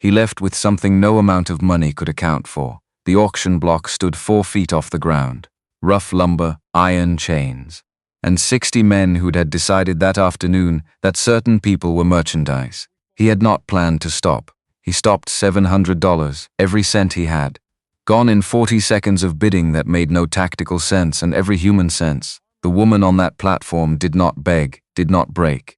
He left with something no amount of money could account for. The auction block stood 4 feet off the ground. Rough lumber, iron chains. And 60 men who'd had decided that afternoon that certain people were merchandise. He had not planned to stop. He stopped $700, every cent he had. Gone in 40 seconds of bidding that made no tactical sense and every human sense. The woman on that platform did not beg, did not break.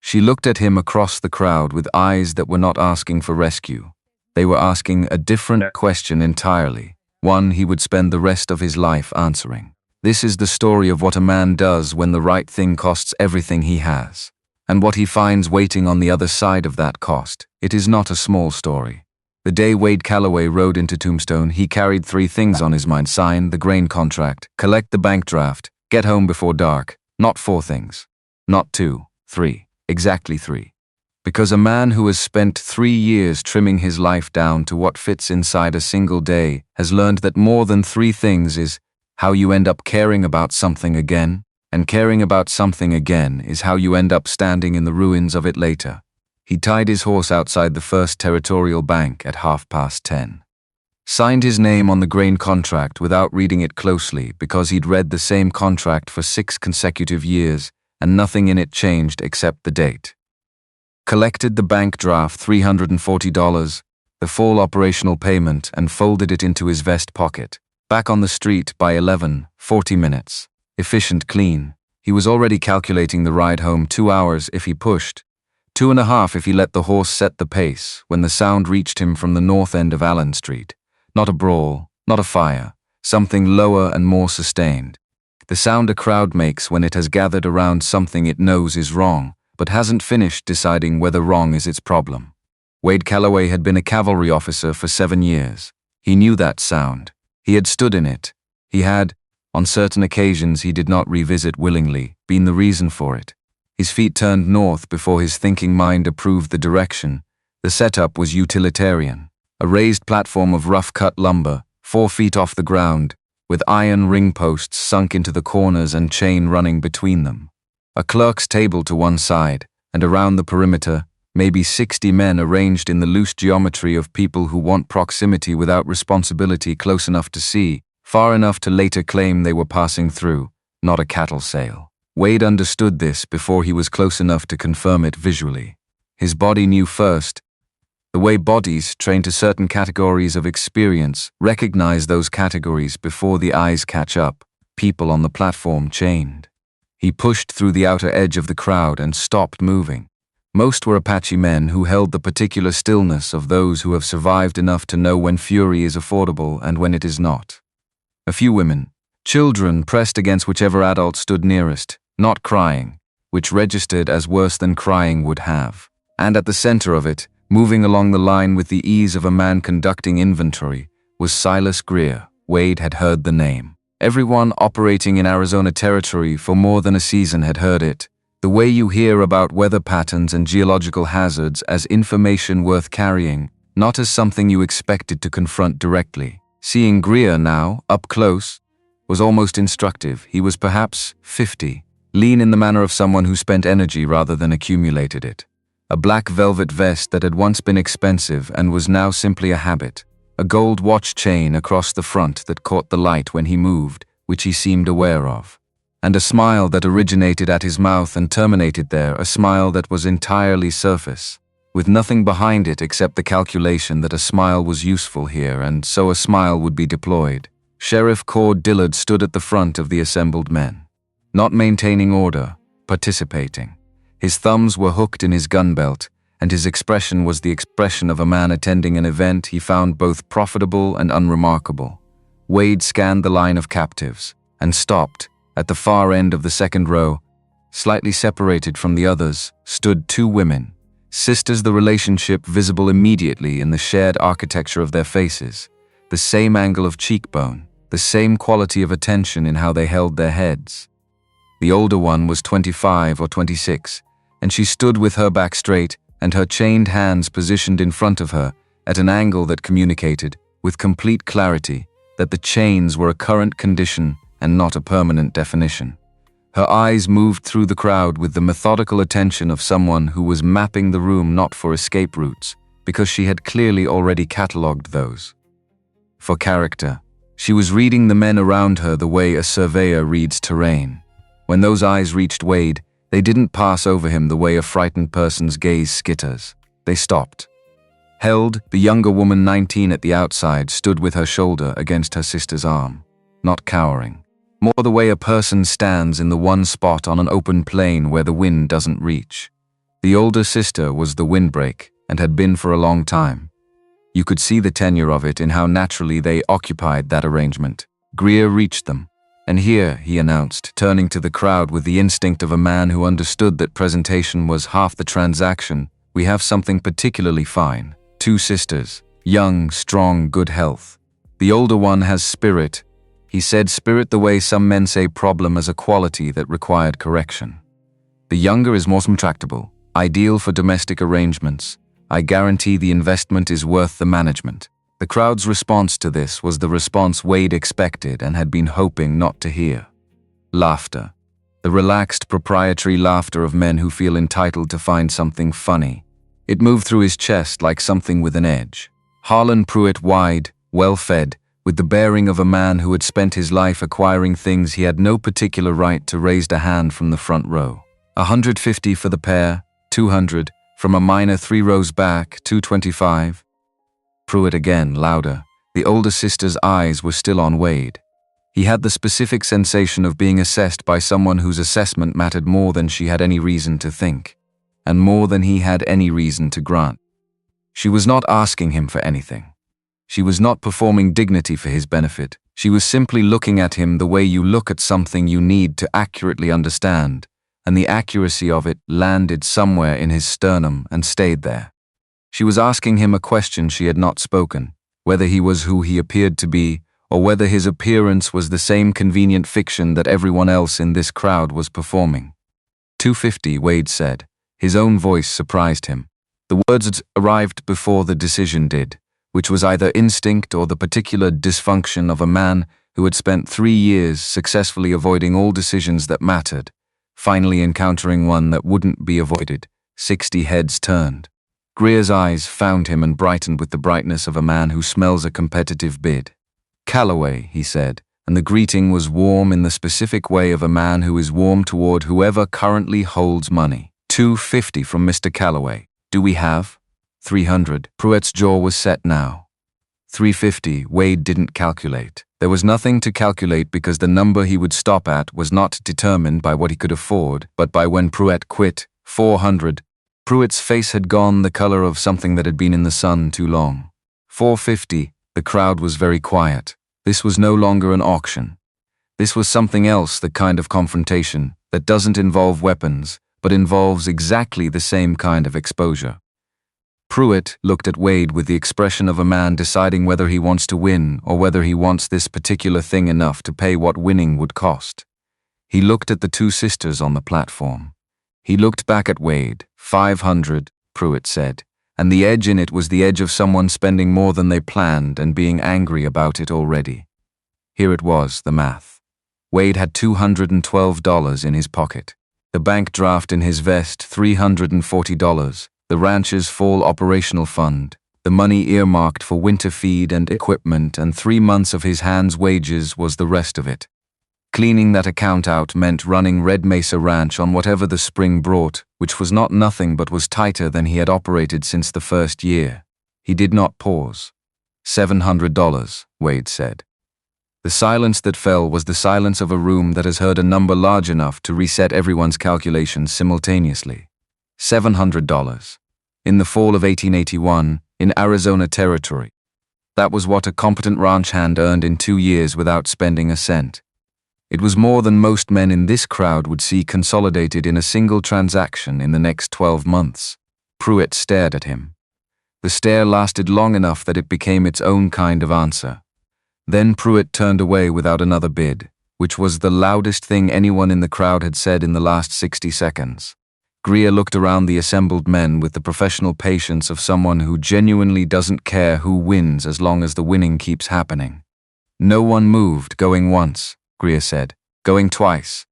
She looked at him across the crowd with eyes that were not asking for rescue. They were asking a different question entirely, one he would spend the rest of his life answering. This is the story of what a man does when the right thing costs everything he has, and what he finds waiting on the other side of that cost. It is not a small story. The day Wade Calaway rode into Tombstone, he carried 3 things on his mind: sign the grain contract, collect the bank draft, get home before dark. Not 4 things. Not 2, 3. Exactly 3. Because a man who has spent 3 years trimming his life down to what fits inside a single day has learned that more than 3 things is how you end up caring about something again, and caring about something again is how you end up standing in the ruins of it later. He tied his horse outside the First Territorial Bank at 10:30. Signed his name on the grain contract without reading it closely because he'd read the same contract for 6 consecutive years and nothing in it changed except the date. Collected the bank draft, $340, the full operational payment, and folded it into his vest pocket. Back on the street by 11:40 minutes. Efficient, clean. He was already calculating the ride home, 2 hours if he pushed, 2.5 if he let the horse set the pace, when the sound reached him from the north end of Allen Street. Not a brawl, not a fire, something lower and more sustained. The sound a crowd makes when it has gathered around something it knows is wrong, but hasn't finished deciding whether wrong is its problem. Wade Calaway had been a cavalry officer for 7 years. He knew that sound. He had stood in it. He had, on certain occasions he did not revisit willingly, been the reason for it. His feet turned north before his thinking mind approved the direction. The setup was utilitarian. A raised platform of rough-cut lumber, 4 feet off the ground, with iron ring posts sunk into the corners and chain running between them. A clerk's table to one side, and around the perimeter, maybe 60 men arranged in the loose geometry of people who want proximity without responsibility, close enough to see, far enough to later claim they were passing through, not a cattle sale. Wade understood this before he was close enough to confirm it visually. His body knew first. The way bodies, trained to certain categories of experience, recognize those categories before the eyes catch up. People on the platform chained. He pushed through the outer edge of the crowd and stopped moving. Most were Apache men who held the particular stillness of those who have survived enough to know when fury is affordable and when it is not. A few women, children pressed against whichever adult stood nearest, not crying, which registered as worse than crying would have. And at the center of it, moving along the line with the ease of a man conducting inventory, was Silas Greer. Wade had heard the name. Everyone operating in Arizona territory for more than a season had heard it. The way you hear about weather patterns and geological hazards as information worth carrying, not as something you expected to confront directly. Seeing Greer now, up close, was almost instructive. He was perhaps 50, lean in the manner of someone who spent energy rather than accumulated it. A black velvet vest that had once been expensive and was now simply a habit. A gold watch chain across the front that caught the light when he moved, which he seemed aware of. And a smile that originated at his mouth and terminated there, a smile that was entirely surface, with nothing behind it except the calculation that a smile was useful here and so a smile would be deployed. Sheriff Cord Dillard stood at the front of the assembled men. Not maintaining order, participating. His thumbs were hooked in his gun belt, and his expression was the expression of a man attending an event he found both profitable and unremarkable. Wade scanned the line of captives, and stopped. At the far end of the second row, slightly separated from the others, stood 2 women, sisters, the relationship visible immediately in the shared architecture of their faces, the same angle of cheekbone, the same quality of attention in how they held their heads. The older one was 25 or 26, and she stood with her back straight and her chained hands positioned in front of her at an angle that communicated, with complete clarity, that the chains were a current condition and not a permanent definition. Her eyes moved through the crowd with the methodical attention of someone who was mapping the room not for escape routes, because she had clearly already catalogued those. For character, she was reading the men around her the way a surveyor reads terrain. When those eyes reached Wade, they didn't pass over him the way a frightened person's gaze skitters. They stopped. Held, the younger woman, 19 at the outside, stood with her shoulder against her sister's arm, not cowering. More the way a person stands in the one spot on an open plain where the wind doesn't reach. The older sister was the windbreak and had been for a long time. You could see the tenure of it in how naturally they occupied that arrangement. Greer reached them. And here, he announced, turning to the crowd with the instinct of a man who understood that presentation was half the transaction, we have something particularly fine. 2 sisters, young, strong, good health. The older one has spirit. He said spirit the way some men say problem as a quality that required correction. The younger is more tractable, ideal for domestic arrangements. I guarantee the investment is worth the management. The crowd's response to this was the response Wade expected and had been hoping not to hear. Laughter. The relaxed, proprietary laughter of men who feel entitled to find something funny. It moved through his chest like something with an edge. Harlan Pruitt, wide, well-fed, with the bearing of a man who had spent his life acquiring things he had no particular right to, raised a hand from the front row. 150 for the pair, 200, from a minor 3 rows back, 225. Pruitt again, louder. The older sister's eyes were still on Wade. He had the specific sensation of being assessed by someone whose assessment mattered more than she had any reason to think, and more than he had any reason to grant. She was not asking him for anything. She was not performing dignity for his benefit. She was simply looking at him the way you look at something you need to accurately understand, and the accuracy of it landed somewhere in his sternum and stayed there. She was asking him a question she had not spoken, whether he was who he appeared to be, or whether his appearance was the same convenient fiction that everyone else in this crowd was performing. 250, Wade said. His own voice surprised him. The words had arrived before the decision did, which was either instinct or the particular dysfunction of a man who had spent 3 years successfully avoiding all decisions that mattered, finally encountering one that wouldn't be avoided. 60 heads turned. Greer's eyes found him and brightened with the brightness of a man who smells a competitive bid. Calaway, he said, and the greeting was warm in the specific way of a man who is warm toward whoever currently holds money. 250 from Mr. Calaway. Do we have? 300. Pruitt's jaw was set now. 350, Wade didn't calculate. There was nothing to calculate because the number he would stop at was not determined by what he could afford, but by when Pruitt quit. 400. Pruitt's face had gone the color of something that had been in the sun too long. 450. The crowd was very quiet. This was no longer an auction. This was something else, the kind of confrontation that doesn't involve weapons, but involves exactly the same kind of exposure. Pruitt looked at Wade with the expression of a man deciding whether he wants to win or whether he wants this particular thing enough to pay what winning would cost. He looked at the 2 sisters on the platform. He looked back at Wade. 500, Pruitt said, and the edge in it was the edge of someone spending more than they planned and being angry about it already. Here it was, the math. Wade had $212 in his pocket. The bank draft in his vest, $340. The ranch's fall operational fund, the money earmarked for winter feed and equipment, and 3 months of his hands' wages was the rest of it. Cleaning that account out meant running Red Mesa Ranch on whatever the spring brought, which was not nothing but was tighter than he had operated since the first year. He did not pause. $700, Wade said. The silence that fell was the silence of a room that has heard a number large enough to reset everyone's calculations simultaneously. $700. In the fall of 1881, in Arizona Territory. That was what a competent ranch hand earned in 2 years without spending a cent. It was more than most men in this crowd would see consolidated in a single transaction in the next 12 months. Pruitt stared at him. The stare lasted long enough that it became its own kind of answer. Then Pruitt turned away without another bid, which was the loudest thing anyone in the crowd had said in the last 60 seconds. Greer looked around the assembled men with the professional patience of someone who genuinely doesn't care who wins as long as the winning keeps happening. No one moved. Going once, Greer said. Going twice.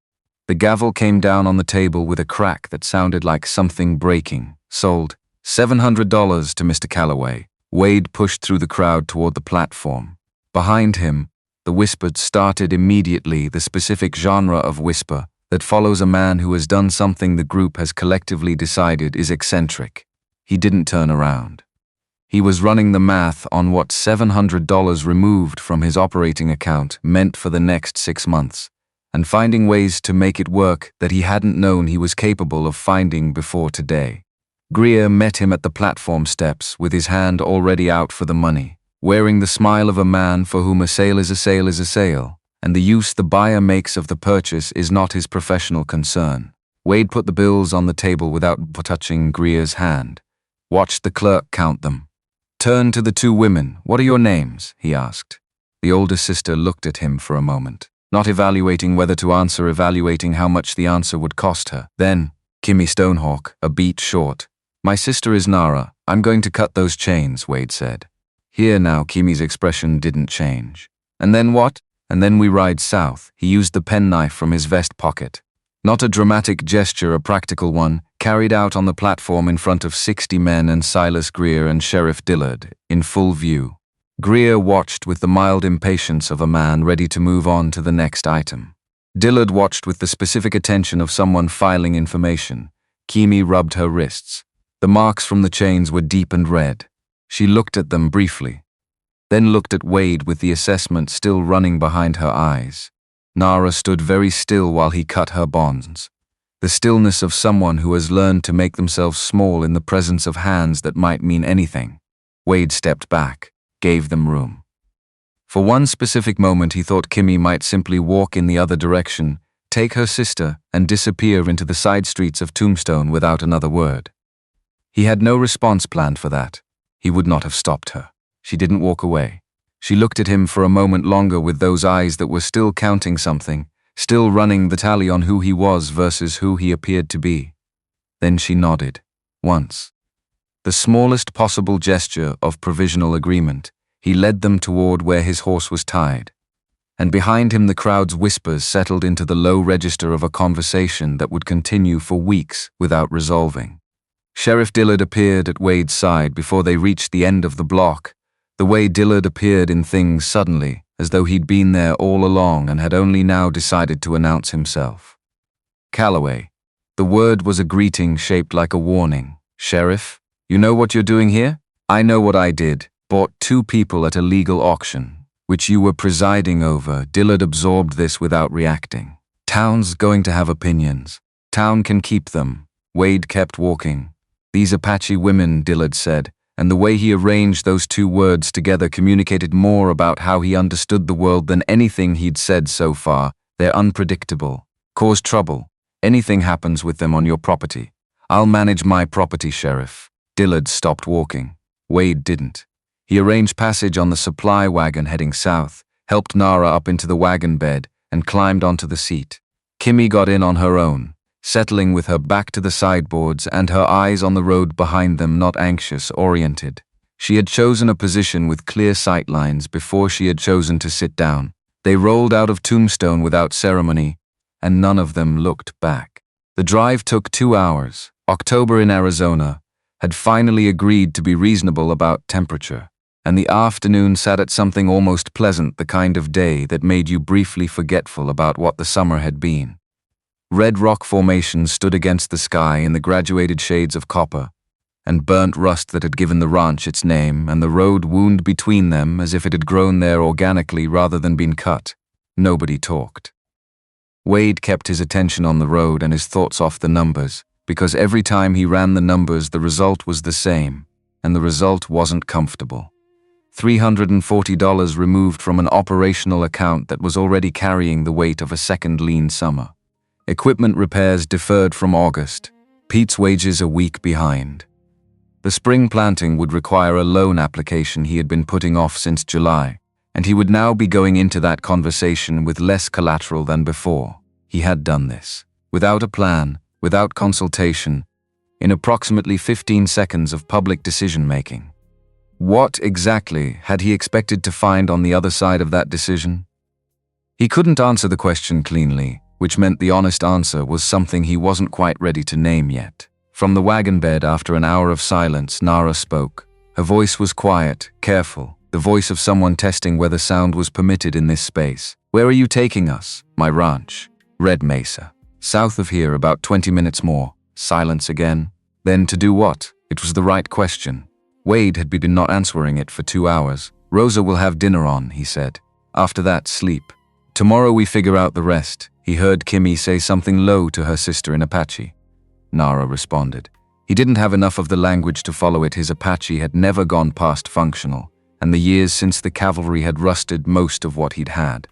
The gavel came down on the table with a crack that sounded like something breaking. Sold. $700 to Mr. Calaway. Wade pushed through the crowd toward the platform. Behind him, the whisper started immediately, the specific genre of whisper that follows a man who has done something the group has collectively decided is eccentric. He didn't turn around. He was running the math on what $700 removed from his operating account meant for the next 6 months, and finding ways to make it work that he hadn't known he was capable of finding before today. Greer met him at the platform steps with his hand already out for the money, wearing the smile of a man for whom a sale is a sale is a sale, and the use the buyer makes of the purchase is not his professional concern. Wade put the bills on the table without touching Greer's hand, watched the clerk count them. Turned to the two women. "What are your names?" he asked. The older sister looked at him for a moment, not evaluating whether to answer, evaluating how much the answer would cost her. Then, Kimmy Stonehawk, a beat short. "My sister is Nara. I'm going to cut those chains," Wade said. Here now, Kimmy's expression didn't change. "And then what?" "And then we ride south." He used the penknife from his vest pocket. Not a dramatic gesture, a practical one, carried out on the platform in front of 60 men and Silas Greer and Sheriff Dillard, in full view. Greer watched with the mild impatience of a man ready to move on to the next item. Dillard watched with the specific attention of someone filing information. Kimmy rubbed her wrists. The marks from the chains were deep and red. She looked at them briefly, then looked at Wade with the assessment still running behind her eyes. Nara stood very still while he cut her bonds. The stillness of someone who has learned to make themselves small in the presence of hands that might mean anything. Wade stepped back, gave them room. For one specific moment he thought Kimmy might simply walk in the other direction, take her sister, and disappear into the side streets of Tombstone without another word. He had no response planned for that. He would not have stopped her. She didn't walk away. She looked at him for a moment longer with those eyes that were still counting something, still running the tally on who he was versus who he appeared to be. Then she nodded. Once. The smallest possible gesture of provisional agreement, he led them toward where his horse was tied. And behind him the crowd's whispers settled into the low register of a conversation that would continue for weeks without resolving. Sheriff Dillard appeared at Wade's side before they reached the end of the block, the way Dillard appeared in things suddenly, as though he'd been there all along and had only now decided to announce himself. "Calaway." The word was a greeting shaped like a warning. "Sheriff, you know what you're doing here?" "I know what I did. Bought 2 people at a legal auction, which you were presiding over." Dillard absorbed this without reacting. "Town's going to have opinions. Town can keep them." Wade kept walking. "These Apache women," Dillard said, and the way he arranged those 2 words together communicated more about how he understood the world than anything he'd said so far. "They're unpredictable. Cause trouble. Anything happens with them on your property." "I'll manage my property, Sheriff." Dillard stopped walking. Wade didn't. He arranged passage on the supply wagon heading south, helped Nara up into the wagon bed, and climbed onto the seat. Kimmy got in on her own, settling with her back to the sideboards and her eyes on the road behind them, not anxious, oriented. She had chosen a position with clear sight lines before she had chosen to sit down. They rolled out of Tombstone without ceremony, and none of them looked back. The drive took 2 hours. October in Arizona had finally agreed to be reasonable about temperature, and the afternoon sat at something almost pleasant, the kind of day that made you briefly forgetful about what the summer had been. Red rock formations stood against the sky in the graduated shades of copper, and burnt rust that had given the ranch its name, and the road wound between them as if it had grown there organically rather than been cut. Nobody talked. Wade kept his attention on the road and his thoughts off the numbers, because every time he ran the numbers the result was the same, and the result wasn't comfortable. $340 removed from an operational account that was already carrying the weight of a second lean summer. Equipment repairs deferred from August. Pete's wages a week behind. The spring planting would require a loan application he had been putting off since July, and he would now be going into that conversation with less collateral than before. He had done this, without a plan, without consultation, in approximately 15 seconds of public decision-making. What exactly had he expected to find on the other side of that decision? He couldn't answer the question cleanly, which meant the honest answer was something he wasn't quite ready to name yet. From the wagon bed, after an hour of silence, Nara spoke. Her voice was quiet, careful, the voice of someone testing whether sound was permitted in this space. "Where are you taking us?" "My ranch. Red Mesa. South of here, about 20 minutes more." Silence again. Then to do what? It was the right question. Wade had been not answering it for 2 hours. "Rosa will have dinner on," he said. "After that, sleep. Tomorrow we figure out the rest." He heard Kimmy say something low to her sister in Apache. Nara responded. He didn't have enough of the language to follow it. His Apache had never gone past functional, and the years since the cavalry had rusted most of what he'd had.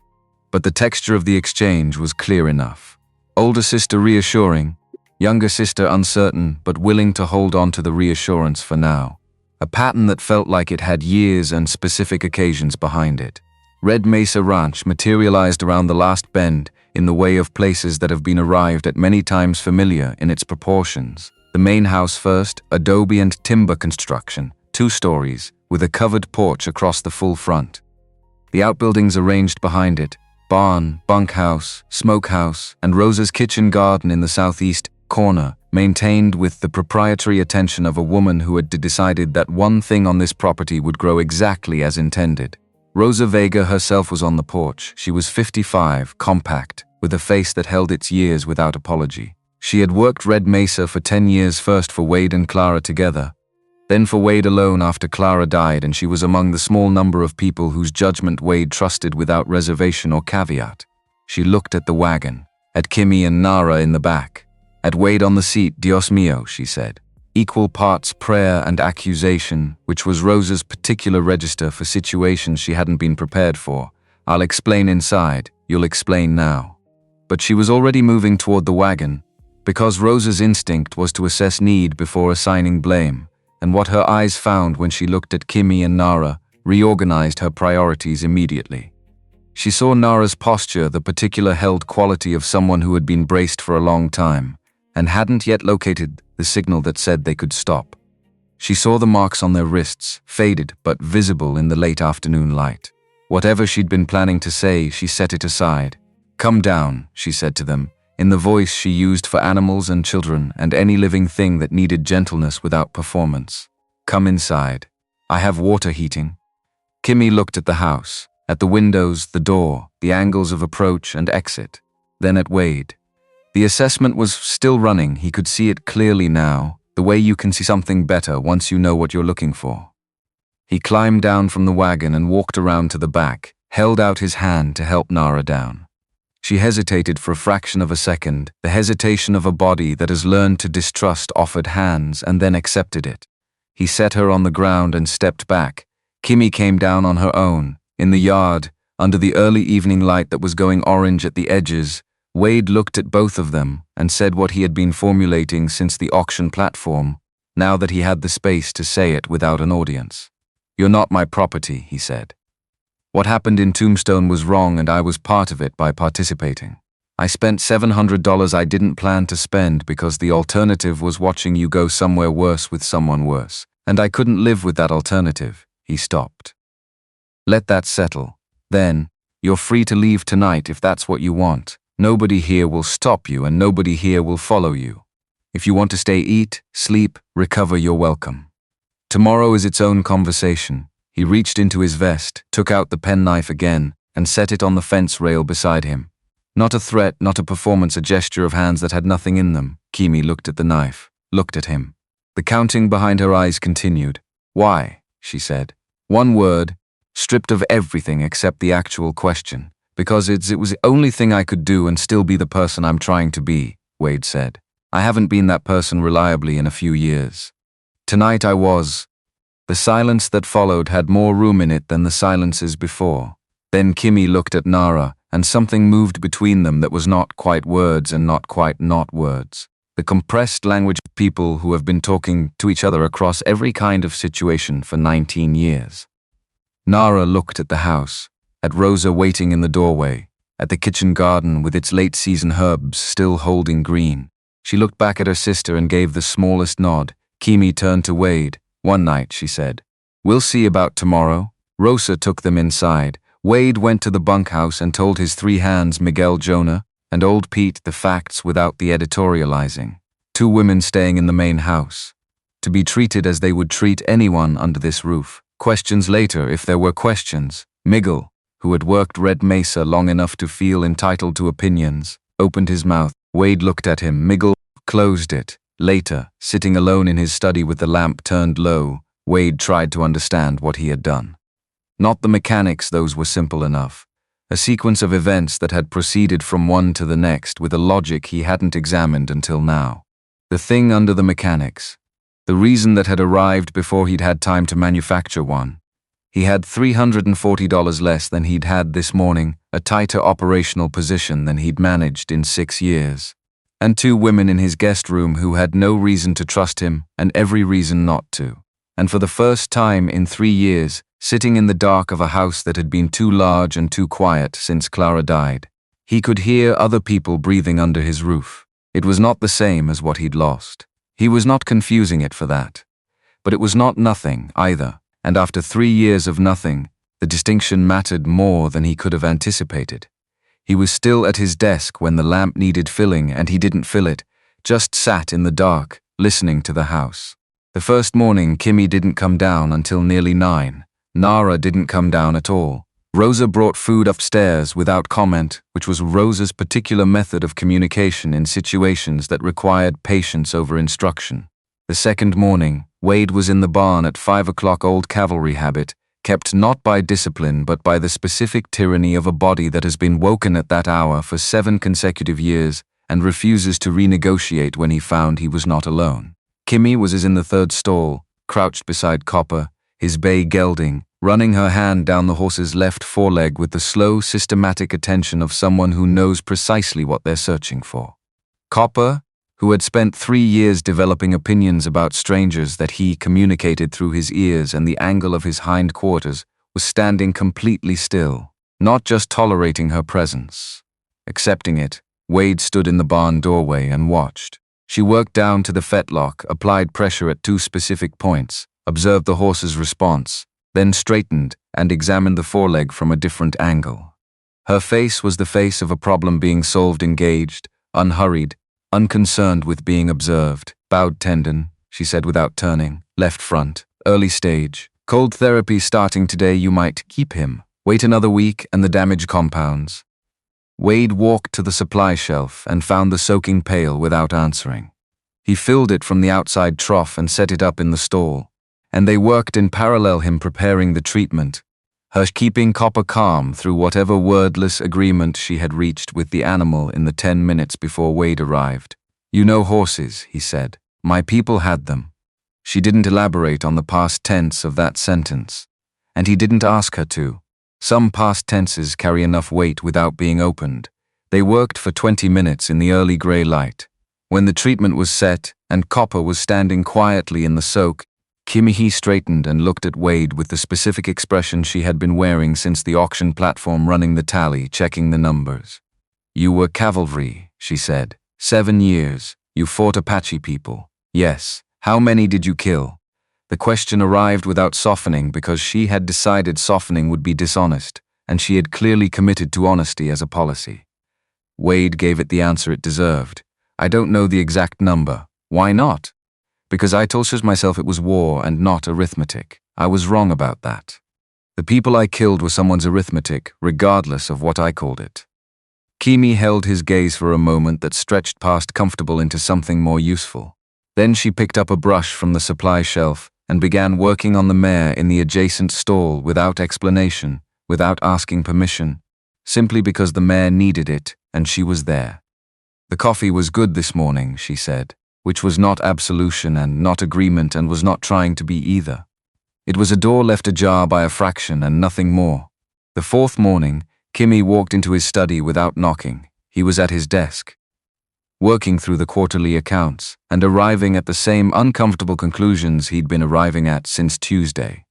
But the texture of the exchange was clear enough. Older sister reassuring, younger sister uncertain but willing to hold on to the reassurance for now. A pattern that felt like it had years and specific occasions behind it. Red Mesa Ranch materialized around the last bend in the way of places that have been arrived at, many times familiar in its proportions. The main house first, adobe and timber construction, 2 stories, with a covered porch across the full front. The outbuildings arranged behind it, barn, bunkhouse, smokehouse, and Rosa's kitchen garden in the southeast corner, maintained with the proprietary attention of a woman who had decided that one thing on this property would grow exactly as intended. Rosa Vega herself was on the porch. She was 55, compact, with a face that held its years without apology. She had worked Red Mesa for 10 years, first for Wade and Clara together, then for Wade alone after Clara died, and she was among the small number of people whose judgment Wade trusted without reservation or caveat. She looked at the wagon, at Kimmy and Nara in the back, at Wade on the seat. "Dios mío," she said. Equal parts prayer and accusation, which was Rosa's particular register for situations she hadn't been prepared for. "I'll explain inside, you'll explain now." But she was already moving toward the wagon, because Rosa's instinct was to assess need before assigning blame, and what her eyes found when she looked at Kimmy and Nara reorganized her priorities immediately. She saw Nara's posture, the particular held quality of someone who had been braced for a long time, and hadn't yet located the signal that said they could stop. She saw the marks on their wrists, faded but visible in the late afternoon light. Whatever she'd been planning to say, she set it aside. "Come down," she said to them, in the voice she used for animals and children and any living thing that needed gentleness without performance. "Come inside. I have water heating." Kimmy looked at the house, at the windows, the door, the angles of approach and exit, then at Wade. The assessment was still running. He could see it clearly now, the way you can see something better once you know what you're looking for. He climbed down from the wagon and walked around to the back, held out his hand to help Nara down. She hesitated for a fraction of a second, the hesitation of a body that has learned to distrust offered hands and then accepted it. He set her on the ground and stepped back. Kimmy came down on her own, in the yard, under the early evening light that was going orange at the edges. Wade looked at both of them and said what he had been formulating since the auction platform, now that he had the space to say it without an audience. "You're not my property," he said. "What happened in Tombstone was wrong, and I was part of it by participating. I spent $700 I didn't plan to spend because the alternative was watching you go somewhere worse with someone worse, and I couldn't live with that alternative." He stopped. "Let that settle. Then, you're free to leave tonight if that's what you want. Nobody here will stop you and nobody here will follow you. If you want to stay, eat, sleep, recover, you're welcome. Tomorrow is its own conversation." He reached into his vest, took out the penknife again, and set it on the fence rail beside him. Not a threat, not a performance, a gesture of hands that had nothing in them. Kimmy looked at the knife, looked at him. The counting behind her eyes continued. "Why?" she said. One word, stripped of everything except the actual question. "Because it was the only thing I could do and still be the person I'm trying to be," Wade said. "I haven't been that person reliably in a few years. Tonight I was." The silence that followed had more room in it than the silences before. Then Kimmy looked at Nara, and something moved between them that was not quite words and not quite not words. The compressed language of people who have been talking to each other across every kind of situation for 19 years. Nara looked at the house, at Rosa waiting in the doorway, at the kitchen garden with its late-season herbs still holding green. She looked back at her sister and gave the smallest nod. Kimmy turned to Wade. "One night," she said. "We'll see about tomorrow." Rosa took them inside. Wade went to the bunkhouse and told his 3 hands, Miguel, Jonah, and old Pete, the facts without the editorializing. 2 women staying in the main house. To be treated as they would treat anyone under this roof. Questions later, if there were questions. Miguel, who had worked Red Mesa long enough to feel entitled to opinions, opened his mouth. Wade looked at him. Miguel closed it. Later, sitting alone in his study with the lamp turned low, Wade tried to understand what he had done. Not the mechanics, those were simple enough. A sequence of events that had proceeded from one to the next with a logic he hadn't examined until now. The thing under the mechanics. The reason that had arrived before he'd had time to manufacture one. He had $340 less than he'd had this morning, a tighter operational position than he'd managed in 6 years. And 2 women in his guest room who had no reason to trust him and every reason not to. And for the first time in 3 years, sitting in the dark of a house that had been too large and too quiet since Clara died. He could hear other people breathing under his roof. It was not the same as what he'd lost. He was not confusing it for that. But it was not nothing either, and after 3 years of nothing, the distinction mattered more than he could have anticipated. He was still at his desk when the lamp needed filling and he didn't fill it, just sat in the dark, listening to the house. The first morning, Kimmy didn't come down until nearly 9. Nara didn't come down at all. Rosa brought food upstairs without comment, which was Rosa's particular method of communication in situations that required patience over instruction. The second morning, Wade was in the barn at 5 o'clock, old cavalry habit, kept not by discipline but by the specific tyranny of a body that has been woken at that hour for 7 consecutive years and refuses to renegotiate when he found he was not alone. Kimmy was in the third stall, crouched beside Copper, his bay gelding, running her hand down the horse's left foreleg with the slow, systematic attention of someone who knows precisely what they're searching for. Copper, who had spent 3 years developing opinions about strangers that he communicated through his ears and the angle of his hind quarters, was standing completely still, not just tolerating her presence. Accepting it, Wade stood in the barn doorway and watched. She worked down to the fetlock, applied pressure at 2 specific points, observed the horse's response, then straightened and examined the foreleg from a different angle. Her face was the face of a problem being solved, engaged, unhurried, unconcerned with being observed. Bowed tendon, she said without turning, left front, early stage. Cold therapy starting today, you might keep him. Wait another week and the damage compounds. Wade walked to the supply shelf and found the soaking pail without answering. He filled it from the outside trough and set it up in the stall. And they worked in parallel, him preparing the treatment, her keeping Copper calm through whatever wordless agreement she had reached with the animal in the 10 minutes before Wade arrived. You know horses, he said. My people had them. She didn't elaborate on the past tense of that sentence. And he didn't ask her to. Some past tenses carry enough weight without being opened. They worked for 20 minutes in the early gray light. When the treatment was set and Copper was standing quietly in the soak, Kimmy straightened and looked at Wade with the specific expression she had been wearing since the auction platform, running the tally, checking the numbers. You were cavalry, she said. 7 years. You fought Apache people. Yes. How many did you kill? The question arrived without softening because she had decided softening would be dishonest, and she had clearly committed to honesty as a policy. Wade gave it the answer it deserved. I don't know the exact number. Why not? Because I told myself it was war and not arithmetic. I was wrong about that. The people I killed were someone's arithmetic, regardless of what I called it. Kimi held his gaze for a moment that stretched past comfortable into something more useful. Then she picked up a brush from the supply shelf and began working on the mare in the adjacent stall without explanation, without asking permission, simply because the mare needed it and she was there. The coffee was good this morning, she said, which was not absolution and not agreement and was not trying to be either. It was a door left ajar by a fraction and nothing more. The 4th morning, Kimmy walked into his study without knocking. He was at his desk, working through the quarterly accounts and arriving at the same uncomfortable conclusions he'd been arriving at since Tuesday.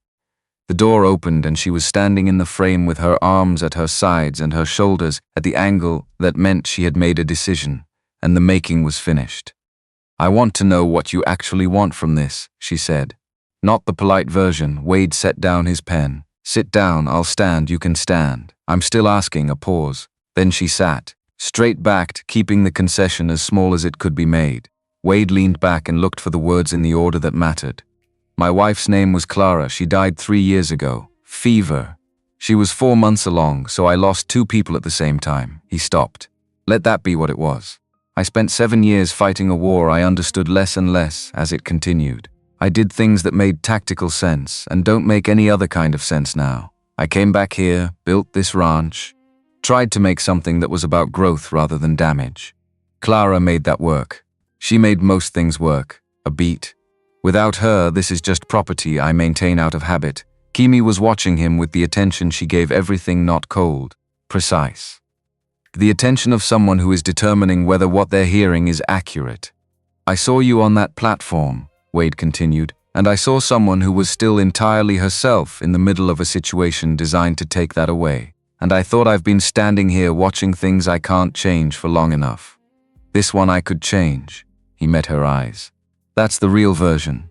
The door opened and she was standing in the frame with her arms at her sides and her shoulders at the angle that meant she had made a decision, and the making was finished. I want to know what you actually want from this, she said. Not the polite version. Wade set down his pen. Sit down, I'll stand, you can stand. I'm still asking. A pause. Then she sat, straight-backed, keeping the concession as small as it could be made. Wade leaned back and looked for the words in the order that mattered. My wife's name was Clara. She died 3 years ago. Fever. She was 4 months along, so I lost 2 people at the same time. He stopped. Let that be what it was. I spent 7 years fighting a war I understood less and less as it continued. I did things that made tactical sense and don't make any other kind of sense now. I came back here, built this ranch, tried to make something that was about growth rather than damage. Clara made that work. She made most things work. A beat. Without her, this is just property I maintain out of habit. Kimi was watching him with the attention she gave everything not cold, precise. The attention of someone who is determining whether what they're hearing is accurate. I saw you on that platform, Wade continued, and I saw someone who was still entirely herself in the middle of a situation designed to take that away. And I thought I've been standing here watching things I can't change for long enough. This one I could change. He met her eyes. That's the real version.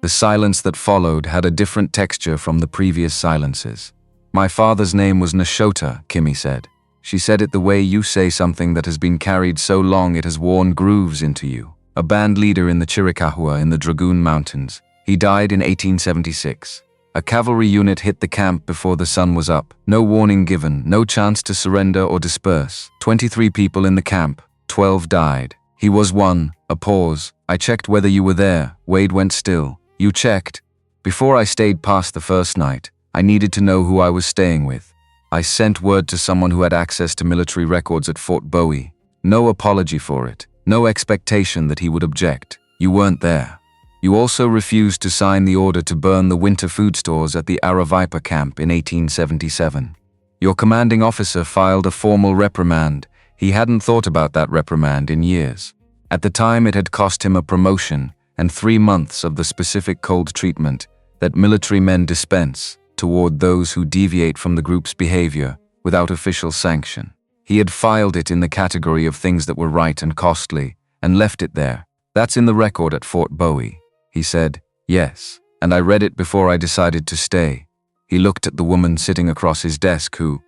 The silence that followed had a different texture from the previous silences. My father's name was Nashota, Kimi said. She said it the way you say something that has been carried so long it has worn grooves into you. A band leader in the Chiricahua in the Dragoon Mountains. He died in 1876. A cavalry unit hit the camp before the sun was up. No warning given, no chance to surrender or disperse. 23 people in the camp, 12 died. He was one. A pause. I checked whether you were there. Wade went still. You checked? Before I stayed past the first night, I needed to know who I was staying with. I sent word to someone who had access to military records at Fort Bowie. No apology for it. No expectation that he would object. You weren't there. You also refused to sign the order to burn the winter food stores at the Aravipa camp in 1877. Your commanding officer filed a formal reprimand. He hadn't thought about that reprimand in years. At the time, it had cost him a promotion and 3 months of the specific cold treatment that military men dispense toward those who deviate from the group's behavior without official sanction. He had filed it in the category of things that were right and costly and left it there. That's in the record at Fort Bowie. He said, yes, and I read it before I decided to stay. He looked at the woman sitting across his desk who,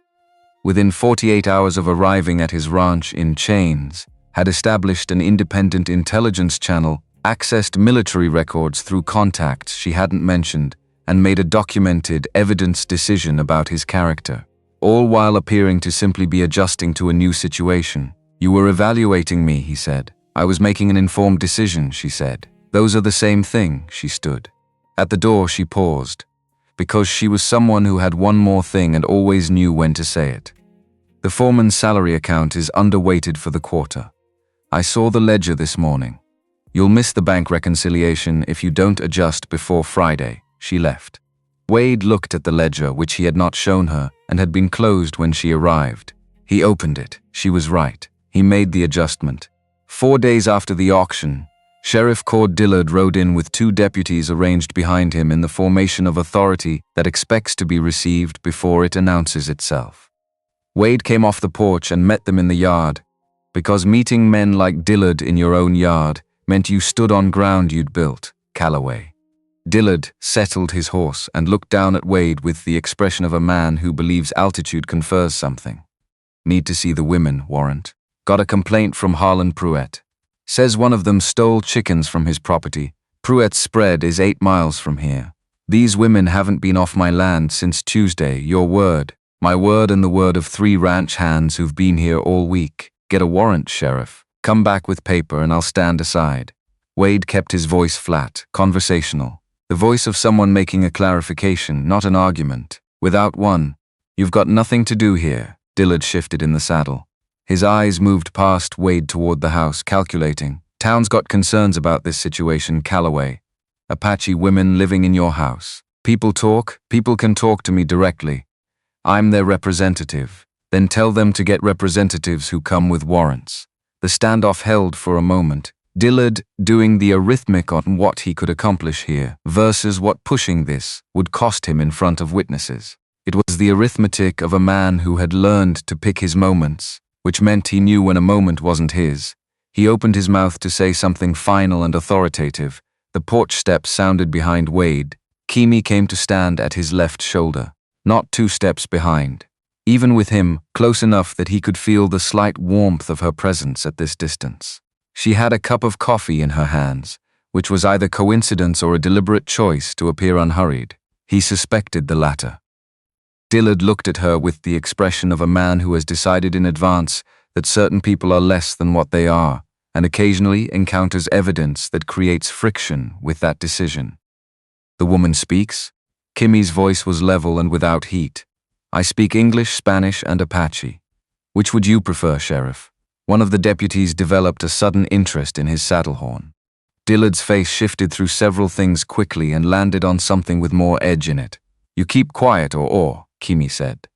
within 48 hours of arriving at his ranch in chains, had established an independent intelligence channel, accessed military records through contacts she hadn't mentioned, and made a documented, evidence decision about his character, all while appearing to simply be adjusting to a new situation. You were evaluating me, he said. I was making an informed decision, she said. Those are the same thing, she stood. At the door, she paused, because she was someone who had one more thing and always knew when to say it. The foreman's salary account is underweighted for the quarter. I saw the ledger this morning. You'll miss the bank reconciliation if you don't adjust before Friday. She left. Wade looked at the ledger, which he had not shown her, and had been closed when she arrived. He opened it. She was right. He made the adjustment. 4 days after the auction, Sheriff Cord Dillard rode in with 2 deputies arranged behind him in the formation of authority that expects to be received before it announces itself. Wade came off the porch and met them in the yard, because meeting men like Dillard in your own yard meant you stood on ground you'd built, Calaway. Dillard settled his horse and looked down at Wade with the expression of a man who believes altitude confers something. Need to see the women, warrant. Got a complaint from Harlan Pruett. Says one of them stole chickens from his property. Pruett's spread is 8 miles from here. These women haven't been off my land since Tuesday, your word. My word and the word of 3 ranch hands who've been here all week. Get a warrant, Sheriff. Come back with paper and I'll stand aside. Wade kept his voice flat, conversational. The voice of someone making a clarification, not an argument. Without one, you've got nothing to do here. Dillard shifted in the saddle. His eyes moved past Wade toward the house, calculating. Town's got concerns about this situation, Calaway. Apache women living in your house. People can talk to me directly. I'm their representative. Then tell them to get representatives who come with warrants. The standoff held for a moment. Dillard doing the arithmetic on what he could accomplish here versus what pushing this would cost him in front of witnesses. It was the arithmetic of a man who had learned to pick his moments, which meant he knew when a moment wasn't his. He opened his mouth to say something final and authoritative. The porch steps sounded behind Wade. Kimi came to stand at his left shoulder, not 2 steps behind. Even with him, close enough that he could feel the slight warmth of her presence at this distance. She had a cup of coffee in her hands, which was either coincidence or a deliberate choice to appear unhurried. He suspected the latter. Dillard looked at her with the expression of a man who has decided in advance that certain people are less than what they are, and occasionally encounters evidence that creates friction with that decision. The woman speaks. Kimmy's voice was level and without heat. I speak English, Spanish, and Apache. Which would you prefer, Sheriff? One of the deputies developed a sudden interest in his saddlehorn. Dillard's face shifted through several things quickly and landed on something with more edge in it. You keep quiet or, Kimmy said.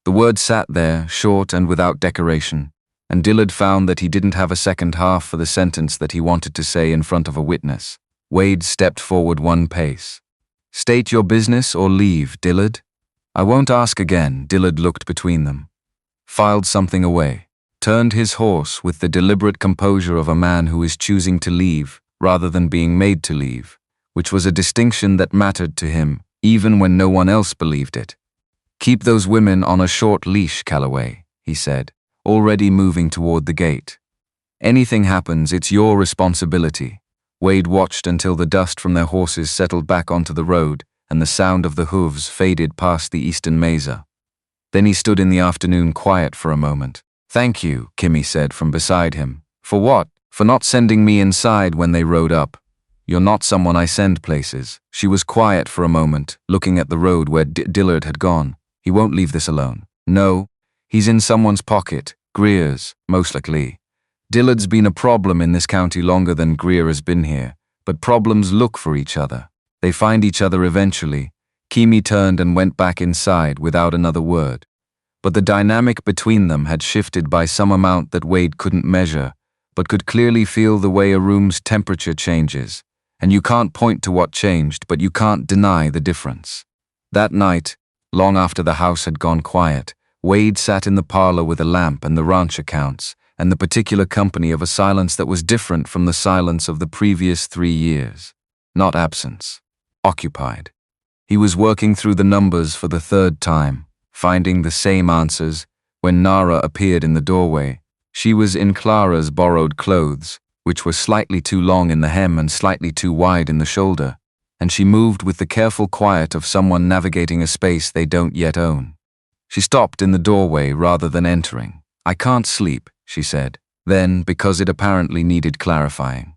The word sat there, short and without decoration, and Dillard found that he didn't have a second half for the sentence that he wanted to say in front of a witness. Wade stepped forward one pace. State your business or leave, Dillard. I won't ask again. Dillard looked between them, filed something away, turned his horse with the deliberate composure of a man who is choosing to leave rather than being made to leave, which was a distinction that mattered to him, even when no one else believed it. Keep those women on a short leash, Calaway, he said, already moving toward the gate. Anything happens, it's your responsibility. Wade watched until the dust from their horses settled back onto the road and the sound of the hooves faded past the eastern mesa. Then he stood in the afternoon quiet for a moment. Thank you, Kimmy said from beside him. For what? For not sending me inside when they rode up. You're not someone I send places. She was quiet for a moment, looking at the road where Dillard had gone. He won't leave this alone. No, he's in someone's pocket. Greer's, most likely. Dillard's been a problem in this county longer than Greer has been here, but problems look for each other. They find each other eventually. Kimmy turned and went back inside without another word. But the dynamic between them had shifted by some amount that Wade couldn't measure, but could clearly feel the way a room's temperature changes. And you can't point to what changed, but you can't deny the difference. That night, long after the house had gone quiet, Wade sat in the parlor with a lamp and the ranch accounts, and the particular company of a silence that was different from the silence of the previous 3 years. Not absence. Occupied. He was working through the numbers for the third time, finding the same answers, when Nara appeared in the doorway. She was in Clara's borrowed clothes, which were slightly too long in the hem and slightly too wide in the shoulder, and she moved with the careful quiet of someone navigating a space they don't yet own. She stopped in the doorway rather than entering. I can't sleep, she said. Then, because it apparently needed clarifying.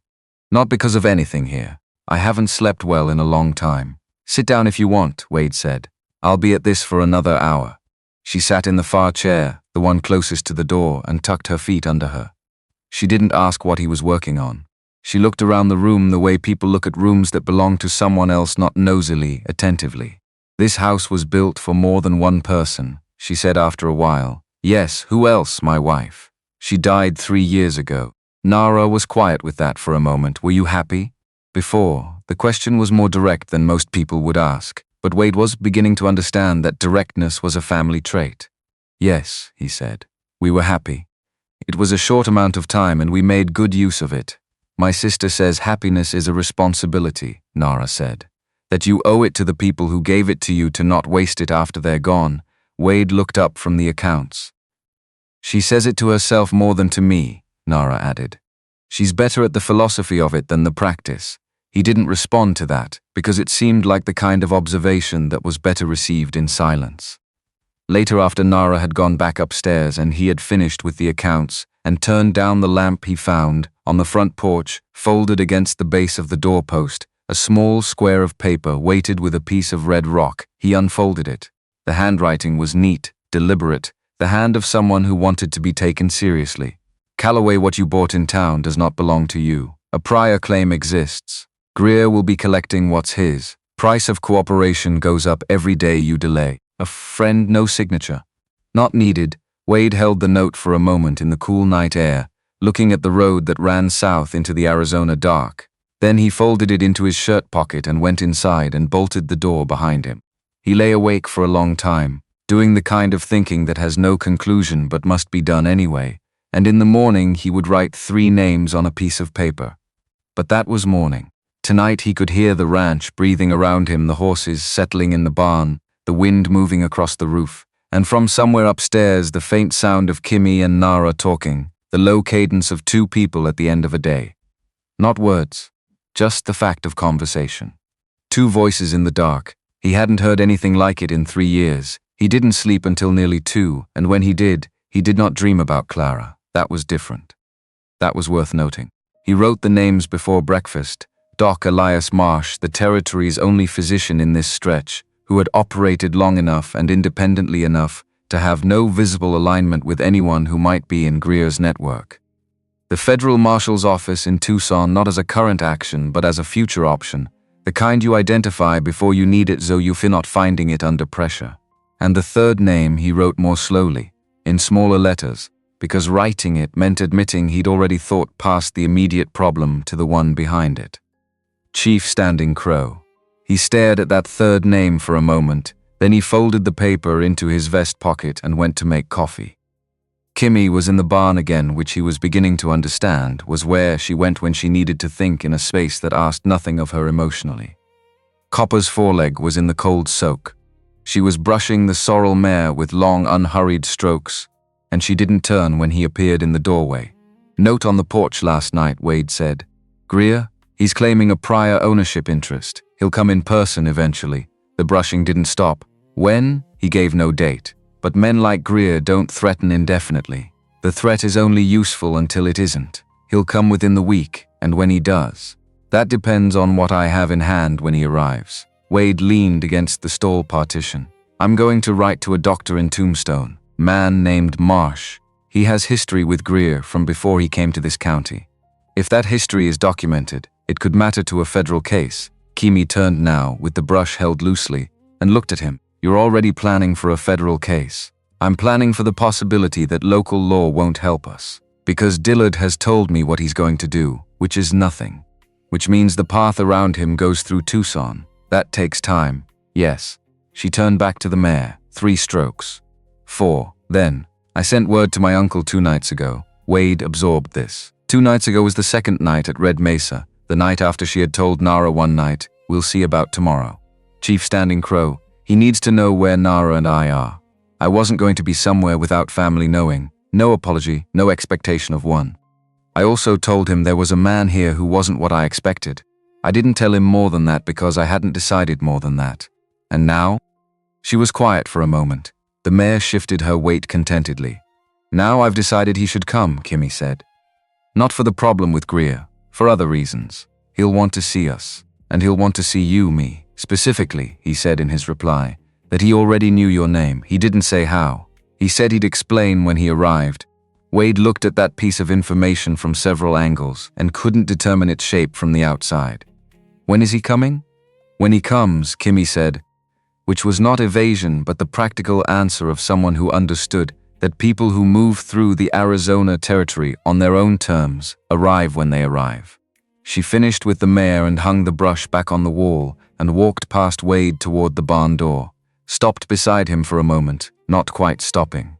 Not because of anything here. I haven't slept well in a long time. Sit down if you want, Wade said. I'll be at this for another hour. She sat in the far chair, the one closest to the door, and tucked her feet under her. She didn't ask what he was working on. She looked around the room the way people look at rooms that belong to someone else, not nosily, attentively. This house was built for more than one person, she said after a while. Yes, who else? My wife. She died 3 years ago. Nara was quiet with that for a moment. Were you happy? Before, the question was more direct than most people would ask, but Wade was beginning to understand that directness was a family trait. Yes, he said. We were happy. It was a short amount of time and we made good use of it. My sister says happiness is a responsibility, Nara said. That you owe it to the people who gave it to you to not waste it after they're gone. Wade looked up from the accounts. She says it to herself more than to me, Nara added. She's better at the philosophy of it than the practice. He didn't respond to that, because it seemed like the kind of observation that was better received in silence. Later, after Nara had gone back upstairs and he had finished with the accounts and turned down the lamp, he found, on the front porch, folded against the base of the doorpost, a small square of paper weighted with a piece of red rock. He unfolded it. The handwriting was neat, deliberate, the hand of someone who wanted to be taken seriously. Calaway, what you bought in town does not belong to you. A prior claim exists. Greer will be collecting what's his. Price of cooperation goes up every day you delay. A friend, no signature. Not needed. Wade held the note for a moment in the cool night air, looking at the road that ran south into the Arizona dark. Then he folded it into his shirt pocket and went inside and bolted the door behind him. He lay awake for a long time, doing the kind of thinking that has no conclusion but must be done anyway, and in the morning he would write 3 names on a piece of paper. But that was morning. Tonight he could hear the ranch breathing around him, the horses settling in the barn, the wind moving across the roof, and from somewhere upstairs the faint sound of Kimmy and Nara talking. the low cadence of two people at the end of a day. Not words, just the fact of conversation. Two voices in the dark. He hadn't heard anything like it in 3 years. He didn't sleep until nearly 2, and when he did not dream about Clara. That was different. That was worth noting. He wrote the names before breakfast. Doc Elias Marsh, the territory's only physician in this stretch, who had operated long enough and independently enough to have no visible alignment with anyone who might be in Greer's network. The federal marshal's office in Tucson, not as a current action but as a future option, the kind you identify before you need it so you fear not finding it under pressure. And the third name he wrote more slowly, in smaller letters, because writing it meant admitting he'd already thought past the immediate problem to the one behind it. Chief Standing Crow. He stared at that third name for a moment, then he folded the paper into his vest pocket and went to make coffee. Kimmy was in the barn again, which he was beginning to understand was where she went when she needed to think in a space that asked nothing of her emotionally. Copper's foreleg was in the cold soak. She was brushing the sorrel mare with long, unhurried strokes, and she didn't turn when he appeared in the doorway. Note on the porch last night, Wade said. Greer, he's claiming a prior ownership interest. He'll come in person eventually. The brushing didn't stop. When? He gave no date. But men like Greer don't threaten indefinitely. The threat is only useful until it isn't. He'll come within the week, and when he does. That depends on what I have in hand when he arrives. Wade leaned against the stall partition. I'm going to write to a doctor in Tombstone, man named Marsh. He has history with Greer from before he came to this county. If that history is documented, it could matter to a federal case. Kimmy turned now, with the brush held loosely, and looked at him. You're already planning for a federal case. I'm planning for the possibility that local law won't help us. Because Dillard has told me what he's going to do, which is nothing. Which means the path around him goes through Tucson. That takes time. Yes. She turned back to the mare. 3 strokes. 4. Then, I sent word to my uncle 2 nights ago. Wade absorbed this. 2 nights ago was the second night at Red Mesa, the night after she had told Nara one night, we'll see about tomorrow. Chief Standing Crow, he needs to know where Nara and I are. I wasn't going to be somewhere without family knowing. No apology, no expectation of one. I also told him there was a man here who wasn't what I expected. I didn't tell him more than that because I hadn't decided more than that. And now? She was quiet for a moment. The mare shifted her weight contentedly. Now I've decided he should come, Kimmy said. Not for the problem with Greer, for other reasons. He'll want to see us, and he'll want to see you, me. Specifically, he said in his reply, that he already knew your name. He didn't say how. He said he'd explain when he arrived. Wade looked at that piece of information from several angles and couldn't determine its shape from the outside. When is he coming? When he comes, Kimmy said, which was not evasion but the practical answer of someone who understood that people who move through the Arizona territory on their own terms arrive when they arrive. She finished with the mare and hung the brush back on the wall and walked past Wade toward the barn door, stopped beside him for a moment, not quite stopping.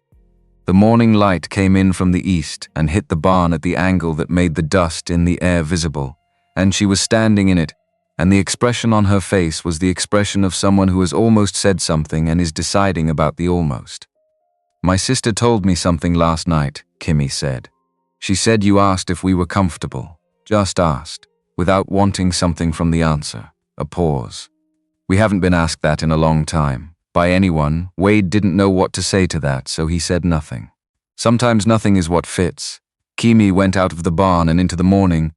The morning light came in from the east and hit the barn at the angle that made the dust in the air visible, and she was standing in it, and the expression on her face was the expression of someone who has almost said something and is deciding about the almost. My sister told me something last night, Kimmy said. She said you asked if we were comfortable. Just asked, without wanting something from the answer. A pause. We haven't been asked that in a long time. By anyone. Wade didn't know what to say to that, so he said nothing. Sometimes nothing is what fits. Kimmy went out of the barn and into the morning,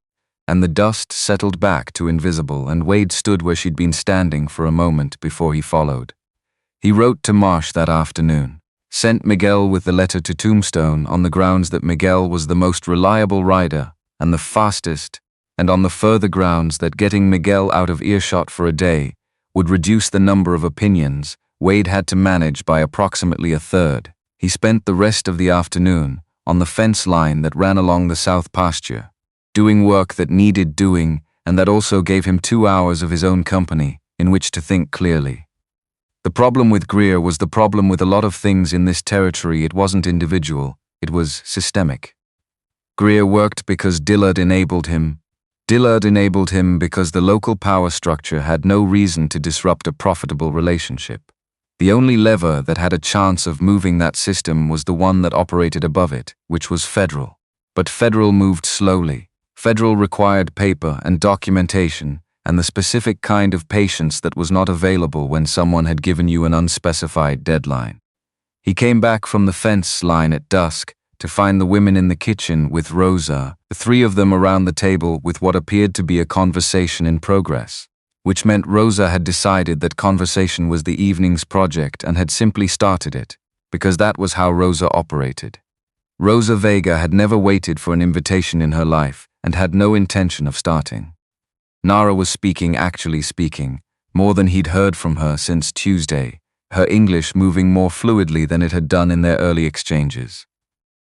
and the dust settled back to invisible, and Wade stood where she'd been standing for a moment before he followed. He wrote to Marsh that afternoon, sent Miguel with the letter to Tombstone on the grounds that Miguel was the most reliable rider and the fastest, and on the further grounds that getting Miguel out of earshot for a day would reduce the number of opinions Wade had to manage by approximately a third. He spent the rest of the afternoon on the fence line that ran along the south pasture, doing work that needed doing and that also gave him 2 hours of his own company in which to think clearly. The problem with Greer was the problem with a lot of things in this territory. It wasn't individual, it was systemic. Greer worked because Dillard enabled him. Dillard enabled him because the local power structure had no reason to disrupt a profitable relationship. The only lever that had a chance of moving that system was the one that operated above it, which was federal. But Federal moved slowly. Federal required paper and documentation and the specific kind of patience that was not available when someone had given you an unspecified deadline. He came back from the fence line at dusk to find the women in the kitchen with Rosa, the three of them around the table with what appeared to be a conversation in progress, which meant Rosa had decided that conversation was the evening's project and had simply started it, because that was how Rosa operated. Rosa Vega had never waited for an invitation in her life and had no intention of starting. Nara was actually speaking, more than he'd heard from her since Tuesday, her English moving more fluidly than it had done in their early exchanges.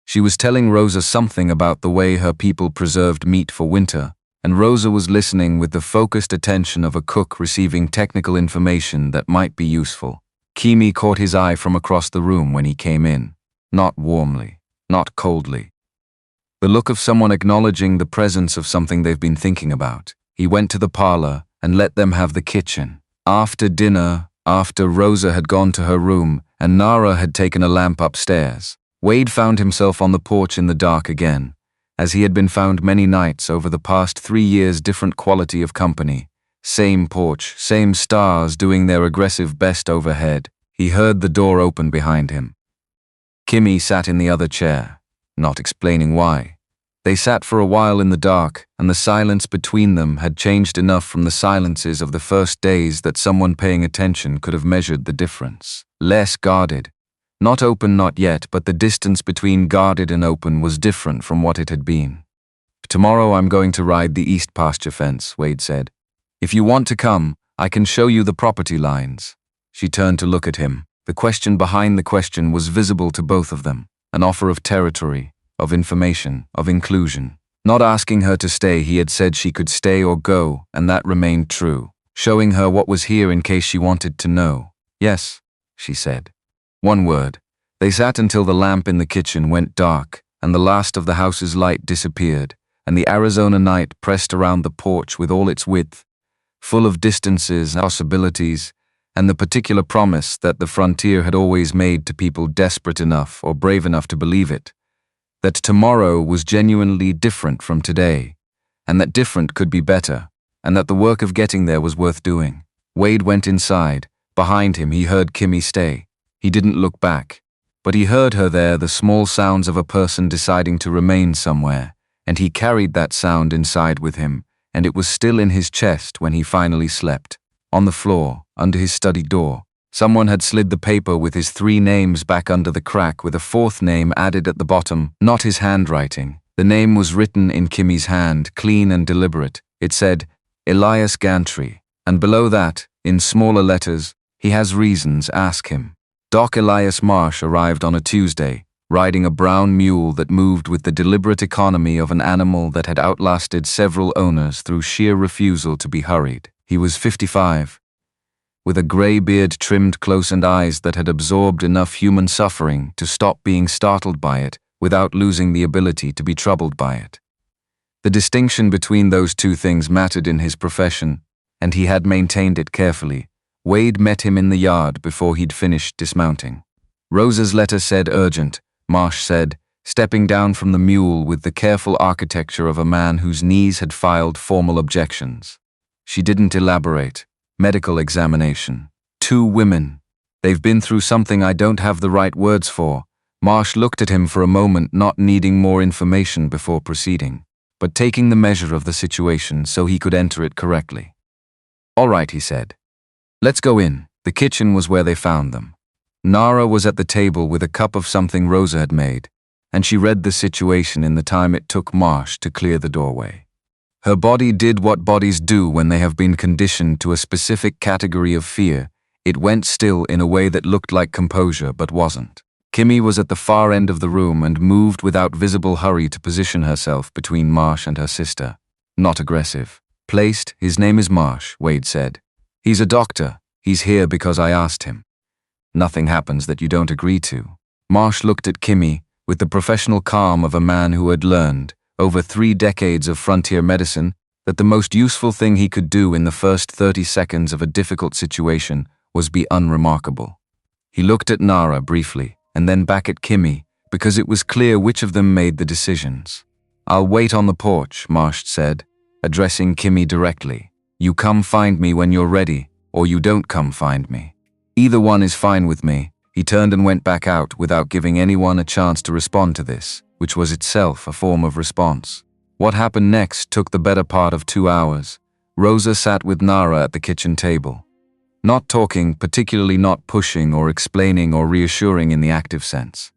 She was telling Rosa something about the way her people preserved meat for winter, and Rosa was listening with the focused attention of a cook receiving technical information that might be useful. Kimi caught his eye from across the room when he came in, not warmly, not coldly. The look of someone acknowledging the presence of something they've been thinking about. He went to the parlor and let them have the kitchen. After dinner, after Rosa had gone to her room and Nara had taken a lamp upstairs, Wade found himself on the porch in the dark again, as he had been found many nights over the past 3 years. Different quality of company. Same porch, same stars doing their aggressive best overhead. He heard the door open behind him. Kimi sat in the other chair, not explaining why. They sat for a while in the dark, and the silence between them had changed enough from the silences of the first days that someone paying attention could have measured the difference. Less guarded. Not open, not yet, but the distance between guarded and open was different from what it had been. "Tomorrow I'm going to ride the east pasture fence," Wade said. "If you want to come, I can show you the property lines." She turned to look at him. The question behind the question was visible to both of them, an offer of territory, of information, of inclusion. Not asking her to stay, he had said she could stay or go, and that remained true. Showing her what was here in case she wanted to know. "Yes," she said. One word. They sat until the lamp in the kitchen went dark, and the last of the house's light disappeared, and the Arizona night pressed around the porch with all its width, full of distances, possibilities, and the particular promise that the frontier had always made to people desperate enough or brave enough to believe it. That tomorrow was genuinely different from today, and that different could be better, and that the work of getting there was worth doing. Wade went inside. Behind him he heard Kimi stay. He didn't look back, but he heard her there, the small sounds of a person deciding to remain somewhere, and he carried that sound inside with him, and it was still in his chest when he finally slept. On the floor, under his study door, someone had slid the paper with his 3 names back under the crack with a 4th name added at the bottom, not his handwriting. The name was written in Kimi's hand, clean and deliberate. It said, Elias Gantry, and below that, in smaller letters, "He has reasons, ask him." Doc Elias Marsh arrived on a Tuesday, riding a brown mule that moved with the deliberate economy of an animal that had outlasted several owners through sheer refusal to be hurried. He was 55. With a gray beard trimmed close and eyes that had absorbed enough human suffering to stop being startled by it without losing the ability to be troubled by it. The distinction between those two things mattered in his profession, and he had maintained it carefully. Wade met him in the yard before he'd finished dismounting. Rosa's letter said urgent, Marsh said, stepping down from the mule with the careful architecture of a man whose knees had filed formal objections. She didn't elaborate. Medical examination. 2 women. They've been through something I don't have the right words for. Marsh looked at him for a moment, not needing more information before proceeding, but taking the measure of the situation so he could enter it correctly. "All right," he said. "Let's go in." The kitchen was where they found them. Nara was at the table with a cup of something Rosa had made, and she read the situation in the time it took Marsh to clear the doorway. Her body did what bodies do when they have been conditioned to a specific category of fear. It went still in a way that looked like composure but wasn't. Kimi was at the far end of the room and moved without visible hurry to position herself between Marsh and her sister. Not aggressive. "Placed, his name is Marsh," Wade said. "He's a doctor. He's here because I asked him. Nothing happens that you don't agree to." Marsh looked at Kimi with the professional calm of a man who had learned, over 3 decades of frontier medicine, that the most useful thing he could do in the first 30 seconds of a difficult situation was be unremarkable. He looked at Nara briefly, and then back at Kimi, because it was clear which of them made the decisions. I'll wait on the porch, Marsh said, addressing Kimmy directly. You come find me when you're ready, or you don't come find me. Either one is fine with me. He turned and went back out without giving anyone a chance to respond to this, which was itself a form of response. What happened next took the better part of 2 hours. Rosa sat with Nara at the kitchen table. Not talking, particularly not pushing or explaining or reassuring in the active sense.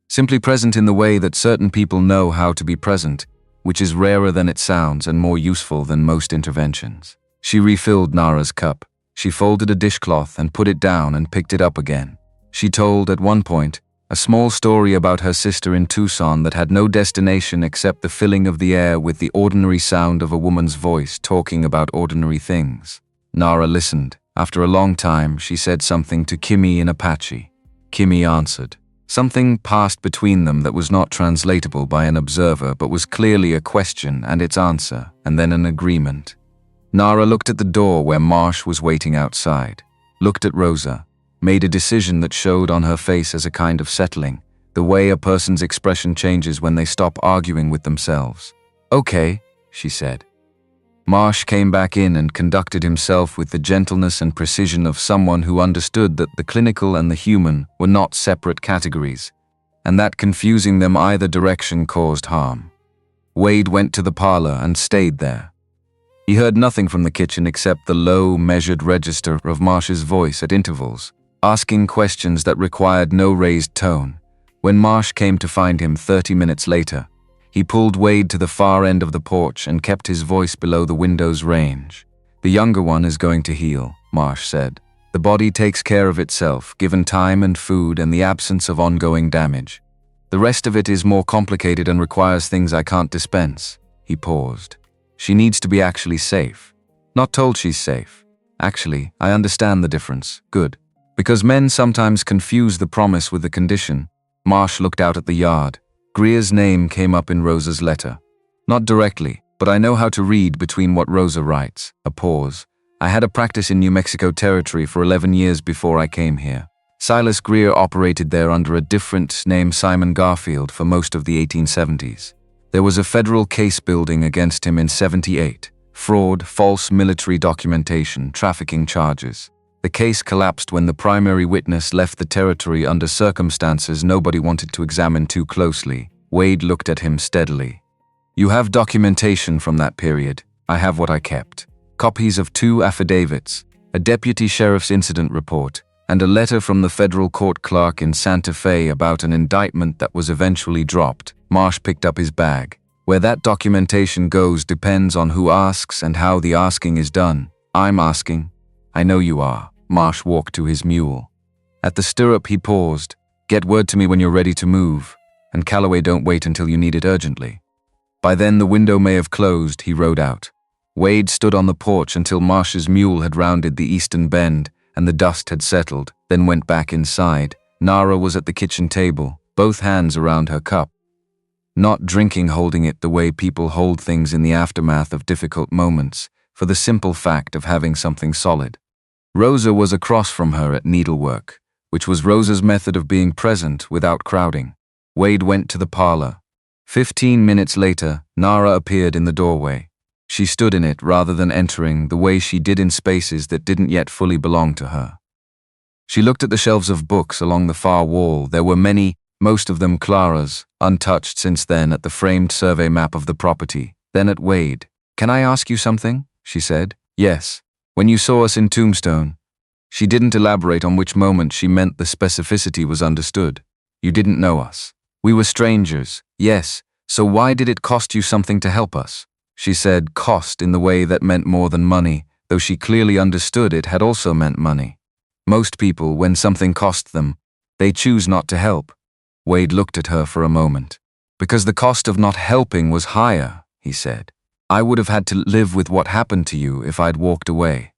Simply present in the way that certain people know how to be present, which is rarer than it sounds and more useful than most interventions. She refilled Nara's cup. She folded a dishcloth and put it down and picked it up again. She told, at one point, a small story about her sister in Tucson that had no destination except the filling of the air with the ordinary sound of a woman's voice talking about ordinary things. Nara listened. After a long time, she said something to Kimmy in Apache. Kimmy answered. Something passed between them that was not translatable by an observer but was clearly a question and its answer, and then an agreement. Nara looked at the door where Marsh was waiting outside, looked at Rosa, made a decision that showed on her face as a kind of settling, the way a person's expression changes when they stop arguing with themselves. Okay, she said. Marsh came back in and conducted himself with the gentleness and precision of someone who understood that the clinical and the human were not separate categories, and that confusing them either direction caused harm. Wade went to the parlor and stayed there. He heard nothing from the kitchen except the low, measured register of Marsh's voice at intervals, asking questions that required no raised tone. When Marsh came to find him 30 minutes later, he pulled Wade to the far end of the porch and kept his voice below the window's range. The younger one is going to heal, Marsh said. The body takes care of itself, given time and food and the absence of ongoing damage. The rest of it is more complicated and requires things I can't dispense. He paused. She needs to be actually safe. Not told she's safe. Actually, I understand the difference. Good. Because men sometimes confuse the promise with the condition. Marsh looked out at the yard. Greer's name came up in Rosa's letter. Not directly, but I know how to read between what Rosa writes. A pause. I had a practice in New Mexico Territory for 11 years before I came here. Silas Greer operated there under a different name, Simon Garfield, for most of the 1870s. There was a federal case building against him in 78. Fraud, false military documentation, trafficking charges. The case collapsed when the primary witness left the territory under circumstances nobody wanted to examine too closely. Wade looked at him steadily. You have documentation from that period. I have what I kept. Copies of 2 affidavits, a deputy sheriff's incident report, and a letter from the federal court clerk in Santa Fe about an indictment that was eventually dropped. Marsh picked up his bag. Where that documentation goes depends on who asks and how the asking is done. I'm asking. I know you are. Marsh walked to his mule. At the stirrup he paused. Get word to me when you're ready to move. And Calaway, don't wait until you need it urgently. By then the window may have closed, he rode out. Wade stood on the porch until Marsh's mule had rounded the eastern bend and the dust had settled, then went back inside. Nara was at the kitchen table, both hands around her cup. Not drinking, holding it the way people hold things in the aftermath of difficult moments, for the simple fact of having something solid. Rosa was across from her at needlework, which was Rosa's method of being present without crowding. Wade went to the parlor. 15 minutes later, Nara appeared in the doorway. She stood in it rather than entering, the way she did in spaces that didn't yet fully belong to her. She looked at the shelves of books along the far wall. There were many, most of them Clara's, untouched since then, at the framed survey map of the property. Then at Wade. Can I ask you something? She said. Yes. When you saw us in Tombstone. She didn't elaborate on which moment she meant the specificity was understood. You didn't know us. We were strangers, yes, so why did it cost you something to help us? She said cost in the way that meant more than money, though she clearly understood it had also meant money. Most people, when something cost them, they choose not to help. Wade looked at her for a moment. Because the cost of not helping was higher, he said. I would have had to live with what happened to you if I'd walked away.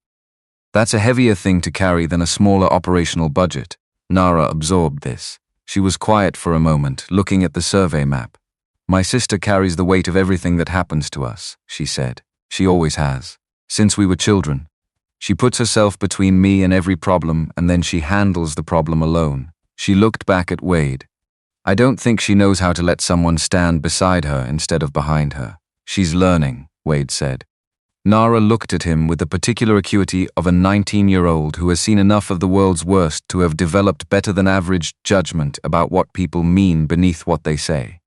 That's a heavier thing to carry than a smaller operational budget. Nara absorbed this. She was quiet for a moment, looking at the survey map. My sister carries the weight of everything that happens to us, she said. She always has. Since we were children. She puts herself between me and every problem, and then she handles the problem alone. She looked back at Wade. I don't think she knows how to let someone stand beside her instead of behind her. She's learning, Wade said. Nara looked at him with the particular acuity of a 19-year-old who has seen enough of the world's worst to have developed better than average judgment about what people mean beneath what they say.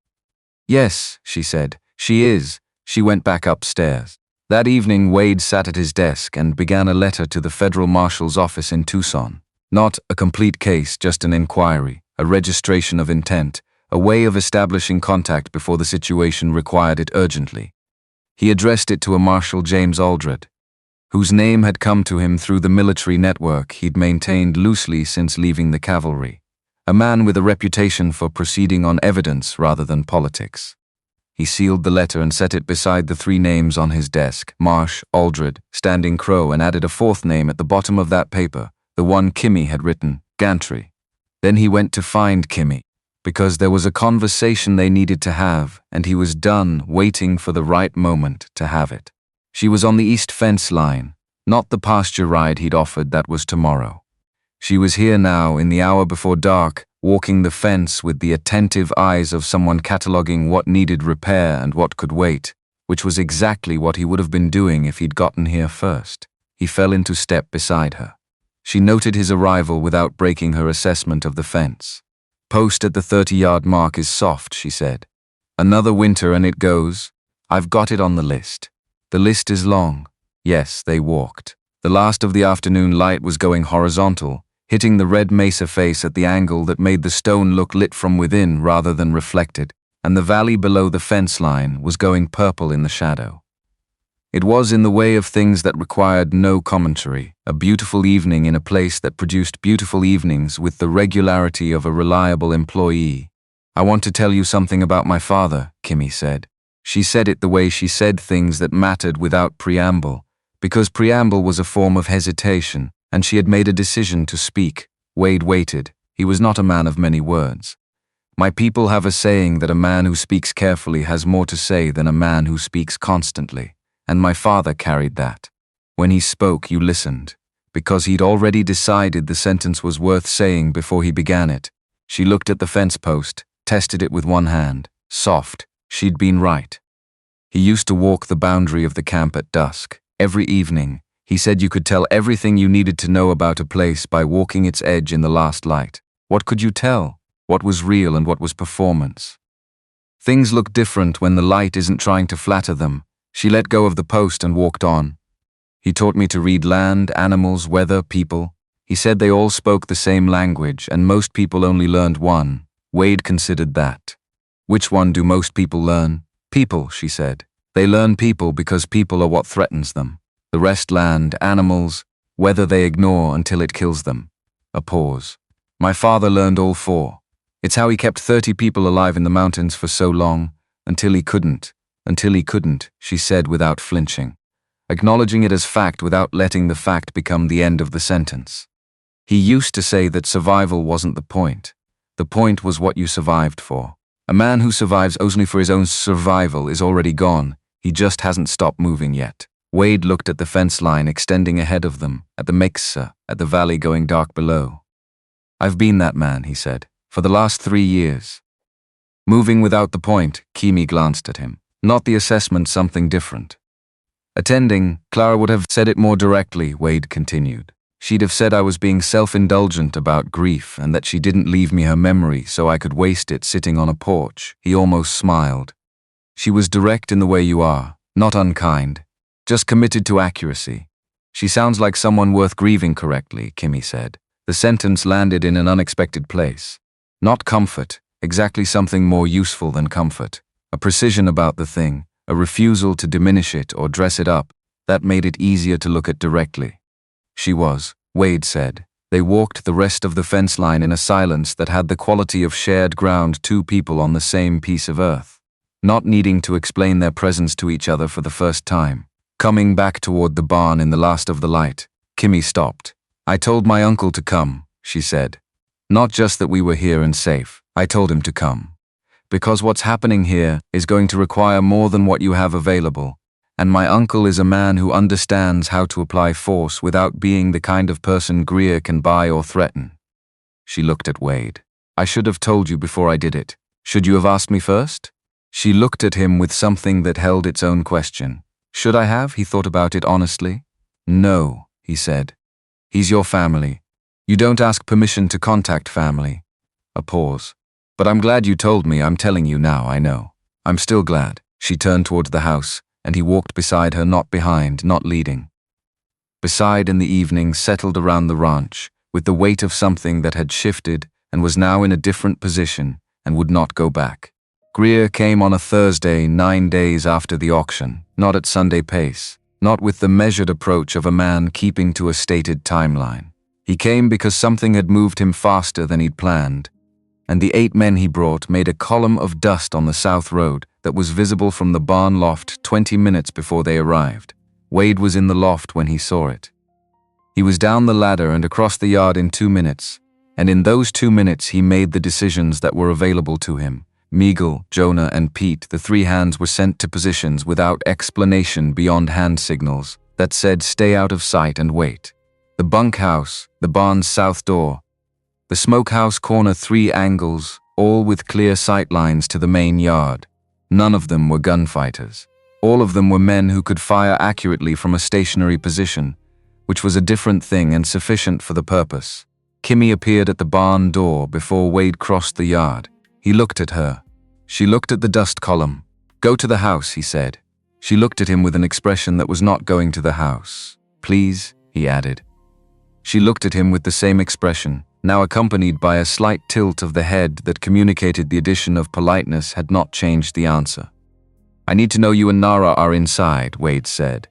Yes, she said, she is. She went back upstairs. That evening, Wade sat at his desk and began a letter to the federal marshal's office in Tucson. Not a complete case, just an inquiry, a registration of intent, a way of establishing contact before the situation required it urgently. He addressed it to a Marshal James Aldred, whose name had come to him through the military network he'd maintained loosely since leaving the cavalry, a man with a reputation for proceeding on evidence rather than politics. He sealed the letter and set it beside the three names on his desk, Marsh, Aldred, Standing Crow, and added a fourth name at the bottom of that paper, the one Kimmy had written, Gantry. Then he went to find Kimmy, because there was a conversation they needed to have, and he was done waiting for the right moment to have it. She was on the east fence line, not the pasture ride he'd offered that was tomorrow. She was here now, in the hour before dark, walking the fence with the attentive eyes of someone cataloging what needed repair and what could wait, which was exactly what he would have been doing if he'd gotten here first. He fell into step beside her. She noted his arrival without breaking her assessment of the fence. Post at the 30-yard mark is soft, she said. Another winter and it goes. I've got it on the list. The list is long. Yes, they walked. The last of the afternoon light was going horizontal, hitting the Red Mesa face at the angle that made the stone look lit from within rather than reflected, and the valley below the fence line was going purple in the shadow. It was in the way of things that required no commentary, a beautiful evening in a place that produced beautiful evenings with the regularity of a reliable employee. I want to tell you something about my father, Kimmy said. She said it the way she said things that mattered without preamble, because preamble was a form of hesitation, and she had made a decision to speak. Wade waited. He was not a man of many words. My people have a saying that a man who speaks carefully has more to say than a man who speaks constantly. And my father carried that. When he spoke, you listened, because he'd already decided the sentence was worth saying before he began it. She looked at the fence post, tested it with one hand. Soft. She'd been right. He used to walk the boundary of the camp at dusk. Every evening, he said you could tell everything you needed to know about a place by walking its edge in the last light. What could you tell? What was real and what was performance? Things look different when the light isn't trying to flatter them. She let go of the post and walked on. He taught me to read land, animals, weather, people. He said they all spoke the same language, and most people only learned one. Wade considered that. Which one do most people learn? People, she said. They learn people because people are what threatens them. The rest land, animals, weather they ignore until it kills them. A pause. My father learned all four. It's how he kept 30 people alive in the mountains for so long, until he couldn't, she said without flinching, acknowledging it as fact without letting the fact become the end of the sentence. He used to say that survival wasn't the point. The point was what you survived for. A man who survives only for his own survival is already gone. He just hasn't stopped moving yet. Wade looked at the fence line extending ahead of them, at the mesa, at the valley going dark below. I've been that man, he said, for the last 3 years. Moving without the point, Kimmy glanced at him. Not the assessment, something different. Attending, Clara would have said it more directly, Wade continued. She'd have said I was being self-indulgent about grief and that she didn't leave me her memory so I could waste it sitting on a porch. He almost smiled. She was direct in the way you are, not unkind, just committed to accuracy. She sounds like someone worth grieving correctly, Kimmy said. The sentence landed in an unexpected place. Not comfort, exactly something more useful than comfort. A precision about the thing, a refusal to diminish it or dress it up, that made it easier to look at directly. She was, Wade said. They walked the rest of the fence line in a silence that had the quality of shared ground, two people on the same piece of earth, not needing to explain their presence to each other for the first time. Coming back toward the barn in the last of the light, Kimmy stopped. I told my uncle to come, she said. Not just that we were here and safe, I told him to come. Because what's happening here is going to require more than what you have available, and my uncle is a man who understands how to apply force without being the kind of person Greer can buy or threaten. She looked at Wade. I should have told you before I did it. Should you have asked me first? She looked at him with something that held its own question. Should I have? He thought about it honestly. No, he said. He's your family. You don't ask permission to contact family. A pause. But I'm glad you told me. I'm telling you now, I know. I'm still glad. She turned towards the house, and he walked beside her, not behind, not leading. Beside in the evening, settled around the ranch, with the weight of something that had shifted and was now in a different position and would not go back. Greer came on a Thursday 9 days after the auction, not at Sunday pace, not with the measured approach of a man keeping to a stated timeline. He came because something had moved him faster than he'd planned, and the 8 men he brought made a column of dust on the south road that was visible from the barn loft 20 minutes before they arrived. Wade was in the loft when he saw it. He was down the ladder and across the yard in 2 minutes, and in those 2 minutes he made the decisions that were available to him. Meagle, Jonah, and Pete, the 3 hands, were sent to positions without explanation beyond hand signals that said stay out of sight and wait. The bunkhouse, the barn's south door, the smokehouse corner, 3 angles, all with clear sight lines to the main yard. None of them were gunfighters. All of them were men who could fire accurately from a stationary position, which was a different thing and sufficient for the purpose. Kimmy appeared at the barn door before Wade crossed the yard. He looked at her. She looked at the dust column. Go to the house, he said. She looked at him with an expression that was not going to the house. Please, he added. She looked at him with the same expression, now accompanied by a slight tilt of the head that communicated the addition of politeness had not changed the answer. I need to know you and Nara are inside, Wade said.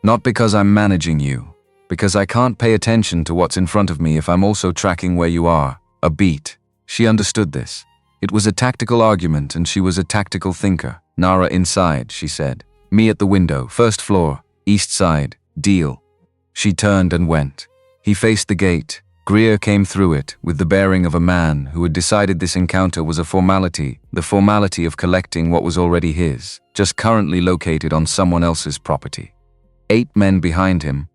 Not because I'm managing you, because I can't pay attention to what's in front of me if I'm also tracking where you are. A beat. She understood this. It was a tactical argument and she was a tactical thinker. Nara inside, she said. Me at the window, 1st floor, east side, deal. She turned and went. He faced the gate. Greer came through it with the bearing of a man who had decided this encounter was a formality, the formality of collecting what was already his, just currently located on someone else's property. 8 men behind him,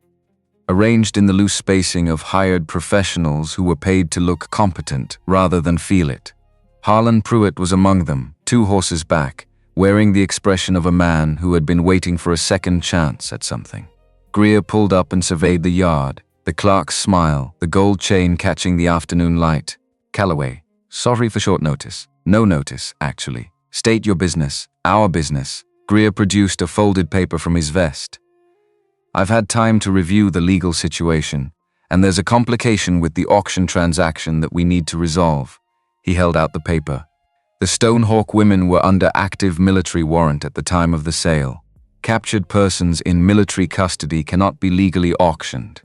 arranged in the loose spacing of hired professionals who were paid to look competent rather than feel it. Harlan Pruitt was among them, 2 horses back, wearing the expression of a man who had been waiting for a second chance at something. Greer pulled up and surveyed the yard, the clerk's smile, the gold chain catching the afternoon light. Calaway, sorry for short notice. No notice, actually. State your business, our business. Greer produced a folded paper from his vest. I've had time to review the legal situation, and there's a complication with the auction transaction that we need to resolve. He held out the paper. The Stonehawk women were under active military warrant at the time of the sale. Captured persons in military custody cannot be legally auctioned,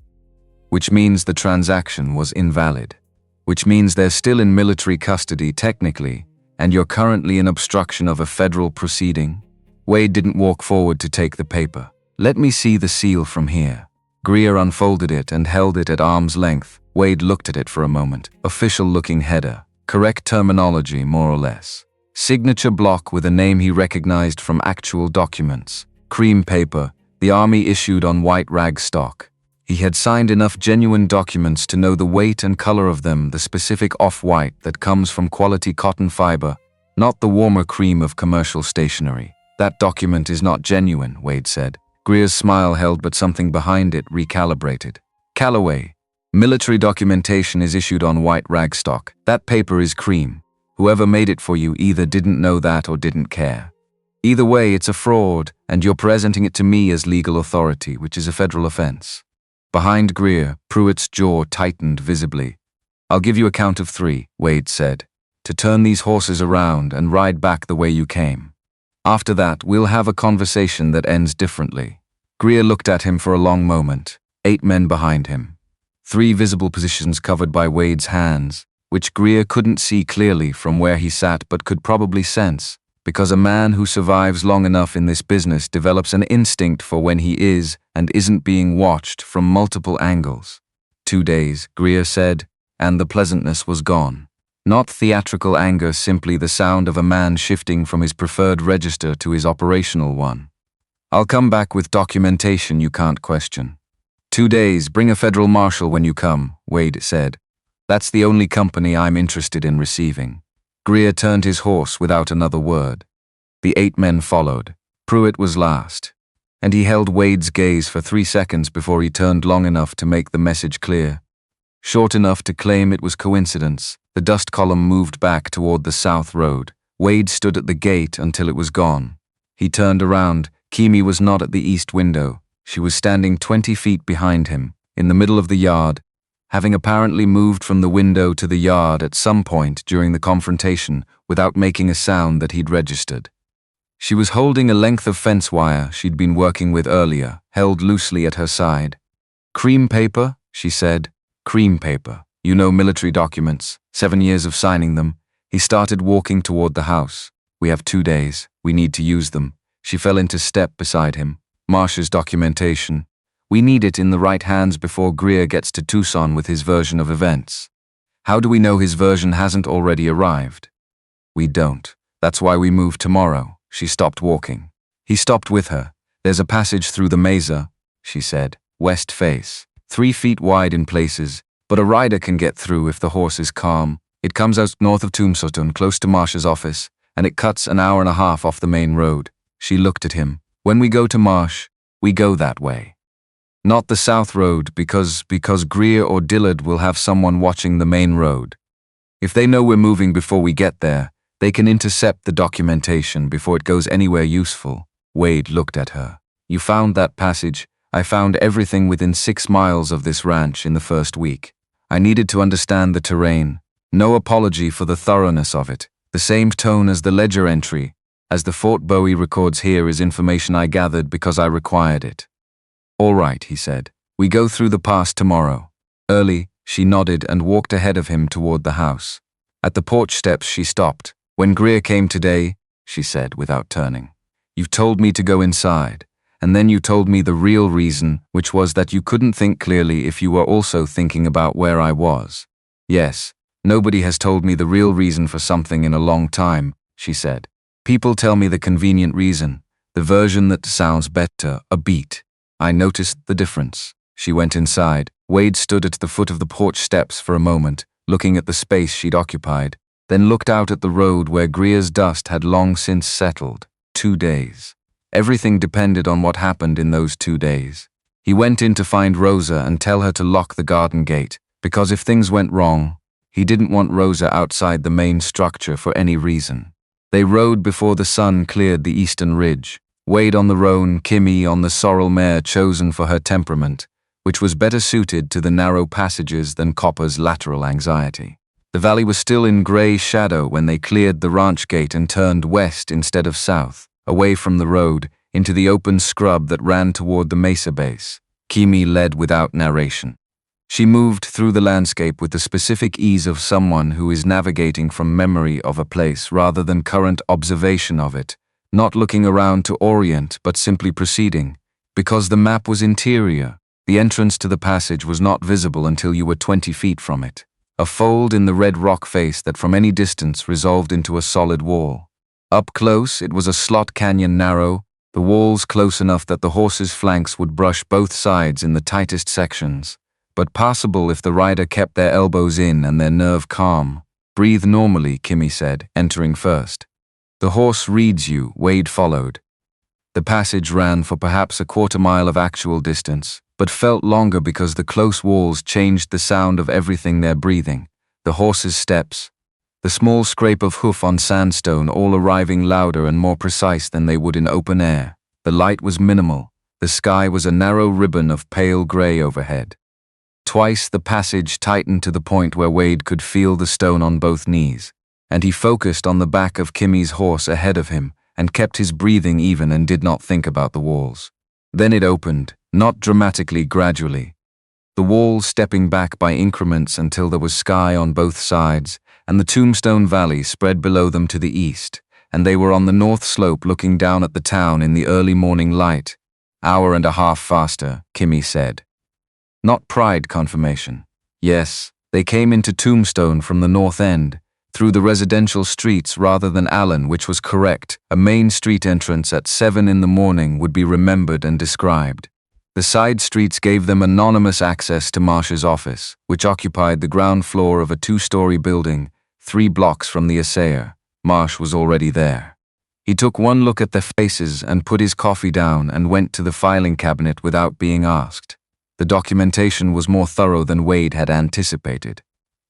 which means the transaction was invalid, which means they're still in military custody technically, and you're currently in obstruction of a federal proceeding. Wade didn't walk forward to take the paper. Let me see the seal from here. Greer unfolded it and held it at arm's length. Wade looked at it for a moment. Official-looking header. Correct terminology, more or less. Signature block with a name he recognized from actual documents. Cream paper, the Army issued on white rag stock. He had signed enough genuine documents to know the weight and color of them, the specific off-white that comes from quality cotton fiber, not the warmer cream of commercial stationery. That document is not genuine, Wade said. Greer's smile held but something behind it recalibrated. Calaway, military documentation is issued on white rag stock. That paper is cream. Whoever made it for you either didn't know that or didn't care. Either way, it's a fraud, and you're presenting it to me as legal authority, which is a federal offense. Behind Greer, Pruitt's jaw tightened visibly. I'll give you a count of 3, Wade said, to turn these horses around and ride back the way you came. After that, we'll have a conversation that ends differently. Greer looked at him for a long moment, 8 men behind him. 3 visible positions covered by Wade's hands, which Greer couldn't see clearly from where he sat but could probably sense, because a man who survives long enough in this business develops an instinct for when he is and isn't being watched from multiple angles. 2 days, Greer said, and the pleasantness was gone. Not theatrical anger, simply the sound of a man shifting from his preferred register to his operational one. I'll come back with documentation you can't question. 2 days, bring a federal marshal when you come, Wade said. That's the only company I'm interested in receiving. Greer turned his horse without another word. The 8 men followed. Pruitt was last, and he held Wade's gaze for 3 seconds before he turned long enough to make the message clear. Short enough to claim it was coincidence, the dust column moved back toward the south road. Wade stood at the gate until it was gone. He turned around. Kimi was not at the east window. She was standing 20 feet behind him, in the middle of the yard, having apparently moved from the window to the yard at some point during the confrontation without making a sound that he'd registered. She was holding a length of fence wire she'd been working with earlier, held loosely at her side. "Cream paper," she said. "Cream paper. You know, military documents. 7 years of signing them." He started walking toward the house. "We have 2 days. We need to use them." She fell into step beside him. "Marsh's documentation. We need it in the right hands before Greer gets to Tucson with his version of events." "How do we know his version hasn't already arrived?" "We don't. That's why we move tomorrow." She stopped walking. He stopped with her. "There's a passage through the mesa," she said. "West face. 3 feet wide in places, but a rider can get through if the horse is calm. It comes out north of Tombstone, close to Marsh's office, and it cuts an hour and a half off the main road." She looked at him. "When we go to Marsh, we go that way. Not the south road, because Greer or Dillard will have someone watching the main road. If they know we're moving before we get there, they can intercept the documentation before it goes anywhere useful." Wade looked at her. "You found that passage. I found everything within 6 miles of this ranch in the first week. I needed to understand the terrain. No apology for the thoroughness of it. The same tone as the ledger entry, as the Fort Bowie records here, is information I gathered because I required it." "All right," he said. "We go through the pass tomorrow." Early, she nodded and walked ahead of him toward the house. At the porch steps, she stopped. "When Greer came today," she said without turning, "you told me to go inside, and then you told me the real reason, which was that you couldn't think clearly if you were also thinking about where I was." "Yes, nobody has told me the real reason for something in a long time," she said. "People tell me the convenient reason, the version that sounds better, a beat. I noticed the difference." She went inside. Wade stood at the foot of the porch steps for a moment, looking at the space she'd occupied, then looked out at the road where Greer's dust had long since settled. 2 days. Everything depended on what happened in those 2 days. He went in to find Rosa and tell her to lock the garden gate, because if things went wrong, he didn't want Rosa outside the main structure for any reason. They rode before the sun cleared the eastern ridge. Wade on the roan, Kimi on the sorrel mare chosen for her temperament, which was better suited to the narrow passages than Copper's lateral anxiety. The valley was still in gray shadow when they cleared the ranch gate and turned west instead of south, away from the road, into the open scrub that ran toward the mesa base. Kimi led without narration. She moved through the landscape with the specific ease of someone who is navigating from memory of a place rather than current observation of it, not looking around to orient but simply proceeding. Because the map was interior, the entrance to the passage was not visible until you were 20 feet from it. A fold in the red rock face that from any distance resolved into a solid wall. Up close, it was a slot canyon narrow, the walls close enough that the horse's flanks would brush both sides in the tightest sections, but passable if the rider kept their elbows in and their nerve calm. "Breathe normally," Kimi said, entering first. "The horse reads you," Wade followed. The passage ran for perhaps a quarter-mile of actual distance, but felt longer because the close walls changed the sound of everything they're breathing. The horse's steps, the small scrape of hoof on sandstone, all arriving louder and more precise than they would in open air. The light was minimal. The sky was a narrow ribbon of pale gray overhead. Twice the passage tightened to the point where Wade could feel the stone on both knees, and he focused on the back of Kimi's horse ahead of him and kept his breathing even and did not think about the walls. Then it opened, not dramatically, gradually. The walls stepping back by increments until there was sky on both sides, and the Tombstone Valley spread below them to the east, and they were on the north slope looking down at the town in the early morning light. "Hour and a half faster," Kimi said. Not pride confirmation. Yes, they came into Tombstone from the north end, through the residential streets rather than Allen, which was correct. A main street entrance at 7 in the morning would be remembered and described. The side streets gave them anonymous access to Marsh's office, which occupied the ground floor of a 2-story building, 3 blocks from the assayer. Marsh was already there. He took one look at their faces and put his coffee down and went to the filing cabinet without being asked. The documentation was more thorough than Wade had anticipated.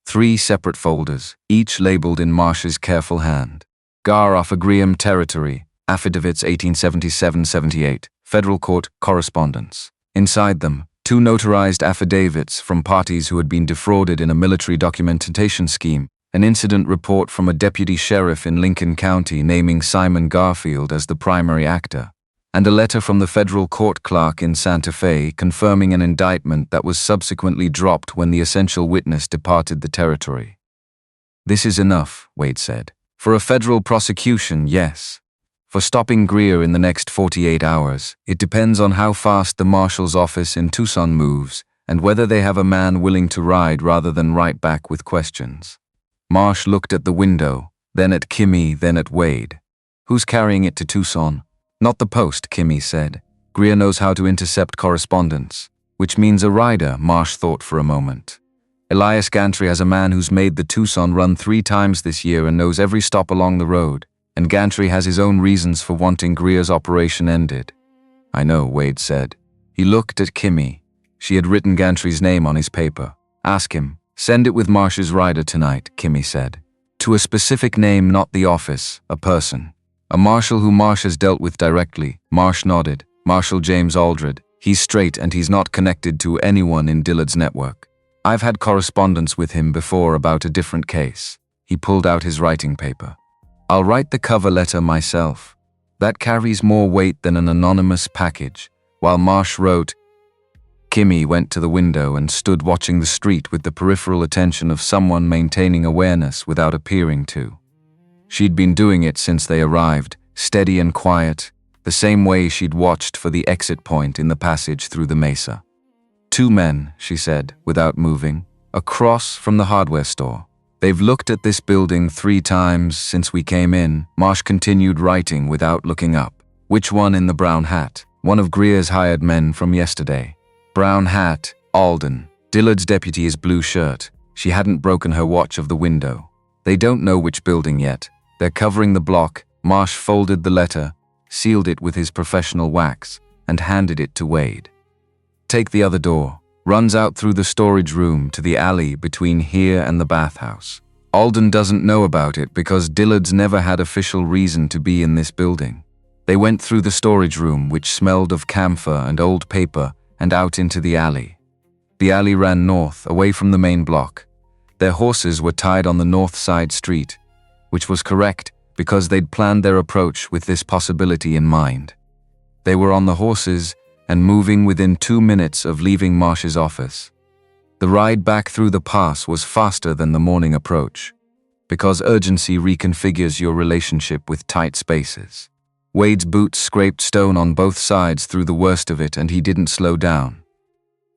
3 separate folders, each labeled in Marsh's careful hand. Gar off Agreeum Territory, Affidavits 1877-78, Federal Court Correspondence. Inside them, 2 notarized affidavits from parties who had been defrauded in a military documentation scheme, an incident report from a deputy sheriff in Lincoln County naming Simon Garfield as the primary actor, and a letter from the federal court clerk in Santa Fe confirming an indictment that was subsequently dropped when the essential witness departed the territory. "This is enough," Wade said. "For a federal prosecution, yes. For stopping Greer in the next 48 hours, it depends on how fast the marshal's office in Tucson moves and whether they have a man willing to ride rather than write back with questions." Marsh looked at the window, then at Kimmy, then at Wade. "Who's carrying it to Tucson?" "Not the post," Kimmy said. "Greer knows how to intercept correspondence." "Which means a rider," Marsh thought for a moment. "Elias Gantry has a man who's made the Tucson run 3 times this year and knows every stop along the road. And Gantry has his own reasons for wanting Greer's operation ended." "I know," Wade said. He looked at Kimmy. She had written Gantry's name on his paper. "Ask him. Send it with Marsh's rider tonight," Kimmy said. "To a specific name, not the office, a person. A marshal who Marsh has dealt with directly." Marsh nodded. "Marshal James Aldred. He's straight and he's not connected to anyone in Dillard's network. I've had correspondence with him before about a different case." He pulled out his writing paper. "I'll write the cover letter myself. That carries more weight than an anonymous package." While Marsh wrote, Kimmy went to the window and stood watching the street with the peripheral attention of someone maintaining awareness without appearing to. She'd been doing it since they arrived, steady and quiet, the same way she'd watched for the exit point in the passage through the mesa. "2 men," she said, without moving, "across from the hardware store. They've looked at this building 3 times since we came in." Marsh continued writing without looking up. "Which one in the brown hat?" "One of Greer's hired men from yesterday." "Brown hat, Alden. Dillard's deputy is blue shirt." She hadn't broken her watch of the window. "They don't know which building yet. They're covering the block." Marsh folded the letter, sealed it with his professional wax, and handed it to Wade. "Take the other door. Runs out through the storage room to the alley between here and the bathhouse. Alden doesn't know about it because Dillard's never had official reason to be in this building." They went through the storage room, which smelled of camphor and old paper, and out into the alley. The alley ran north, away from the main block. Their horses were tied on the north side street, which was correct because they'd planned their approach with this possibility in mind. They were on the horses and moving within 2 minutes of leaving Marsh's office. The ride back through the pass was faster than the morning approach, because urgency reconfigures your relationship with tight spaces. Wade's boots scraped stone on both sides through the worst of it, and he didn't slow down.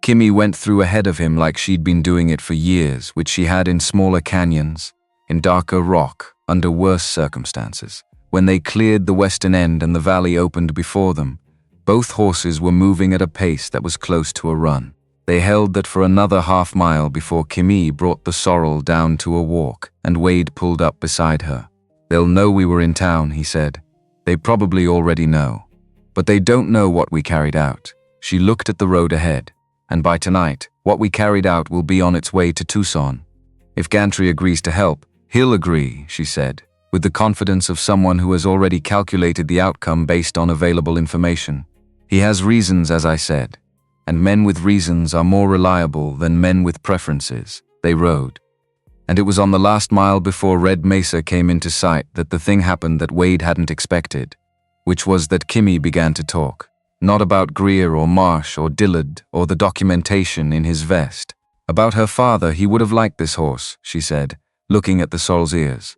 Kimmy went through ahead of him like she'd been doing it for years, which she had in smaller canyons, in darker rock, under worse circumstances. When they cleared the western end and the valley opened before them, both horses were moving at a pace that was close to a run. They held that for another half mile before Kimmy brought the sorrel down to a walk, and Wade pulled up beside her. "They'll know we were in town," he said. "They probably already know. But they don't know what we carried out." She looked at the road ahead. "And by tonight, what we carried out will be on its way to Tucson. If Gantry agrees to help, he'll agree," she said, with the confidence of someone who has already calculated the outcome based on available information. "He has reasons, as I said, and men with reasons are more reliable than men with preferences." They rode. And it was on the last mile before Red Mesa came into sight that the thing happened that Wade hadn't expected, which was that Kimmy began to talk. Not about Greer or Marsh or Dillard or the documentation in his vest. About her father. "He would have liked this horse," she said, looking at the sorrel's ears.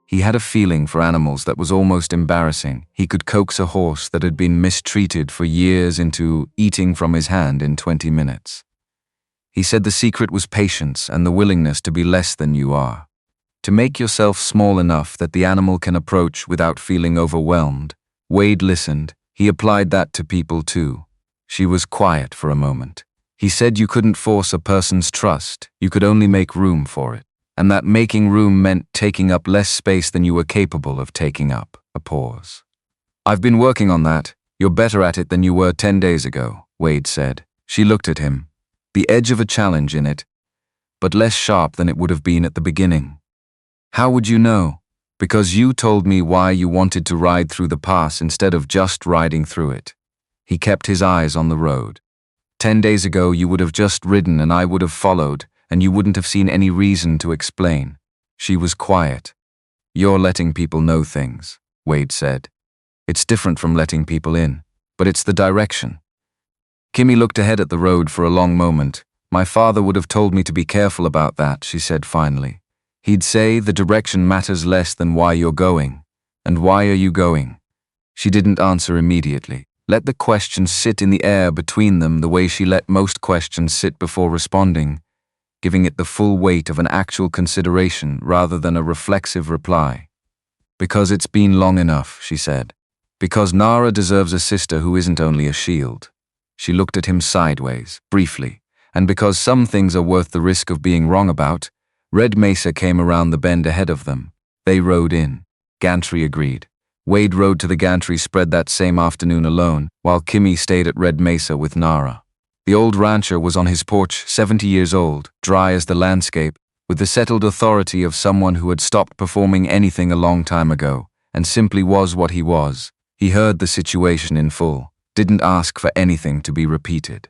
He had a feeling for animals that was almost embarrassing. He could coax a horse that had been mistreated for years into eating from his hand in 20 minutes. He said the secret was patience and the willingness to be less than you are. To make yourself small enough that the animal can approach without feeling overwhelmed. Wade listened. He applied that to people too. She was quiet for a moment. He said you couldn't force a person's trust, you could only make room for it. And that making room meant taking up less space than you were capable of taking up. A pause. I've been working on that. You're better at it than you were 10 days ago, Wade said. She looked at him, the edge of a challenge in it, but less sharp than it would have been at the beginning. How would you know? Because you told me why you wanted to ride through the pass instead of just riding through it. He kept his eyes on the road. 10 days ago you would have just ridden and I would have followed, and you wouldn't have seen any reason to explain. She was quiet. You're letting people know things, Wade said. It's different from letting people in, but it's the direction. Kimmy looked ahead at the road for a long moment. My father would have told me to be careful about that, she said finally. He'd say the direction matters less than why you're going. And why are you going? She didn't answer immediately. Let the question sit in the air between them the way she let most questions sit before responding, giving it the full weight of an actual consideration rather than a reflexive reply. Because it's been long enough, she said. Because Nara deserves a sister who isn't only a shield. She looked at him sideways, briefly, and because some things are worth the risk of being wrong about, Red Mesa came around the bend ahead of them. They rode in. Gantry agreed. Wade rode to the gantry spread that same afternoon alone, while Kimmy stayed at Red Mesa with Nara. The old rancher was on his porch, 70 years old, dry as the landscape, with the settled authority of someone who had stopped performing anything a long time ago, and simply was what he was. He heard the situation in full, didn't ask for anything to be repeated.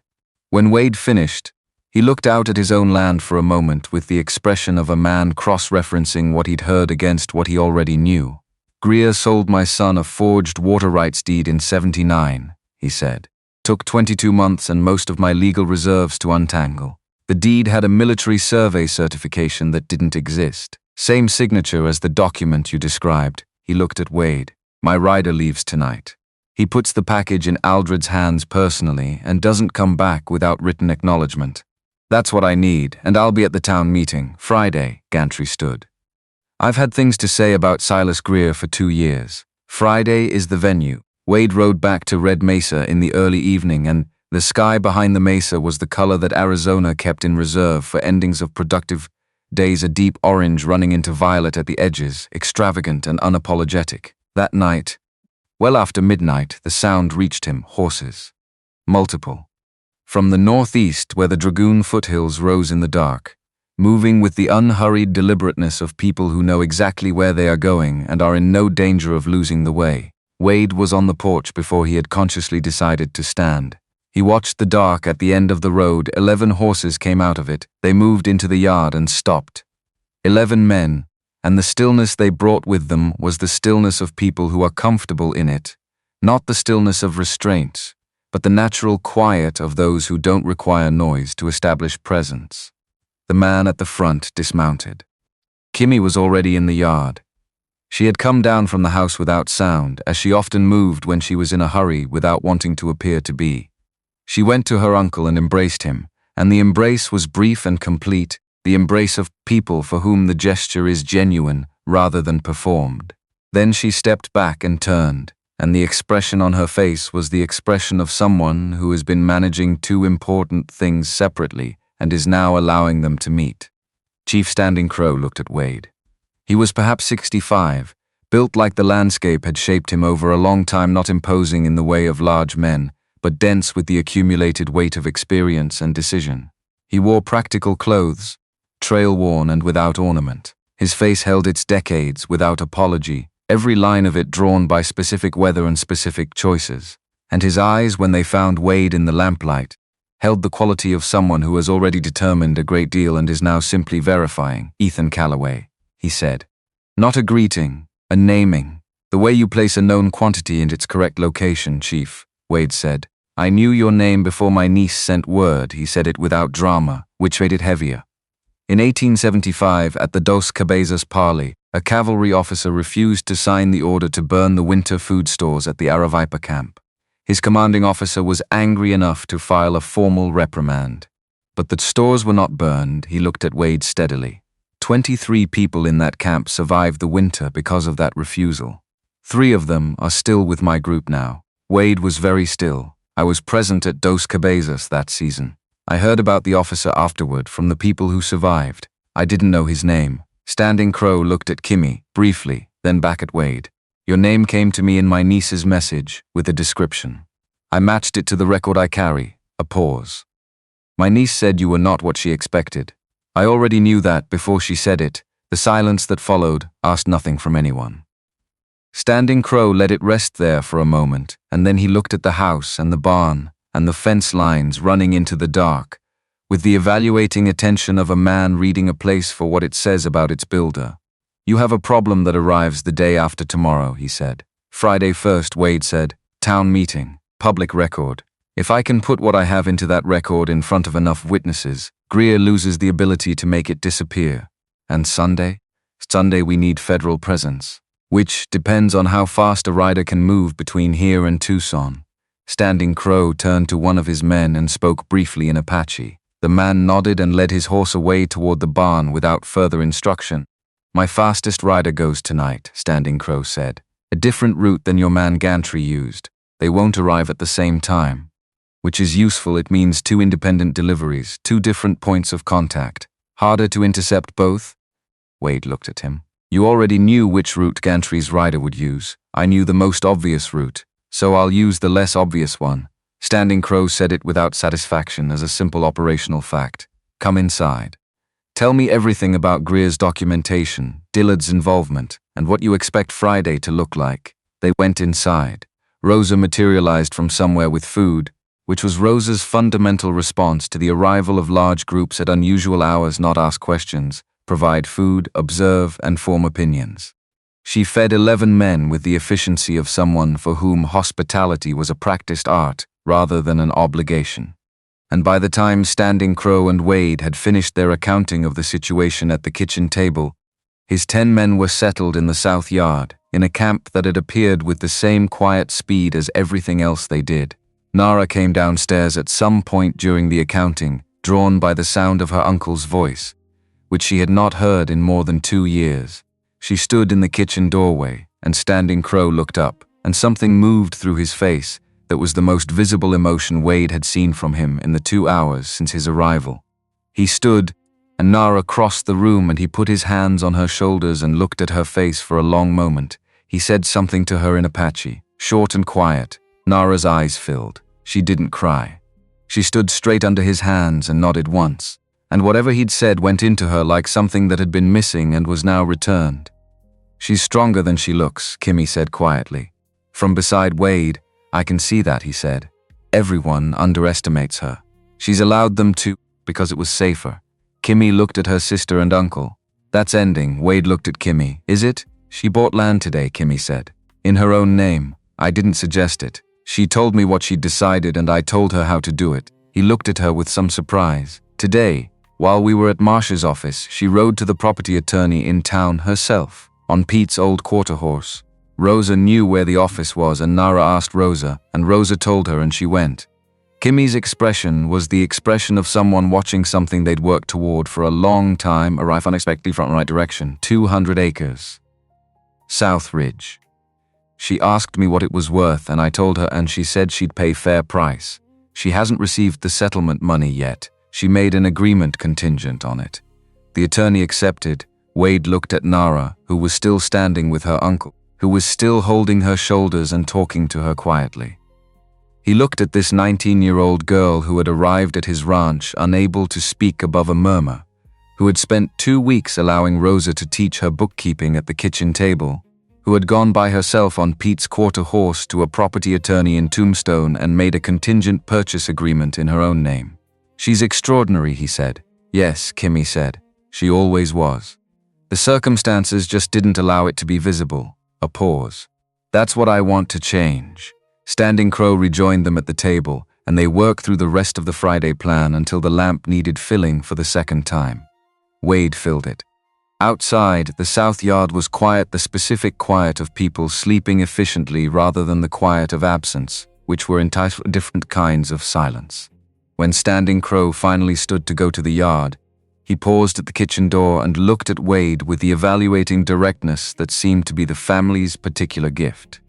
When Wade finished, he looked out at his own land for a moment with the expression of a man cross-referencing what he'd heard against what he already knew. Greer sold my son a forged water rights deed in '79, he said. Took 22 months and most of my legal reserves to untangle. The deed had a military survey certification that didn't exist. Same signature as the document you described. He looked at Wade. My rider leaves tonight. He puts the package in Aldred's hands personally and doesn't come back without written acknowledgement. That's what I need, and I'll be at the town meeting, Friday, Gantry stood. I've had things to say about Silas Greer for 2 years. Friday is the venue. Wade rode back to Red Mesa in the early evening, and the sky behind the mesa was the color that Arizona kept in reserve for endings of productive days, a deep orange running into violet at the edges, extravagant and unapologetic. That night, well after midnight, the sound reached him, horses. Multiple. From the northeast, where the Dragoon foothills rose in the dark, moving with the unhurried deliberateness of people who know exactly where they are going and are in no danger of losing the way. Wade was on the porch before he had consciously decided to stand. He watched the dark at the end of the road. 11 horses came out of it. They moved into the yard and stopped. 11 men, and the stillness they brought with them was the stillness of people who are comfortable in it, not the stillness of restraint, but the natural quiet of those who don't require noise to establish presence. The man at the front dismounted. Kimmy was already in the yard. She had come down from the house without sound, as she often moved when she was in a hurry without wanting to appear to be. She went to her uncle and embraced him, and the embrace was brief and complete, the embrace of people for whom the gesture is genuine rather than performed. Then she stepped back and turned, and the expression on her face was the expression of someone who has been managing 2 important things separately and is now allowing them to meet. Chief Standing Crow looked at Wade. He was perhaps 65, built like the landscape had shaped him over a long time, not imposing in the way of large men, but dense with the accumulated weight of experience and decision. He wore practical clothes, trail-worn and without ornament. His face held its decades without apology, every line of it drawn by specific weather and specific choices. And his eyes, when they found Wade in the lamplight, held the quality of someone who has already determined a great deal and is now simply verifying. Ethan Callaway, he said. Not a greeting, a naming. The way you place a known quantity in its correct location, Chief, Wade said. I knew your name before my niece sent word. He said it without drama, which made it heavier. In 1875, at the Dos Cabezas parley, a cavalry officer refused to sign the order to burn the winter food stores at the Aravaipa camp. His commanding officer was angry enough to file a formal reprimand. But the stores were not burned. He looked at Wade steadily. 23 people in that camp survived the winter because of that refusal. 3 of them are still with my group now. Wade was very still, I was present at Dos Cabezas that season. I heard about the officer afterward from the people who survived. I didn't know his name. Standing Crow looked at Kimmy, briefly, then back at Wade. Your name came to me in my niece's message, with a description. I matched it to the record I carry. A pause. My niece said you were not what she expected. I already knew that before she said it. The silence that followed asked nothing from anyone. Standing Crow let it rest there for a moment, and then he looked at the house and the barn and the fence lines running into the dark, with the evaluating attention of a man reading a place for what it says about its builder. You have a problem that arrives the day after tomorrow, he said. Friday 1st, Wade said. Town meeting, public record. If I can put what I have into that record in front of enough witnesses, Greer loses the ability to make it disappear. And Sunday? Sunday we need federal presence, which depends on how fast a rider can move between here and Tucson. Standing Crow turned to one of his men and spoke briefly in Apache. The man nodded and led his horse away toward the barn without further instruction. My fastest rider goes tonight, Standing Crow said. A different route than your man Gantry used. They won't arrive at the same time. Which is useful. It means 2 independent deliveries, 2 different points of contact. Harder to intercept both? Wade looked at him. You already knew which route Gantry's rider would use. I knew the most obvious route, so I'll use the less obvious one. Standing Crow said it without satisfaction as a simple operational fact. Come inside. Tell me everything about Greer's documentation, Dillard's involvement, and what you expect Friday to look like. They went inside. Rosa materialized from somewhere with food, which was Rosa's fundamental response to the arrival of large groups at unusual hours. Not ask questions, provide food, observe, and form opinions. She fed 11 men with the efficiency of someone for whom hospitality was a practiced art rather than an obligation. And by the time Standing Crow and Wade had finished their accounting of the situation at the kitchen table, his 10 men were settled in the south yard, in a camp that had appeared with the same quiet speed as everything else they did. Nara came downstairs at some point during the accounting, drawn by the sound of her uncle's voice, which she had not heard in more than 2 years. She stood in the kitchen doorway, and Standing Crow looked up, and something moved through his face that was the most visible emotion Wade had seen from him in the 2 hours since his arrival. He stood, and Nara crossed the room, and he put his hands on her shoulders and looked at her face for a long moment. He said something to her in Apache, short and quiet. Nara's eyes filled. She didn't cry. She stood straight under his hands and nodded once, and whatever he'd said went into her like something that had been missing and was now returned. She's stronger than she looks, Kimmy said quietly. From beside Wade, I can see that, he said. Everyone underestimates her. She's allowed them to, because it was safer. Kimmy looked at her sister and uncle. That's ending. Wade looked at Kimmy. Is it? She bought land today, Kimmy said. In her own name. I didn't suggest it. She told me what she'd decided and I told her how to do it. He looked at her with some surprise. Today, while we were at Marsh's office, she rode to the property attorney in town herself, on Pete's old quarter horse. Rosa knew where the office was and Nara asked Rosa, and Rosa told her and she went. Kimmy's expression was the expression of someone watching something they'd worked toward for a long time arrive unexpectedly from the right direction. 200 acres. South Ridge. She asked me what it was worth and I told her and she said she'd pay fair price. She hasn't received the settlement money yet. She made an agreement contingent on it. The attorney accepted. Wade looked at Nara, who was still standing with her uncle, who was still holding her shoulders and talking to her quietly. He looked at this 19-year-old girl who had arrived at his ranch unable to speak above a murmur, who had spent 2 weeks allowing Rosa to teach her bookkeeping at the kitchen table, who had gone by herself on Pete's quarter horse to a property attorney in Tombstone and made a contingent purchase agreement in her own name. She's extraordinary, he said. Yes, Kimmy said. She always was. The circumstances just didn't allow it to be visible. A pause. That's what I want to change. Standing Crow rejoined them at the table, and they worked through the rest of the Friday plan until the lamp needed filling for the second time. Wade filled it. Outside, the south yard was quiet, the specific quiet of people sleeping efficiently rather than the quiet of absence, which were entirely different kinds of silence. When Standing Crow finally stood to go to the yard, he paused at the kitchen door and looked at Wade with the evaluating directness that seemed to be the family's particular gift.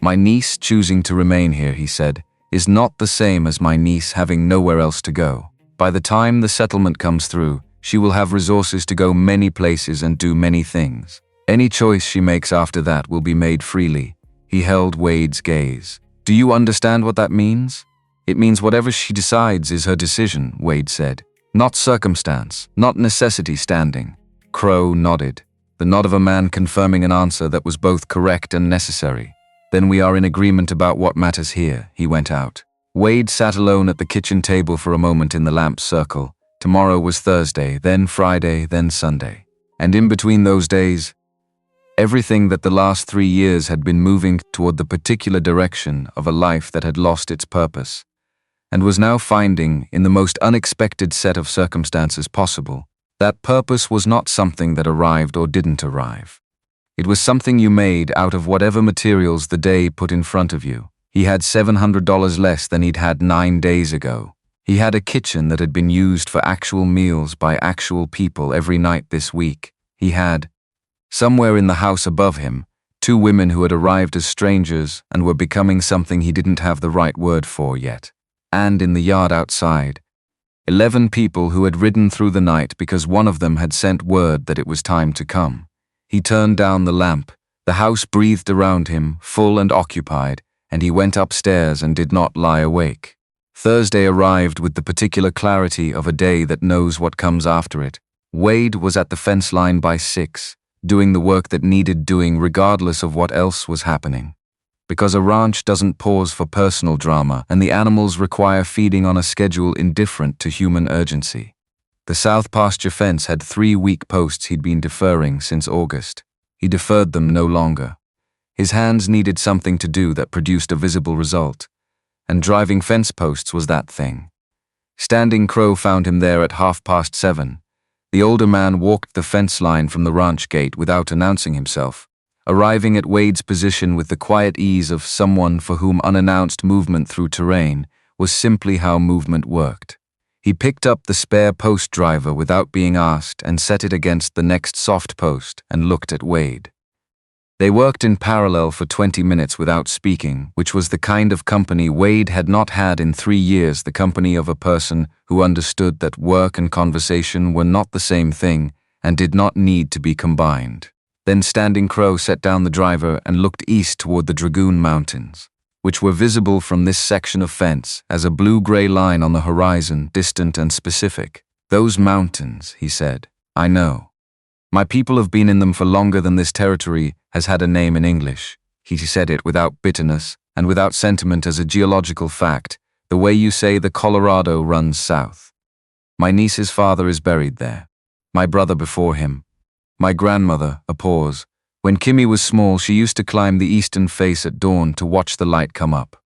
My niece choosing to remain here, he said, is not the same as my niece having nowhere else to go. By the time the settlement comes through, she will have resources to go many places and do many things. Any choice she makes after that will be made freely. He held Wade's gaze. Do you understand what that means? It means whatever she decides is her decision, Wade said. Not circumstance, not necessity standing. Crow nodded, the nod of a man confirming an answer that was both correct and necessary. Then we are in agreement about what matters here. He went out. Wade sat alone at the kitchen table for a moment in the lamp's circle. Tomorrow was Thursday, then Friday, then Sunday. And in between those days, everything that the last 3 years had been moving toward the particular direction of a life that had lost its purpose, and was now finding, in the most unexpected set of circumstances possible, that purpose was not something that arrived or didn't arrive. It was something you made out of whatever materials the day put in front of you. He had $700 less than he'd had 9 days ago. He had a kitchen that had been used for actual meals by actual people every night this week. He had, somewhere in the house above him, 2 women who had arrived as strangers and were becoming something he didn't have the right word for yet. And in the yard outside, 11 people who had ridden through the night because one of them had sent word that it was time to come. He turned down the lamp. The house breathed around him, full and occupied, and he went upstairs and did not lie awake. Thursday arrived with the particular clarity of a day that knows what comes after it. Wade was at the fence line by 6, doing the work that needed doing regardless of what else was happening. Because a ranch doesn't pause for personal drama and the animals require feeding on a schedule indifferent to human urgency. The south pasture fence had 3 week posts he'd been deferring since August. He deferred them no longer. His hands needed something to do that produced a visible result, and driving fence posts was that thing. Standing Crow found him there at 7:30. The older man walked the fence line from the ranch gate without announcing himself, arriving at Wade's position with the quiet ease of someone for whom unannounced movement through terrain was simply how movement worked. He picked up the spare post driver without being asked and set it against the next soft post and looked at Wade. They worked in parallel for 20 minutes without speaking, which was the kind of company Wade had not had in 3 years, the company of a person who understood that work and conversation were not the same thing and did not need to be combined. Then Standing Crow set down the driver and looked east toward the Dragoon Mountains, which were visible from this section of fence as a blue-gray line on the horizon, distant and specific. Those mountains, he said, I know. My people have been in them for longer than this territory has had a name in English. He said it without bitterness and without sentiment as a geological fact, the way you say the Colorado runs south. My niece's father is buried there. My brother before him. My grandmother, a pause. When Kimmy was small, she used to climb the eastern face at dawn to watch the light come up.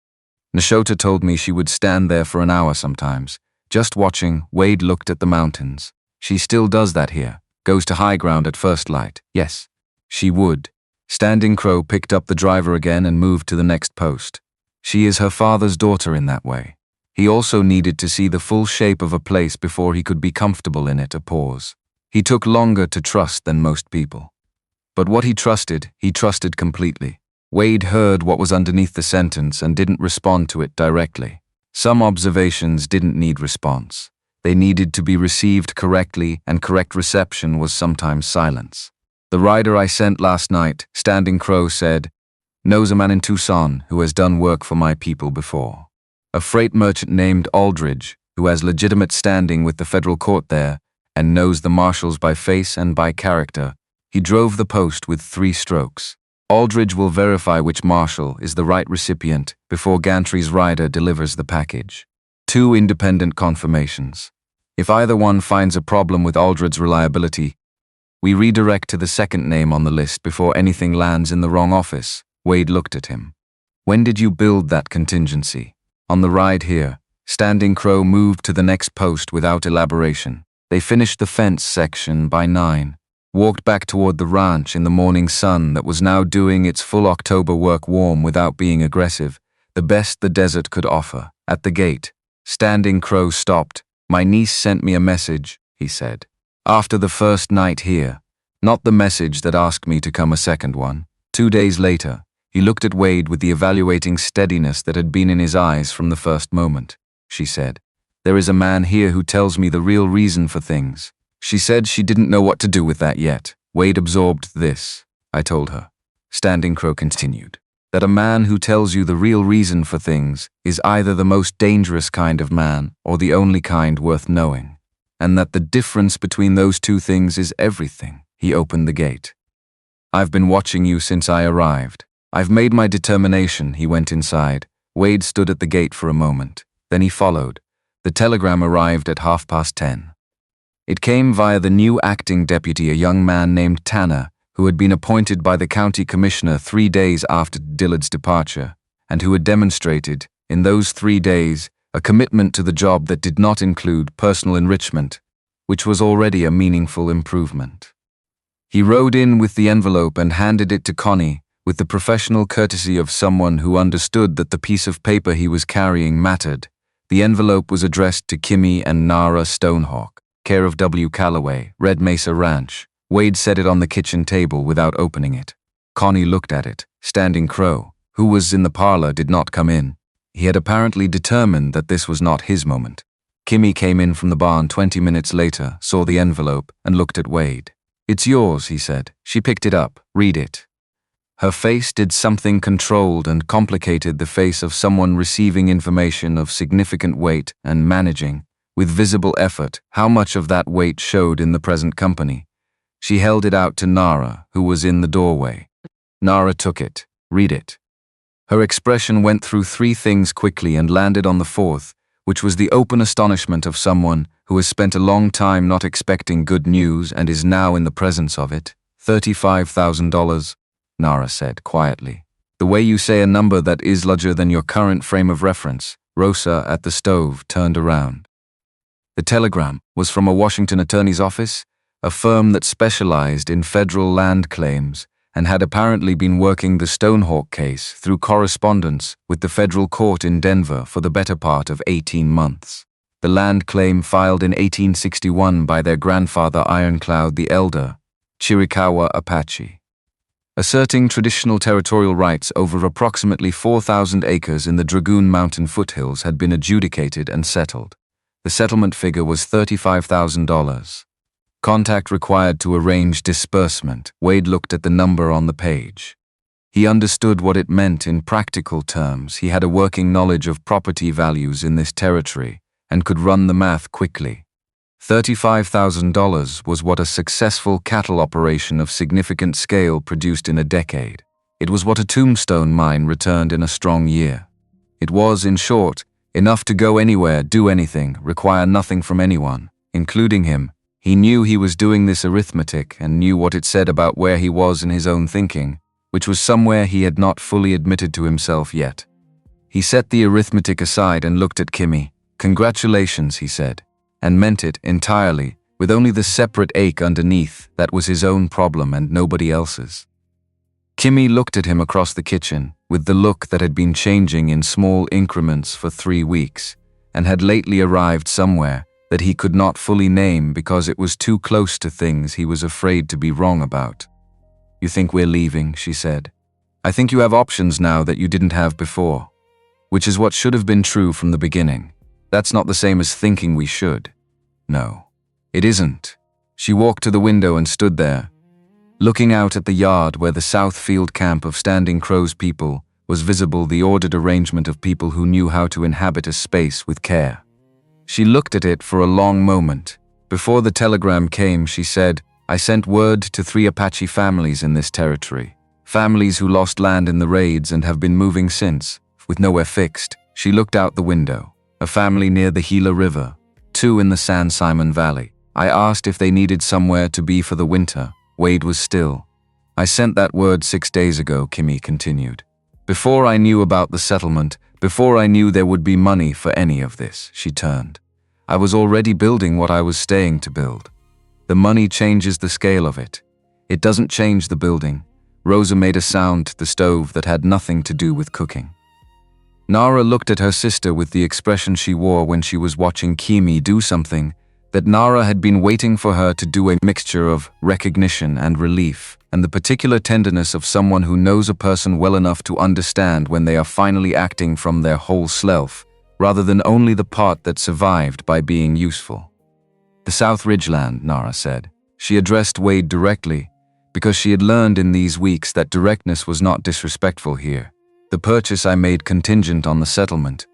Nashota told me she would stand there for an hour sometimes. Just watching, Wade looked at the mountains. She still does that here. Goes to high ground at first light. Yes, she would. Standing Crow picked up the driver again and moved to the next post. She is her father's daughter in that way. He also needed to see the full shape of a place before he could be comfortable in it. A pause. He took longer to trust than most people. But what he trusted completely. Wade heard what was underneath the sentence and didn't respond to it directly. Some observations didn't need response. They needed to be received correctly, and correct reception was sometimes silence. The rider I sent last night, Standing Crow said, knows a man in Tucson who has done work for my people before. A freight merchant named Aldridge, who has legitimate standing with the federal court there and knows the marshals by face and by character. He drove the post with 3 strokes. Aldridge will verify which marshal is the right recipient before Gantry's rider delivers the package. 2 independent confirmations. If either one finds a problem with Aldridge's reliability, we redirect to the second name on the list before anything lands in the wrong office. Wade looked at him. When did you build that contingency? On the ride here. Standing Crow moved to the next post without elaboration. They finished the fence section by 9. Walked back toward the ranch in the morning sun that was now doing its full October work warm without being aggressive, the best the desert could offer. At the gate, Standing Crow stopped. My niece sent me a message, he said. After the first night here. Not the message that asked me to come a second one. 2 days later, He looked at Wade with the evaluating steadiness that had been in his eyes from the first moment. She said, "There is a man here who tells me the real reason for things." She said she didn't know what to do with that yet. Wade absorbed this. I told her. Standing Crow continued, that a man who tells you the real reason for things is either the most dangerous kind of man or the only kind worth knowing, and that the difference between those two things is everything. He opened the gate. "I've been watching you since I arrived. I've made my determination." He went inside. Wade stood at the gate for a moment. Then he followed. The telegram arrived at 10:30. It came via the new acting deputy, a young man named Tanner, who had been appointed by the county commissioner 3 days after Dillard's departure, and who had demonstrated, in those 3 days, a commitment to the job that did not include personal enrichment, which was already a meaningful improvement. He rode in with the envelope and handed it to Connie, with the professional courtesy of someone who understood that the piece of paper he was carrying mattered. The envelope was addressed to Kimmy and Nara Stonehawk, care of W. Calaway, Red Mesa Ranch. Wade set it on the kitchen table without opening it. Connie looked at it. Standing Crow, who was in the parlor, did not come in. He had apparently determined that this was not his moment. Kimmy came in from the barn 20 minutes later, saw the envelope, and looked at Wade. "It's yours," he said. She picked it up. "Read it." Her face did something controlled and complicated, the face of someone receiving information of significant weight and managing, with visible effort, how much of that weight showed in the present company. She held it out to Nara, who was in the doorway. Nara took it. "Read it." Her expression went through 3 things quickly and landed on the 4th, which was the open astonishment of someone who has spent a long time not expecting good news and is now in the presence of it. $35,000, Nara said quietly. "The way you say a number that is larger than your current frame of reference." Rosa at the stove turned around. The telegram was from a Washington attorney's office, a firm that specialized in federal land claims and had apparently been working the Stonehawk case through correspondence with the federal court in Denver for the better part of 18 months. The land claim filed in 1861 by their grandfather Ironcloud the Elder, Chiricahua Apache, asserting traditional territorial rights over approximately 4,000 acres in the Dragoon Mountain foothills, had been adjudicated and settled. The settlement figure was $35,000. Contact required to arrange disbursement. Wade looked at the number on the page. He understood what it meant in practical terms. He had a working knowledge of property values in this territory and could run the math quickly. $35,000 was what a successful cattle operation of significant scale produced in a decade. It was what a Tombstone mine returned in a strong year. It was, in short, enough to go anywhere, do anything, require nothing from anyone, including him. He knew he was doing this arithmetic and knew what it said about where he was in his own thinking, which was somewhere he had not fully admitted to himself yet. He set the arithmetic aside and looked at Kimmy. "Congratulations," he said, and meant it entirely, with only the separate ache underneath that was his own problem and nobody else's. Kimmy looked at him across the kitchen, with the look that had been changing in small increments for 3 weeks, and had lately arrived somewhere that he could not fully name because it was too close to things he was afraid to be wrong about. "You think we're leaving," she said. "I think you have options now that you didn't have before, which is what should have been true from the beginning. That's not the same as thinking we should. No, it isn't." She walked to the window and stood there, looking out at the yard where the South Field camp of Standing Crow's people was visible, the ordered arrangement of people who knew how to inhabit a space with care. She looked at it for a long moment. Before the telegram came, she said, "I sent word to 3 Apache families in this territory. Families who lost land in the raids and have been moving since, with nowhere fixed." She looked out the window. "A family near the Gila River, 2 in the San Simon Valley. I asked if they needed somewhere to be for the winter." Wade was still. "I sent that word 6 days ago," Kimmy continued. "Before I knew about the settlement, before I knew there would be money for any of this." She turned. "I was already building what I was staying to build. The money changes the scale of it. It doesn't change the building." Rosa made a sound to the stove that had nothing to do with cooking. Nara looked at her sister with the expression she wore when she was watching Kimmy do something that Nara had been waiting for her to do, a mixture of recognition and relief. and the particular tenderness of someone who knows a person well enough to understand when they are finally acting from their whole self, rather than only the part that survived by being useful. The South Ridgeland, Nara said. She addressed Wade directly, because she had learned in these weeks that directness was not disrespectful here. The purchase I made contingent on the settlement.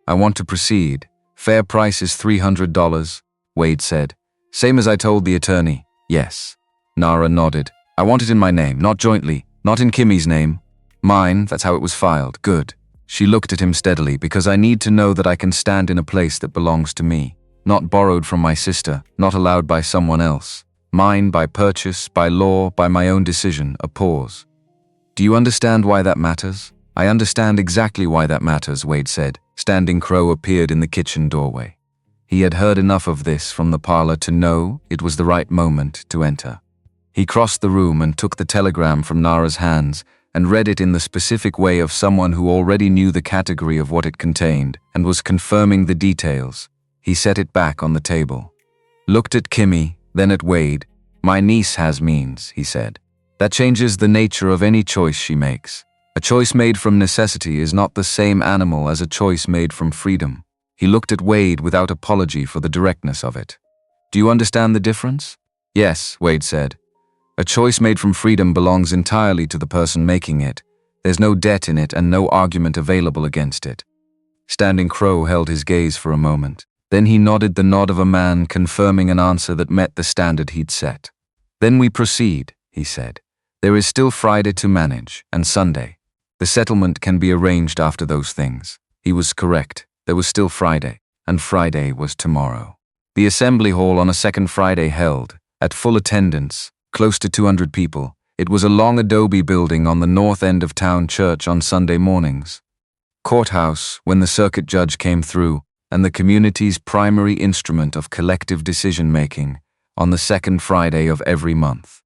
I want to proceed. Fair price is $300, Wade said. Same as I told the attorney. Yes. Nara nodded. I want it in my name, not jointly, not in Kimmy's name. Mine, that's how it was filed. Good. She looked at him steadily, because I need to know that I can stand in a place that belongs to me. Not borrowed from my sister, not allowed by someone else. Mine by purchase, by law, by my own decision. A pause. Do you understand why that matters? I understand exactly why that matters, Wade said. Standing Crow appeared in the kitchen doorway. He had heard enough of this from the parlor to know it was the right moment to enter. He crossed the room and took the telegram from Nara's hands and read it in the specific way of someone who already knew the category of what it contained and was confirming the details. He set it back on the table. Looked at Kimmy, then at Wade. My niece has means, he said. That changes the nature of any choice she makes. A choice made from necessity is not the same animal as a choice made from freedom. He looked at Wade without apology for the directness of it. Do you understand the difference? Yes, Wade said. A choice made from freedom belongs entirely to the person making it. There's no debt in it and no argument available against it. Standing Crow held his gaze for a moment. Then he nodded the nod of a man confirming an answer that met the standard he'd set. Then we proceed, he said. There is still Friday to manage, and Sunday. The settlement can be arranged after those things. He was correct. There was still Friday, and Friday was tomorrow. The assembly hall on a second Friday held, at full attendance, close to 200 people. It was a long adobe building on the north end of town church on Sunday mornings. Courthouse, when the circuit judge came through, and the community's primary instrument of collective decision-making, on the second Friday of every month.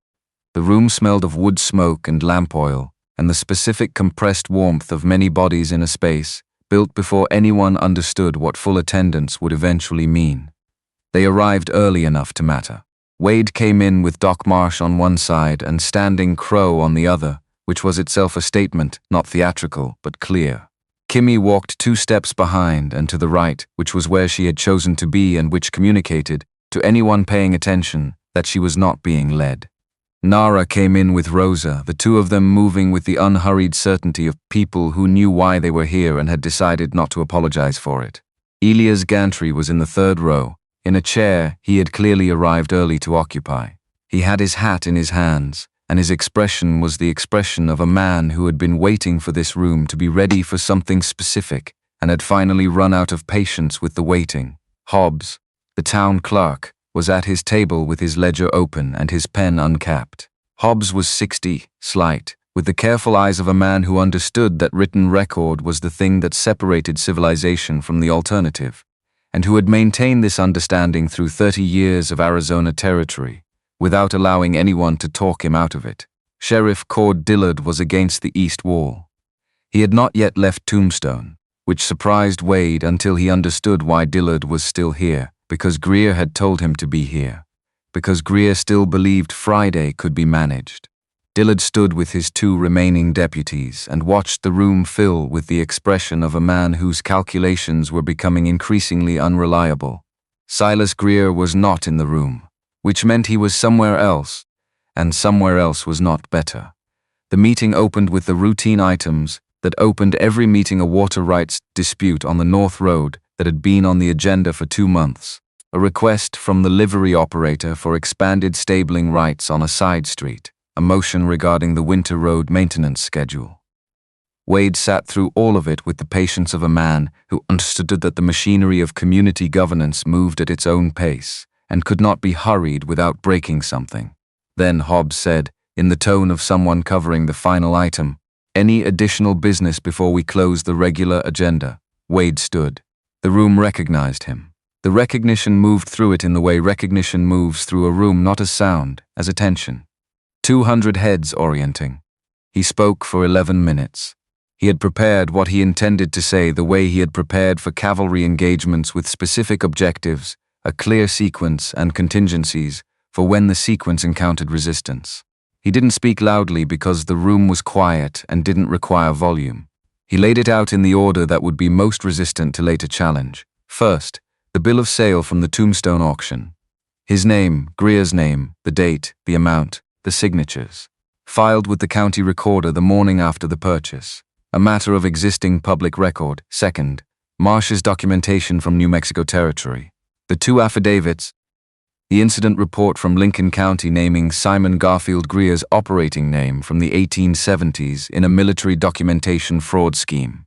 The room smelled of wood smoke and lamp oil, and the specific compressed warmth of many bodies in a space, built before anyone understood what full attendance would eventually mean. They arrived early enough to matter. Wade came in with Doc Marsh on one side and Standing Crow on the other, which was itself a statement, not theatrical, but clear. Kimmy walked 2 steps behind and to the right, which was where she had chosen to be and which communicated, to anyone paying attention, that she was not being led. Nara came in with Rosa, the two of them moving with the unhurried certainty of people who knew why they were here and had decided not to apologize for it. Elias Gantry was in the 3rd row, in a chair he had clearly arrived early to occupy. He had his hat in his hands, and his expression was the expression of a man who had been waiting for this room to be ready for something specific and had finally run out of patience with the waiting. Hobbs, the town clerk, was at his table with his ledger open and his pen uncapped. Hobbs was 60, slight, with the careful eyes of a man who understood that written record was the thing that separated civilization from the alternative, and who had maintained this understanding through 30 years of Arizona territory, without allowing anyone to talk him out of it. Sheriff Cord Dillard was against the east wall. He had not yet left Tombstone, which surprised Wade until he understood why Dillard was still here, because Greer had told him to be here, because Greer still believed Friday could be managed. Dillard stood with his 2 remaining deputies and watched the room fill with the expression of a man whose calculations were becoming increasingly unreliable. Silas Greer was not in the room, which meant he was somewhere else, and somewhere else was not better. The meeting opened with the routine items that opened every meeting: a water rights dispute on the North Road that had been on the agenda for 2 months, a request from the livery operator for expanded stabling rights on a side street, a motion regarding the winter road maintenance schedule. Wade sat through all of it with the patience of a man who understood that the machinery of community governance moved at its own pace and could not be hurried without breaking something. Then Hobbs said, in the tone of someone covering the final item, "Any additional business before we close the regular agenda?" Wade stood. The room recognized him. The recognition moved through it in the way recognition moves through a room, not as sound, as attention. 200 heads orienting. He spoke for 11 minutes. He had prepared what he intended to say the way he had prepared for cavalry engagements, with specific objectives, a clear sequence and contingencies for when the sequence encountered resistance. He didn't speak loudly because the room was quiet and didn't require volume. He laid it out in the order that would be most resistant to later challenge. First, the bill of sale from the Tombstone auction. His name, Greer's name, the date, the amount, the signatures. Filed with the county recorder the morning after the purchase. A matter of existing public record. Second, Marsh's documentation from New Mexico Territory. The two affidavits. The incident report from Lincoln County naming Simon Garfield Greer's operating name from the 1870s in a military documentation fraud scheme.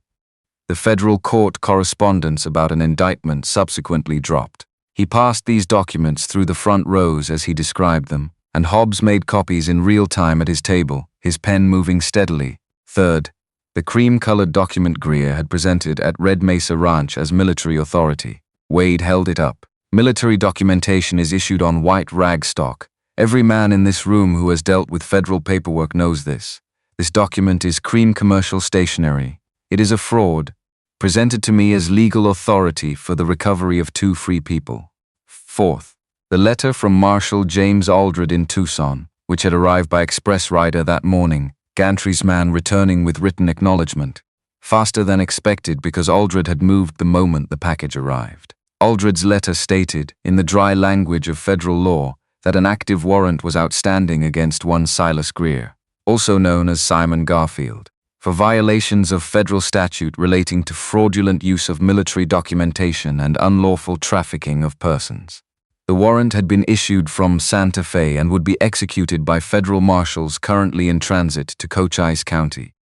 The federal court correspondence about an indictment subsequently dropped. He passed these documents through the front rows as he described them, and Hobbs made copies in real time at his table, his pen moving steadily. Third, the cream-colored document Greer had presented at Red Mesa Ranch as military authority. Wade held it up. Military documentation is issued on white rag stock. Every man in this room who has dealt with federal paperwork knows this. This document is cream commercial stationery. It is a fraud, presented to me as legal authority for the recovery of 2 free people. Fourth, the letter from Marshal James Aldred in Tucson, which had arrived by express rider that morning, Gantry's man returning with written acknowledgement. Faster than expected because Aldred had moved the moment the package arrived. Aldred's letter stated, in the dry language of federal law, that an active warrant was outstanding against one Silas Greer, also known as Simon Garfield, for violations of federal statute relating to fraudulent use of military documentation and unlawful trafficking of persons. The warrant had been issued from Santa Fe and would be executed by federal marshals currently in transit to Cochise County.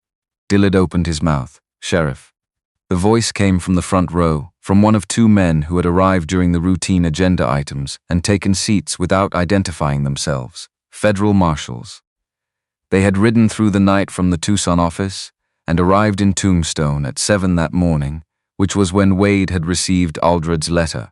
Dillard opened his mouth. Sheriff. The voice came from the front row, from one of 2 men who had arrived during the routine agenda items and taken seats without identifying themselves. Federal marshals. They had ridden through the night from the Tucson office and arrived in Tombstone at 7 that morning, which was when Wade had received Aldred's letter.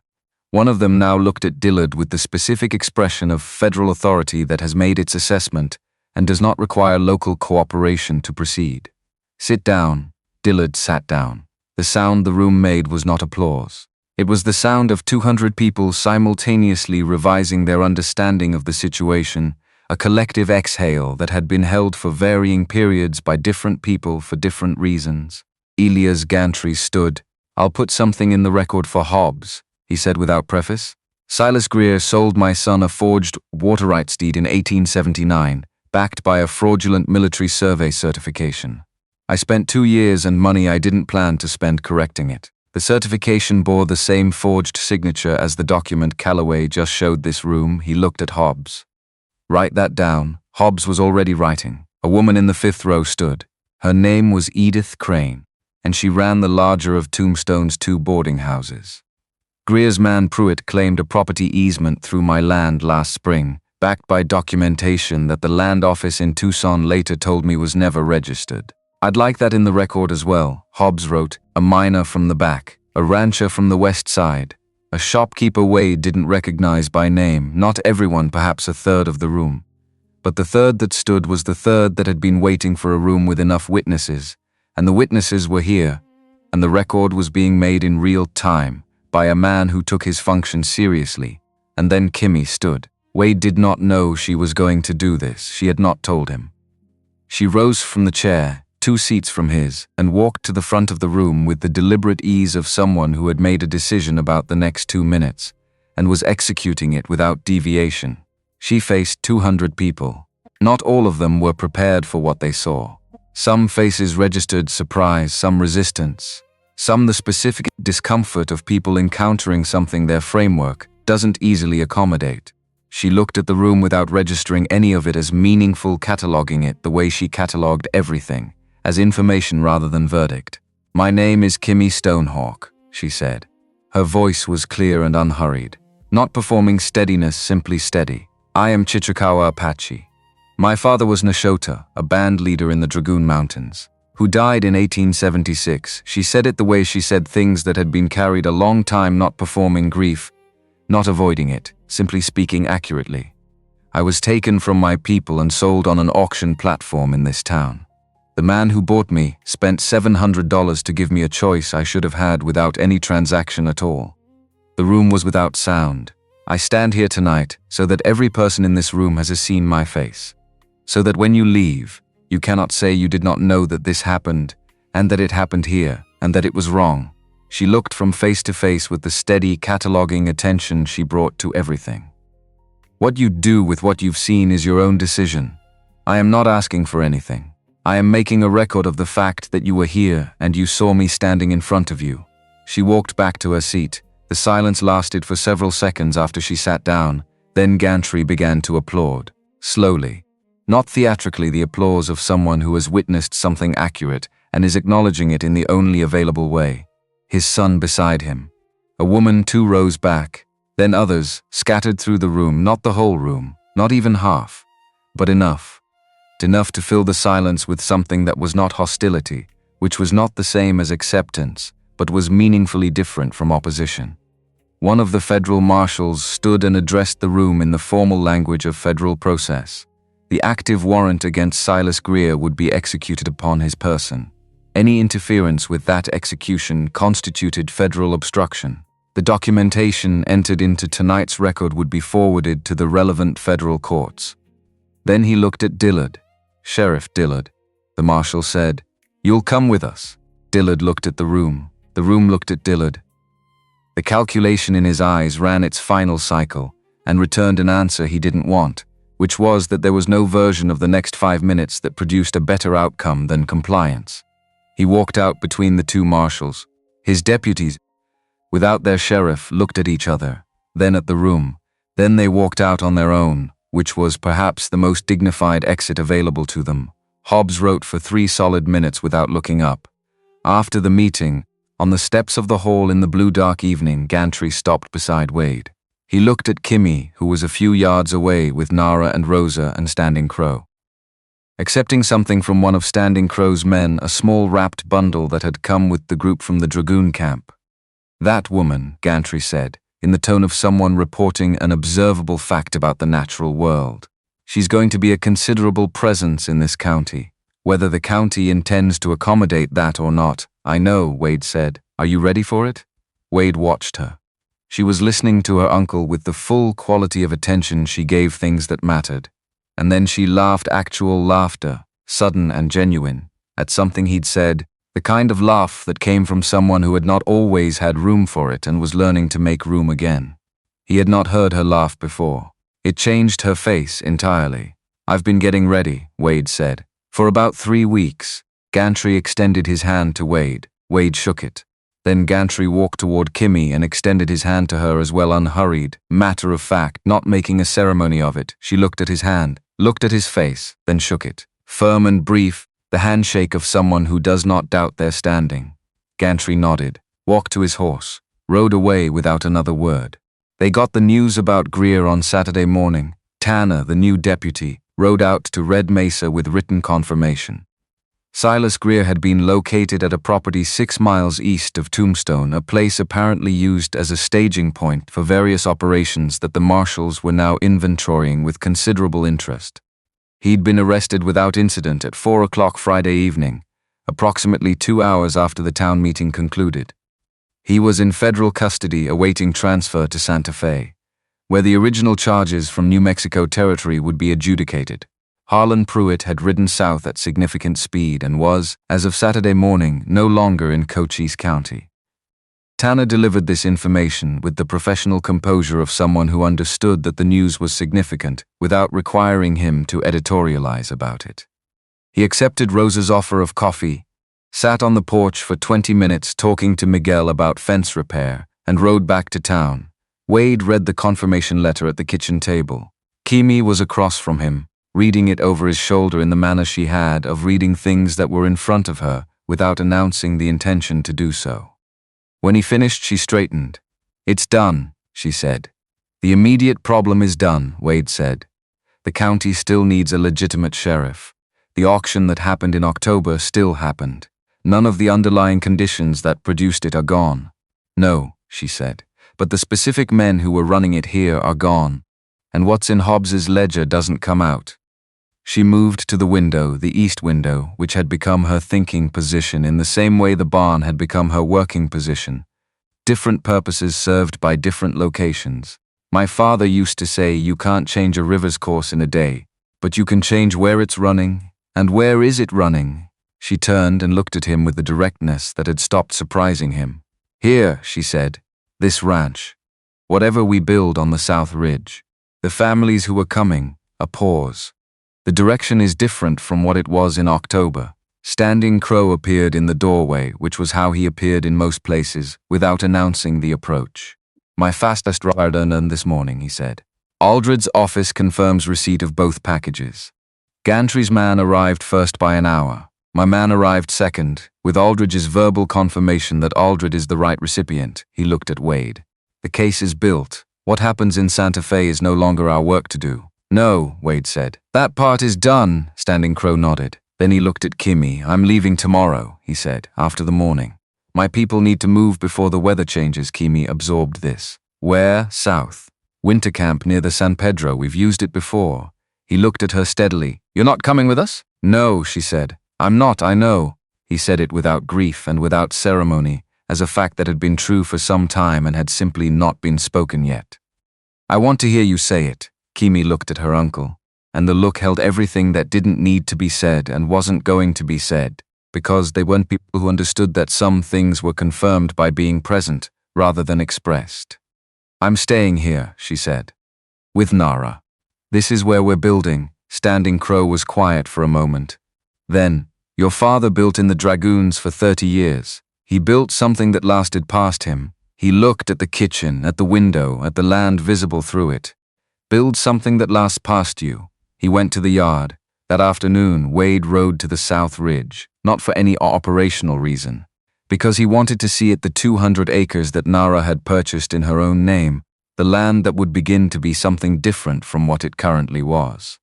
One of them now looked at Dillard with the specific expression of federal authority that has made its assessment and does not require local cooperation to proceed. Sit down. Dillard sat down. The sound the room made was not applause. It was the sound of 200 people simultaneously revising their understanding of the situation, a collective exhale that had been held for varying periods by different people for different reasons. Elias Gantry stood. I'll put something in the record for Hobbs, he said without preface. Silas Greer sold my son a forged water rights deed in 1879, backed by a fraudulent military survey certification. I spent 2 years and money I didn't plan to spend correcting it. The certification bore the same forged signature as the document Calaway just showed this room. He looked at Hobbs. Write that down. Hobbs was already writing. A woman in the 5th row stood. Her name was Edith Crane, and she ran the larger of Tombstone's 2 boarding houses. Greer's man Pruitt claimed a property easement through my land last spring, backed by documentation that the land office in Tucson later told me was never registered. I'd like that in the record as well, Hobbs wrote, a miner from the back, a rancher from the west side, a shopkeeper Wade didn't recognize by name, not everyone, perhaps a third of the room. But the third that stood was the third that had been waiting for a room with enough witnesses, and the witnesses were here, and the record was being made in real time by a man who took his function seriously. And then Kimmy stood. Wade did not know she was going to do this. She had not told him. She rose from the chair, 2 seats from his, and walked to the front of the room with the deliberate ease of someone who had made a decision about the next 2 minutes and was executing it without deviation. She faced 200 people. Not all of them were prepared for what they saw. Some faces registered surprise, some resistance, some the specific discomfort of people encountering something their framework doesn't easily accommodate. She looked at the room without registering any of it as meaningful, cataloging it the way she cataloged everything, as information rather than verdict. My name is Kimmy Stonehawk, she said. Her voice was clear and unhurried, not performing steadiness, simply steady. I am Chichikawa Apache. My father was Nashota, a band leader in the Dragoon Mountains, who died in 1876. She said it the way she said things that had been carried a long time, not performing grief, not avoiding it, simply speaking accurately. I was taken from my people and sold on an auction platform in this town. The man who bought me spent $700 to give me a choice I should have had without any transaction at all. The room was without sound. I stand here tonight so that every person in this room has seen my face. so that when you leave, you cannot say you did not know that this happened, and that it happened here, and that it was wrong. She looked from face to face with the steady, cataloging attention she brought to everything. What you do with what you've seen is your own decision. I am not asking for anything. I am making a record of the fact that you were here and you saw me standing in front of you. She walked back to her seat. The silence lasted for several seconds after she sat down. Then Gantry began to applaud, slowly. Not theatrically, the applause of someone who has witnessed something accurate and is acknowledging it in the only available way. His son beside him. A woman 2 rows back. Then others, scattered through the room, not the whole room, not even half, but enough. Enough to fill the silence with something that was not hostility, which was not the same as acceptance, but was meaningfully different from opposition. One of the federal marshals stood and addressed the room in the formal language of federal process. The active warrant against Silas Greer would be executed upon his person. Any interference with that execution constituted federal obstruction. The documentation entered into tonight's record would be forwarded to the relevant federal courts. Then he looked at Dillard. "Sheriff Dillard," the marshal said, "you'll come with us." Dillard looked at the room. The room looked at Dillard. The calculation in his eyes ran its final cycle and returned an answer he didn't want, which was that there was no version of the next 5 minutes that produced a better outcome than compliance. He walked out between the 2 marshals. His deputies, without their sheriff, looked at each other, then at the room. Then they walked out on their own, which was perhaps the most dignified exit available to them. Hobbs wrote for 3 solid minutes without looking up. After the meeting, on the steps of the hall in the blue dark evening, Gantry stopped beside Wade. He looked at Kimmy, who was a few yards away with Nara and Rosa and Standing Crow. Accepting something from one of Standing Crow's men, a small wrapped bundle that had come with the group from the Dragoon camp. "That woman," Gantry said, in the tone of someone reporting an observable fact about the natural world. "She's going to be a considerable presence in this county. Whether the county intends to accommodate that or not, I know," Wade said. "Are you ready for it?" Wade watched her. She was listening to her uncle with the full quality of attention she gave things that mattered. And then she laughed, actual laughter, sudden and genuine, at something he'd said, the kind of laugh that came from someone who had not always had room for it and was learning to make room again. He had not heard her laugh before. It changed her face entirely. "I've been getting ready," Wade said. "For about 3 weeks." Gantry extended his hand to Wade. Wade shook it. Then Gantry walked toward Kimmy and extended his hand to her as well, unhurried, matter of fact, not making a ceremony of it. She looked at his hand, looked at his face, then shook it. Firm and brief, the handshake of someone who does not doubt their standing. Gantry nodded, walked to his horse, rode away without another word. They got the news about Greer on Saturday morning. Tanner, the new deputy, rode out to Red Mesa with written confirmation. Silas Greer had been located at a property 6 miles east of Tombstone, a place apparently used as a staging point for various operations that the marshals were now inventorying with considerable interest. He'd been arrested without incident at 4 o'clock Friday evening, approximately 2 hours after the town meeting concluded. He was in federal custody awaiting transfer to Santa Fe, where the original charges from New Mexico Territory would be adjudicated. Harlan Pruitt had ridden south at significant speed and was, as of Saturday morning, no longer in Cochise County. Tanner delivered this information with the professional composure of someone who understood that the news was significant without requiring him to editorialize about it. He accepted Rosa's offer of coffee, sat on the porch for 20 minutes talking to Miguel about fence repair, and rode back to town. Wade read the confirmation letter at the kitchen table. Kimi was across from him, reading it over his shoulder in the manner she had of reading things that were in front of her without announcing the intention to do so. When he finished, she straightened. "It's done," she said. "The immediate problem is done," Wade said. "The county still needs a legitimate sheriff. The auction that happened in October still happened. None of the underlying conditions that produced it are gone." "No," she said, "but the specific men who were running it here are gone, and what's in Hobbs's ledger doesn't come out." She moved to the window, the east window, which had become her thinking position in the same way the barn had become her working position. Different purposes served by different locations. "My father used to say you can't change a river's course in a day. But you can change where it's running, and where is it running? She turned and looked at him with the directness that had stopped surprising him. Here, she said, this ranch. Whatever we build on the South Ridge. The families who are coming, a pause. The direction is different from what it was in October. Standing Crow appeared in the doorway, which was how he appeared in most places, without announcing the approach. My fastest rider this morning, he said. Aldred's office confirms receipt of both packages. Gantry's man arrived first by an hour. My man arrived second, with Aldridge's verbal confirmation that Aldred is the right recipient. He looked at Wade. The case is built. What happens in Santa Fe is no longer our work to do. No, Wade said. That part is done, Standing Crow nodded. Then he looked at Kimmy. I'm leaving tomorrow, he said, after the morning. My people need to move before the weather changes. Kimmy absorbed this. Where? South. Winter camp near the San Pedro. We've used it before. He looked at her steadily. You're not coming with us? No, she said. I'm not, I know. He said it without grief and without ceremony, as a fact that had been true for some time and had simply not been spoken yet. I want to hear you say it. Kimmy looked at her uncle, and the look held everything that didn't need to be said and wasn't going to be said, because they weren't people who understood that some things were confirmed by being present rather than expressed. I'm staying here, she said. With Nara. This is where we're building. Standing Crow was quiet for a moment. Then, your father built in the Dragoons for 30 years. He built something that lasted past him. He looked at the kitchen, at the window, at the land visible through it. Build something that lasts past you. He went to the yard. That afternoon, Wade rode to the South Ridge, not for any operational reason, because he wanted to see it the 200 acres that Nara had purchased in her own name, the land that would begin to be something different from what it currently was.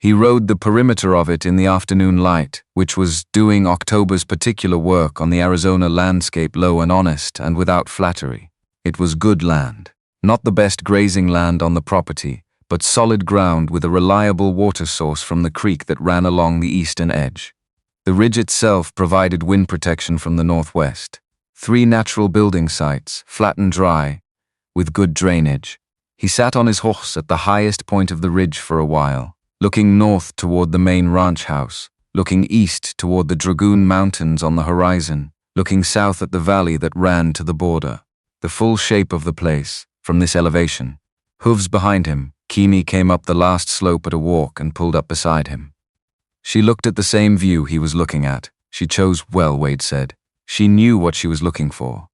He rode the perimeter of it in the afternoon light, which was doing October's particular work on the Arizona landscape low and honest and without flattery. It was good land. Not the best grazing land on the property, but solid ground with a reliable water source from the creek that ran along the eastern edge. The ridge itself provided wind protection from the northwest. 3 natural building sites, flat and dry, with good drainage. He sat on his horse at the highest point of the ridge for a while, looking north toward the main ranch house, looking east toward the Dragoon Mountains on the horizon, looking south at the valley that ran to the border. The full shape of the place, from this elevation. Hooves behind him, Kimmy came up the last slope at a walk and pulled up beside him. She looked at the same view he was looking at. She chose well, Wade said. She knew what she was looking for.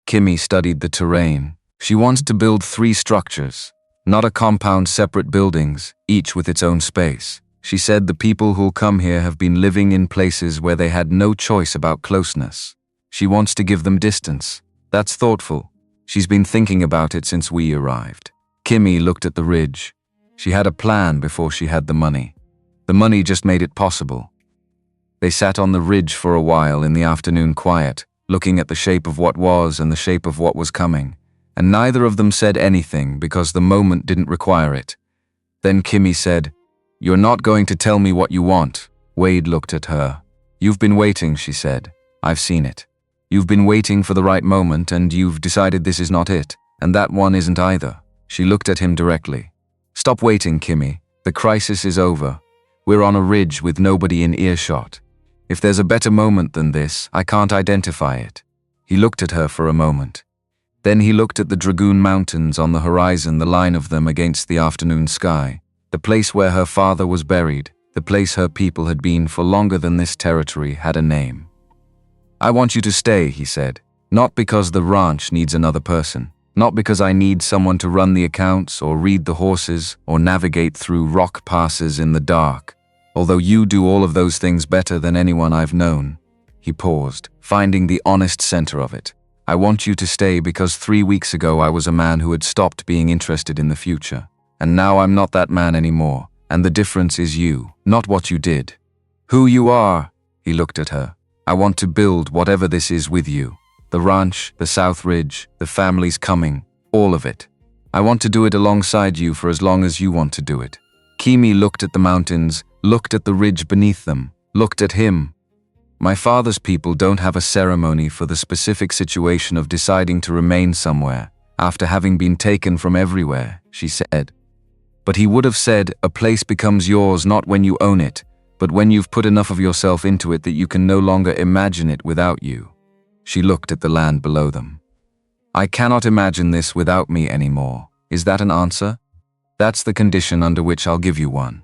Kimmy studied the terrain. She wants to build 3 structures. Not a compound, separate buildings, each with its own space. She said the people who'll come here have been living in places where they had no choice about closeness. She wants to give them distance. That's thoughtful. She's been thinking about it since we arrived. Kimmy looked at the ridge. She had a plan before she had the money. The money just made it possible. They sat on the ridge for a while in the afternoon quiet, looking at the shape of what was and the shape of what was coming. And neither of them said anything because the moment didn't require it. Then Kimmy said, "You're not going to tell me what you want." Wade looked at her. "You've been waiting," she said. "I've seen it. You've been waiting for the right moment and you've decided this is not it, and that one isn't either." She looked at him directly. "Stop waiting, Kimmy. The crisis is over. We're on a ridge with nobody in earshot. If there's a better moment than this, I can't identify it." He looked at her for a moment. Then he looked at the Dragoon Mountains on the horizon, the line of them against the afternoon sky, the place where her father was buried, the place her people had been for longer than this territory had a name. "I want you to stay," he said, "not because the ranch needs another person, not because I need someone to run the accounts or read the horses or navigate through rock passes in the dark, although you do all of those things better than anyone I've known." He paused, finding the honest center of it. "I want you to stay because 3 weeks ago I was a man who had stopped being interested in the future. And now I'm not that man anymore, and the difference is you, not what you did. Who you are." He looked at her. "I want to build whatever this is with you. The ranch, the South Ridge, the families coming, all of it. I want to do it alongside you for as long as you want to do it." Kimmy looked at the mountains, looked at the ridge beneath them, looked at him. "My father's people don't have a ceremony for the specific situation of deciding to remain somewhere after having been taken from everywhere," she said. But he would have said, a place becomes yours not when you own it, but when you've put enough of yourself into it that you can no longer imagine it without you. She looked at the land below them. I cannot imagine this without me anymore. Is that an answer? That's the condition under which I'll give you one.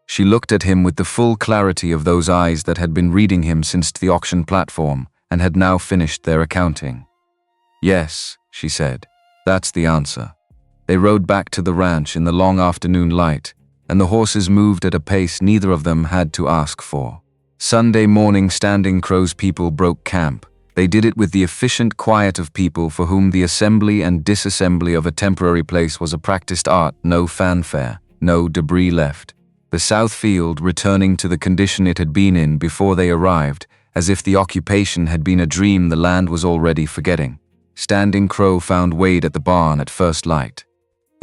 She looked at him with the full clarity of those eyes that had been reading him since the auction platform and had now finished their accounting. Yes, she said, that's the answer. They rode back to the ranch in the long afternoon light, and the horses moved at a pace neither of them had to ask for. Sunday morning Standing Crow's people broke camp. They did it with the efficient quiet of people for whom the assembly and disassembly of a temporary place was a practiced art, no fanfare, no debris left. The south field returning to the condition it had been in before they arrived, as if the occupation had been a dream the land was already forgetting. Standing Crow found Wade at the barn at first light.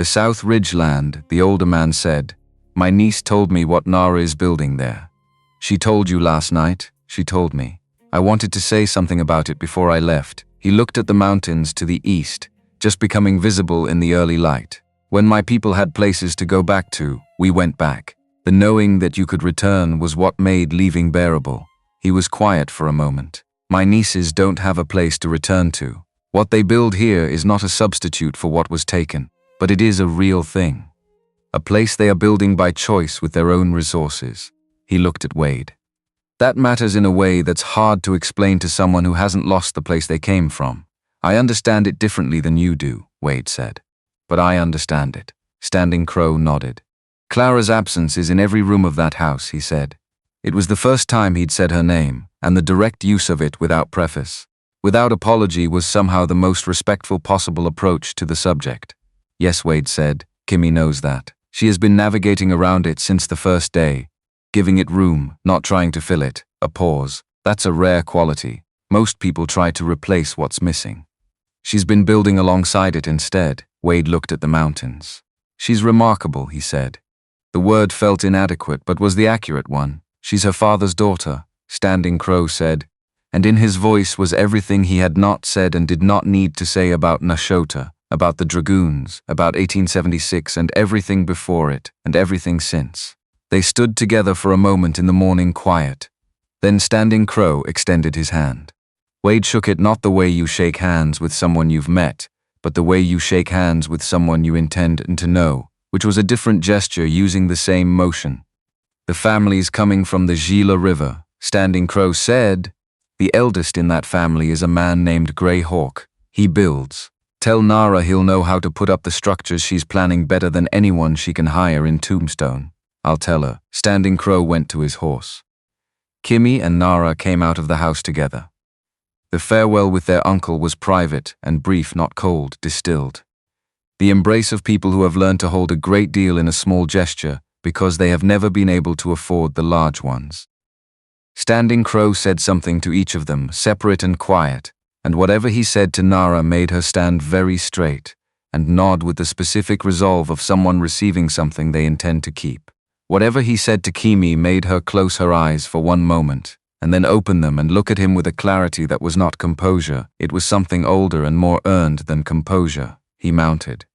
The South Ridge land, the older man said. My niece told me what Nara is building there. She told you last night, she told me. I wanted to say something about it before I left. He looked at the mountains to the east, just becoming visible in the early light. When my people had places to go back to, we went back. The knowing that you could return was what made leaving bearable. He was quiet for a moment. My nieces don't have a place to return to. What they build here is not a substitute for what was taken, but it is a real thing. A place they are building by choice with their own resources. He looked at Wade. That matters in a way that's hard to explain to someone who hasn't lost the place they came from. I understand it differently than you do, Wade said. But I understand it. Standing Crow nodded. Clara's absence is in every room of that house, he said. It was the first time he'd said her name, and the direct use of it without preface, without apology, was somehow the most respectful possible approach to the subject. Yes, Wade said, Kimmy knows that. She has been navigating around it since the first day, giving it room, not trying to fill it, a pause. That's a rare quality. Most people try to replace what's missing. She's been building alongside it instead. Wade looked at the mountains. She's remarkable, he said. The word felt inadequate, but was the accurate one. She's her father's daughter, Standing Crow said, and in his voice was everything he had not said and did not need to say about Nashota, about the Dragoons, about 1876 and everything before it, and everything since. They stood together for a moment in the morning quiet. Then Standing Crow extended his hand. Wade shook it not the way you shake hands with someone you've met, but the way you shake hands with someone you intend to know, which was a different gesture using the same motion. The family's coming from the Gila River, Standing Crow said. The eldest in that family is a man named Grey Hawk. He builds. Tell Nara he'll know how to put up the structures she's planning better than anyone she can hire in Tombstone. I'll tell her. Standing Crow went to his horse. Kimmy and Nara came out of the house together. The farewell with their uncle was private and brief, not cold, distilled. The embrace of people who have learned to hold a great deal in a small gesture because they have never been able to afford the large ones. Standing Crow said something to each of them, separate and quiet, and whatever he said to Nara made her stand very straight and nod with the specific resolve of someone receiving something they intend to keep. Whatever he said to Kimi made her close her eyes for one moment, and then open them and look at him with a clarity that was not composure. It was something older and more earned than composure. He mounted.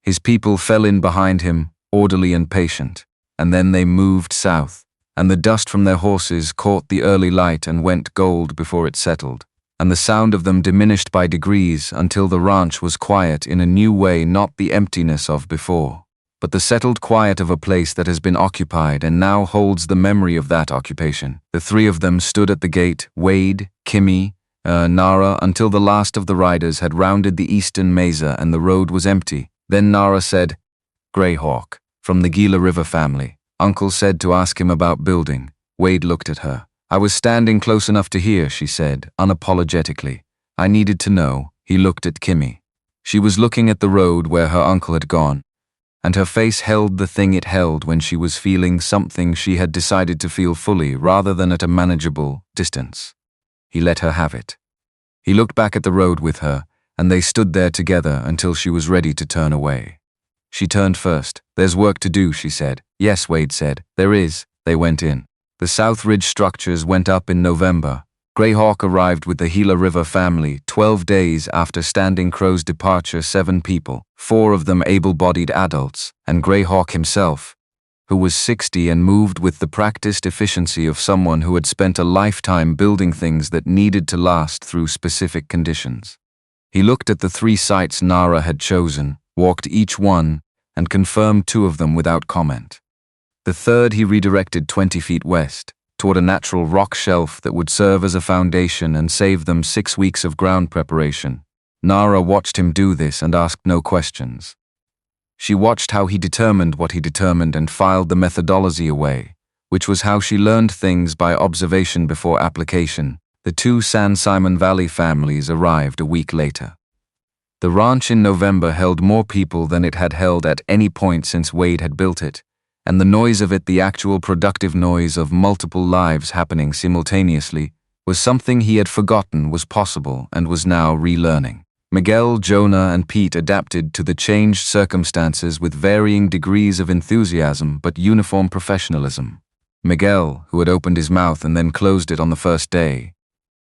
His people fell in behind him, orderly and patient, and then they moved south, and the dust from their horses caught the early light and went gold before it settled, and the sound of them diminished by degrees until the ranch was quiet in a new way, not the emptiness of before, but the settled quiet of a place that has been occupied and now holds the memory of that occupation. The three of them stood at the gate, Wade, Kimmy, Nara, until the last of the riders had rounded the eastern mesa and the road was empty. Then Nara said, Grey Hawk, from the Gila River family. Uncle said to ask him about building. Wade looked at her. I was standing close enough to hear, she said, unapologetically. I needed to know. He looked at Kimmy. She was looking at the road where her uncle had gone, and her face held the thing it held when she was feeling something she had decided to feel fully rather than at a manageable distance. He let her have it. He looked back at the road with her, and they stood there together until she was ready to turn away. She turned first. There's work to do, she said. Yes, Wade said. There is. They went in. The South Ridge structures went up in November. Greyhawk arrived with the Gila River family 12 days after Standing Crow's departure. 7 people, 4 of them able-bodied adults, and Greyhawk himself, who was 60 and moved with the practiced efficiency of someone who had spent a lifetime building things that needed to last through specific conditions. He looked at the 3 sites Nara had chosen, walked each one, and confirmed 2 of them without comment. The third he redirected 20 feet west, toward a natural rock shelf that would serve as a foundation and save them 6 weeks of ground preparation. Nara watched him do this and asked no questions. She watched how he determined what he determined and filed the methodology away, which was how she learned things by observation before application. The 2 San Simon Valley families arrived a week later. The ranch in November held more people than it had held at any point since Wade had built it, and the noise of it, the actual productive noise of multiple lives happening simultaneously, was something he had forgotten was possible and was now relearning. Miguel, Jonah, and Pete adapted to the changed circumstances with varying degrees of enthusiasm but uniform professionalism. Miguel, who had opened his mouth and then closed it on the first day,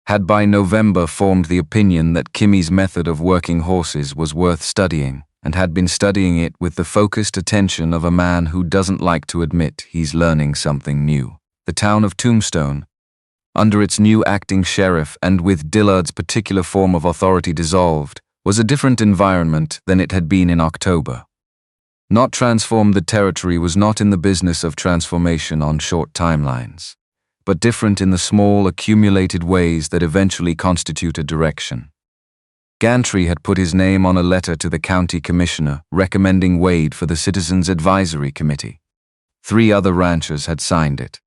had by November formed the opinion that Kimmy's method of working horses was worth studying, and had been studying it with the focused attention of a man who doesn't like to admit he's learning something new. The town of Tombstone, under its new acting sheriff and with Dillard's particular form of authority dissolved, was a different environment than it had been in October. Not transformed, the territory was not in the business of transformation on short timelines, but different in the small, accumulated ways that eventually constitute a direction. Gantry had put his name on a letter to the county commissioner recommending Wade for the Citizens Advisory Committee. 3 other ranchers had signed it.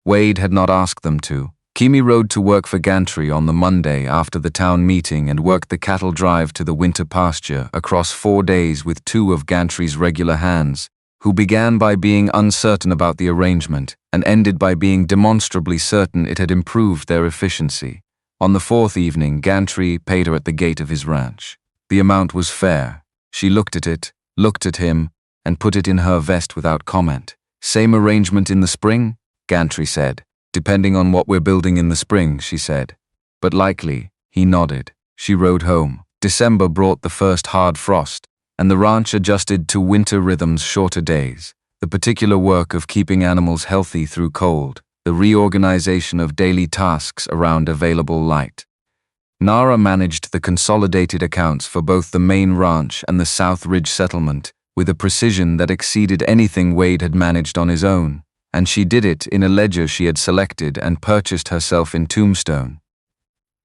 Wade had not asked them to. Kimmy rode to work for Gantry on the Monday after the town meeting and worked the cattle drive to the winter pasture across 4 days with 2 of Gantry's regular hands, who began by being uncertain about the arrangement and ended by being demonstrably certain it had improved their efficiency. On the 4th evening, Gantry paid her at the gate of his ranch. The amount was fair. She looked at it, looked at him, and put it in her vest without comment. Same arrangement in the spring? Gantry said. Depending on what we're building in the spring, she said. But likely, he nodded. She rode home. December brought the first hard frost, and the ranch adjusted to winter rhythms, shorter days, the particular work of keeping animals healthy through cold, the reorganization of daily tasks around available light. Nara managed the consolidated accounts for both the main ranch and the South Ridge settlement with a precision that exceeded anything Wade had managed on his own, and she did it in a ledger she had selected and purchased herself in Tombstone.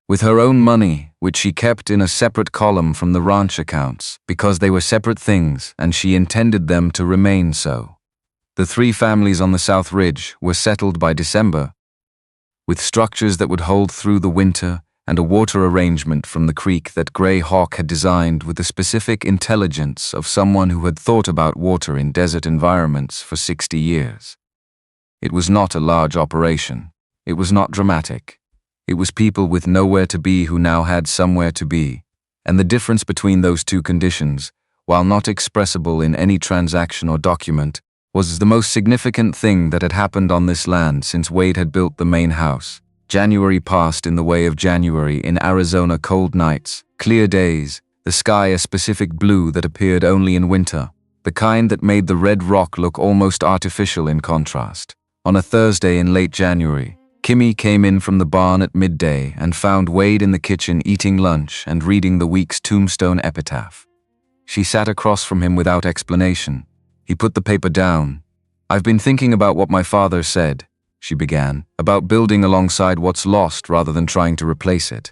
With her own money, which she kept in a separate column from the ranch accounts, because they were separate things and she intended them to remain so. The 3 families on the South Ridge were settled by December, with structures that would hold through the winter and a water arrangement from the creek that Greyhawk had designed with the specific intelligence of someone who had thought about water in desert environments for 60 years. It was not a large operation. It was not dramatic. It was people with nowhere to be who now had somewhere to be, and the difference between those 2 conditions, while not expressible in any transaction or document, was the most significant thing that had happened on this land since Wade had built the main house. January passed in the way of January in Arizona: cold nights, clear days, the sky a specific blue that appeared only in winter, the kind that made the red rock look almost artificial in contrast. On a Thursday in late January, Kimmy came in from the barn at midday and found Wade in the kitchen eating lunch and reading the week's Tombstone epitaph. She sat across from him without explanation. He put the paper down. "I've been thinking about what my father said," she began, "about building alongside what's lost rather than trying to replace it.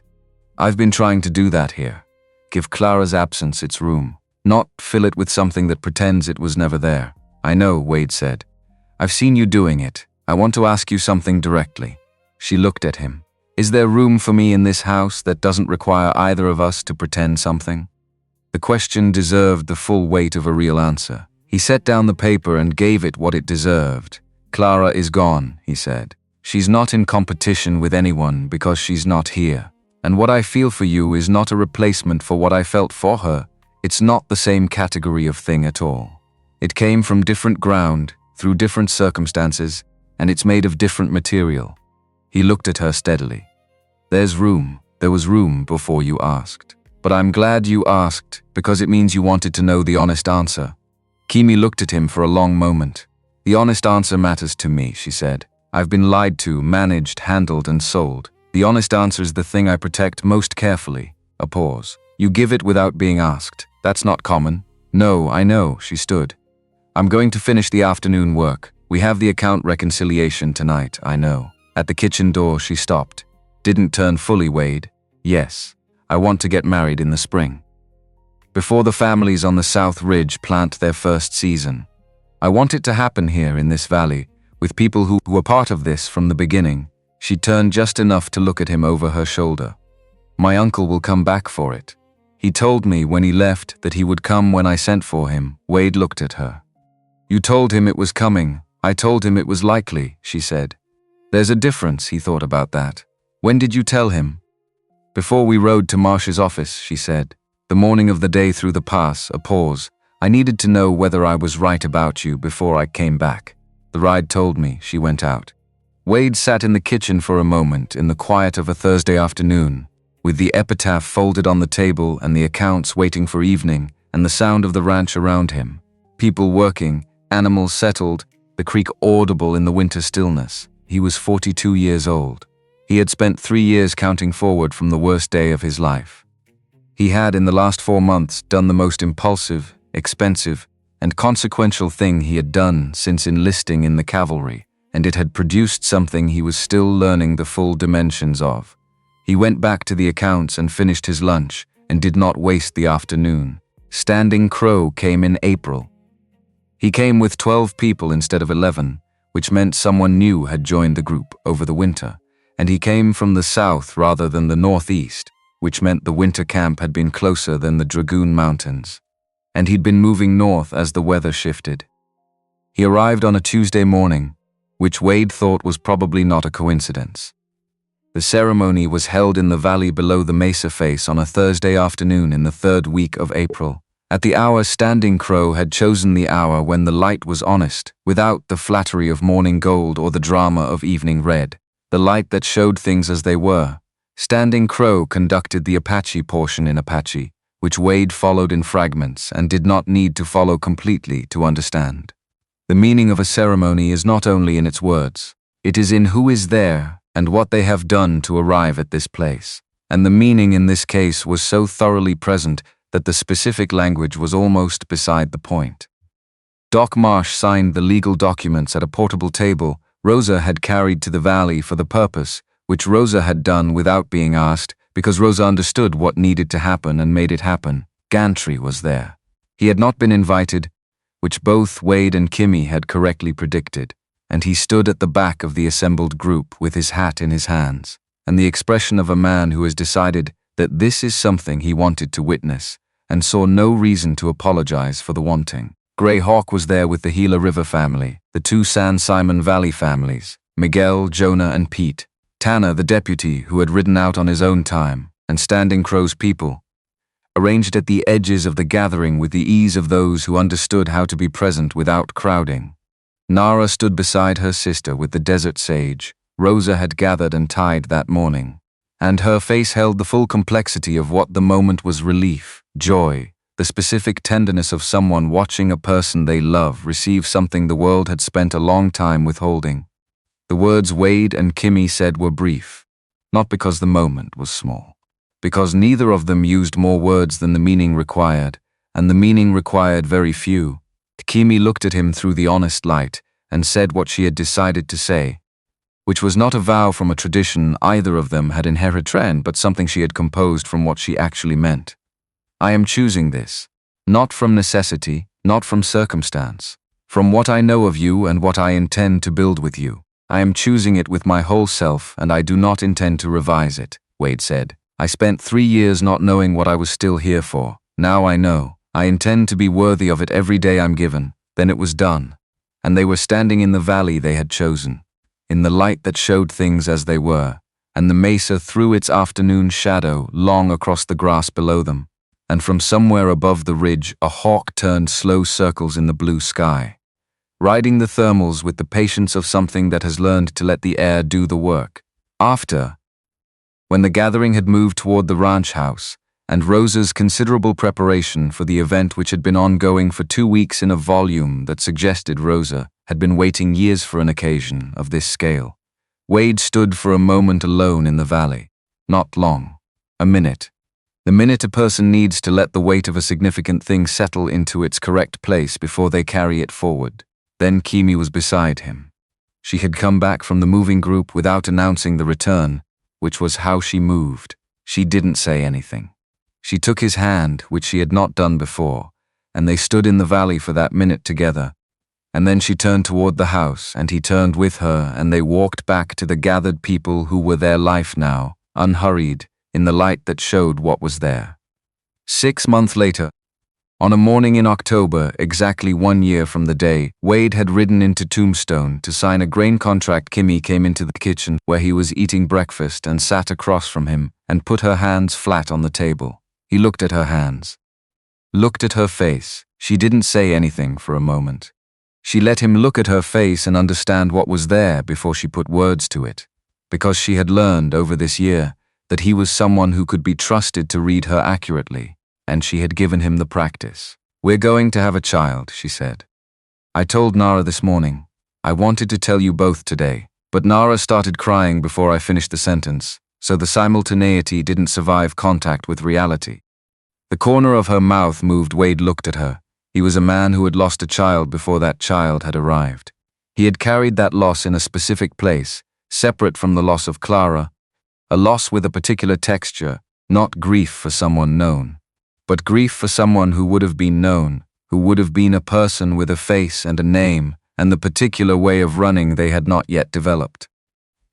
I've been trying to do that here. Give Clara's absence its room, not fill it with something that pretends it was never there." "I know," Wade said. "I've seen you doing it. I want to ask you something directly." She looked at him. "Is there room for me in this house that doesn't require either of us to pretend something?" The question deserved the full weight of a real answer. He set down the paper and gave it what it deserved. "Clara is gone," he said. "She's not in competition with anyone because she's not here. And what I feel for you is not a replacement for what I felt for her. It's not the same category of thing at all. It came from different ground, through different circumstances, and it's made of different material." He looked at her steadily. There was room before you asked. But I'm glad you asked, because it means you wanted to know the honest answer. Kimi looked at him for a long moment. The honest answer matters to me, she said. I've been lied to, managed, handled, and sold. The honest answer is the thing I protect most carefully. A pause. You give it without being asked. That's not common. No, I know, she stood. I'm going to finish the afternoon work. We have the account reconciliation tonight, I know. At the kitchen door, she stopped. Didn't turn fully, Wade. Yes, I want to get married in the spring. Before the families on the South Ridge plant their first season. I want it to happen here in this valley, with people who were part of this from the beginning. She turned just enough to look at him over her shoulder. My uncle will come back for it. He told me when he left that he would come when I sent for him. Wade looked at her. You told him it was coming. I told him it was likely, she said. There's a difference, he thought about that. When did you tell him? Before we rode to Marsh's office, she said. The morning of the day through the pass, a pause. I needed to know whether I was right about you before I came back. The ride told me, she went out. Wade sat in the kitchen for a moment in the quiet of a Thursday afternoon, with the epitaph folded on the table and the accounts waiting for evening and the sound of the ranch around him. People working, animals settled, the creek audible in the winter stillness. He was 42 years old. He had spent 3 years counting forward from the worst day of his life. He had, in the last 4 months, done the most impulsive, expensive, and consequential thing he had done since enlisting in the cavalry, and it had produced something he was still learning the full dimensions of. He went back to the accounts and finished his lunch, and did not waste the afternoon. Standing Crow came in April. He came with 12 people instead of 11, which meant someone new had joined the group over the winter, and he came from the south rather than the northeast, which meant the winter camp had been closer than the Dragoon Mountains, and he'd been moving north as the weather shifted. He arrived on a Tuesday morning, which Wade thought was probably not a coincidence. The ceremony was held in the valley below the mesa face on a Thursday afternoon in the 3rd week of April. At the hour, Standing Crow had chosen the hour when the light was honest, without the flattery of morning gold or the drama of evening red, the light that showed things as they were. Standing Crow conducted the Apache portion in Apache, which Wade followed in fragments and did not need to follow completely to understand. The meaning of a ceremony is not only in its words, it is in who is there and what they have done to arrive at this place. And the meaning in this case was so thoroughly present that the specific language was almost beside the point. Doc Marsh signed the legal documents at a portable table Rosa had carried to the valley for the purpose, which Rosa had done without being asked, because Rosa understood what needed to happen and made it happen. Gantry was there. He had not been invited, which both Wade and Kimi had correctly predicted, and he stood at the back of the assembled group with his hat in his hands, and the expression of a man who has decided that this is something he wanted to witness, and saw no reason to apologize for the wanting. Grey Hawk was there with the Gila River family, the 2 San Simon Valley families, Miguel, Jonah, and Pete, Tanner, the deputy who had ridden out on his own time, and Standing Crow's people, arranged at the edges of the gathering with the ease of those who understood how to be present without crowding. Nara stood beside her sister with the desert sage Rosa had gathered and tied that morning, and her face held the full complexity of what the moment was: relief, joy, the specific tenderness of someone watching a person they love receive something the world had spent a long time withholding. The words Wade and Kimi said were brief, not because the moment was small, because neither of them used more words than the meaning required, and the meaning required very few. Kimi looked at him through the honest light and said what she had decided to say, which was not a vow from a tradition either of them had inherited, but something she had composed from what she actually meant. I am choosing this, not from necessity, not from circumstance, from what I know of you and what I intend to build with you. I am choosing it with my whole self, and I do not intend to revise it, Wade said. I spent 3 years not knowing what I was still here for. Now I know. I intend to be worthy of it every day I'm given. Then it was done. And they were standing in the valley they had chosen, in the light that showed things as they were, and the mesa threw its afternoon shadow long across the grass below them, and from somewhere above the ridge a hawk turned slow circles in the blue sky, riding the thermals with the patience of something that has learned to let the air do the work. After when the gathering had moved toward the ranch house, and Rosa's considerable preparation for the event which had been ongoing for 2 weeks in a volume that suggested Rosa had been waiting years for an occasion of this scale, Wade stood for a moment alone in the valley. Not long. A minute. The minute a person needs to let the weight of a significant thing settle into its correct place before they carry it forward. Then Kimi was beside him. She had come back from the moving group without announcing the return, which was how she moved. She didn't say anything. She took his hand, which she had not done before, and they stood in the valley for that minute together. And then she turned toward the house, and he turned with her, and they walked back to the gathered people who were their life now, unhurried, in the light that showed what was there. 6 months later, on a morning in October, exactly 1 year from the day Wade had ridden into Tombstone to sign a grain contract, Kimi came into the kitchen where he was eating breakfast and sat across from him and put her hands flat on the table. He looked at her hands. Looked at her face. She didn't say anything for a moment. She let him look at her face and understand what was there before she put words to it, because she had learned over this year that he was someone who could be trusted to read her accurately, and she had given him the practice. "We're going to have a child," she said. "I told Nara this morning. I wanted to tell you both today, but Nara started crying before I finished the sentence, so the simultaneity didn't survive contact with reality." The corner of her mouth moved. Wade looked at her. He was a man who had lost a child before that child had arrived. He had carried that loss in a specific place, separate from the loss of Clara, a loss with a particular texture, not grief for someone known, but grief for someone who would have been known, who would have been a person with a face and a name, and the particular way of running they had not yet developed.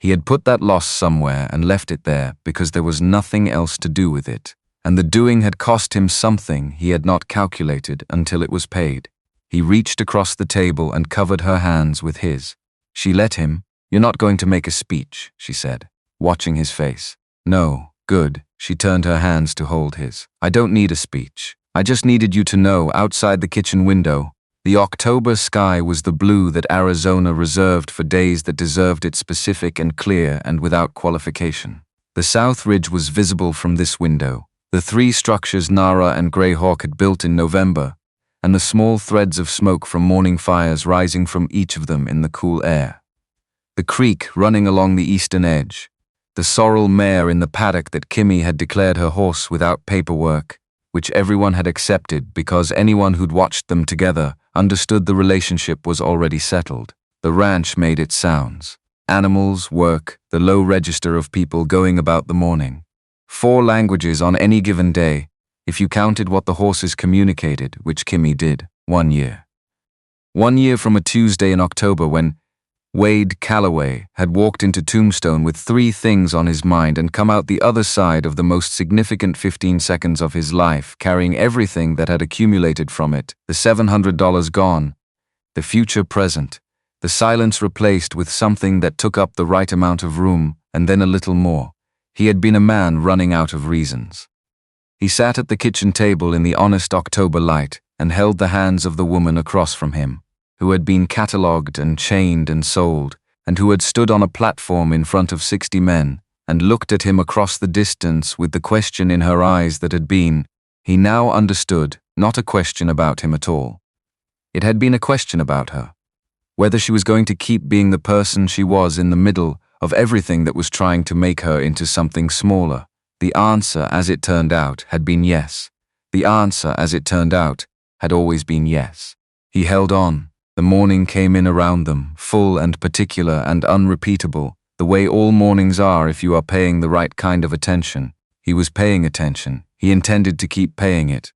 He had put that loss somewhere and left it there because there was nothing else to do with it, and the doing had cost him something he had not calculated until it was paid. He reached across the table and covered her hands with his. She let him. "You're not going to make a speech," she said, watching his face. "No, good." She turned her hands to hold his. "I don't need a speech. I just needed you to know outside the kitchen window, the October sky was the blue that Arizona reserved for days that deserved it, specific and clear and without qualification. The South Ridge was visible from this window, the 3 structures Nara and Greyhawk had built in November, and the small threads of smoke from morning fires rising from each of them in the cool air. The creek running along the eastern edge, the sorrel mare in the paddock that Kimi had declared her horse without paperwork, which everyone had accepted because anyone who'd watched them together understood the relationship was already settled. The ranch made its sounds. Animals, work, the low register of people going about the morning. 4 languages on any given day, if you counted what the horses communicated, which Kimi did. 1 year. 1 year from a Tuesday in October when Wade Calaway had walked into Tombstone with 3 things on his mind and come out the other side of the most significant 15 seconds of his life, carrying everything that had accumulated from it, the $700 gone, the future present, the silence replaced with something that took up the right amount of room, and then a little more. He had been a man running out of reasons. He sat at the kitchen table in the honest October light and held the hands of the woman across from him, who had been catalogued and chained and sold, and who had stood on a platform in front of 60 men, and looked at him across the distance with the question in her eyes that had been, he now understood, not a question about him at all. It had been a question about her. Whether she was going to keep being the person she was in the middle of everything that was trying to make her into something smaller. The answer, as it turned out, had been yes. The answer, as it turned out, had always been yes. He held on. The morning came in around them, full and particular and unrepeatable, the way all mornings are if you are paying the right kind of attention. He was paying attention. He intended to keep paying it.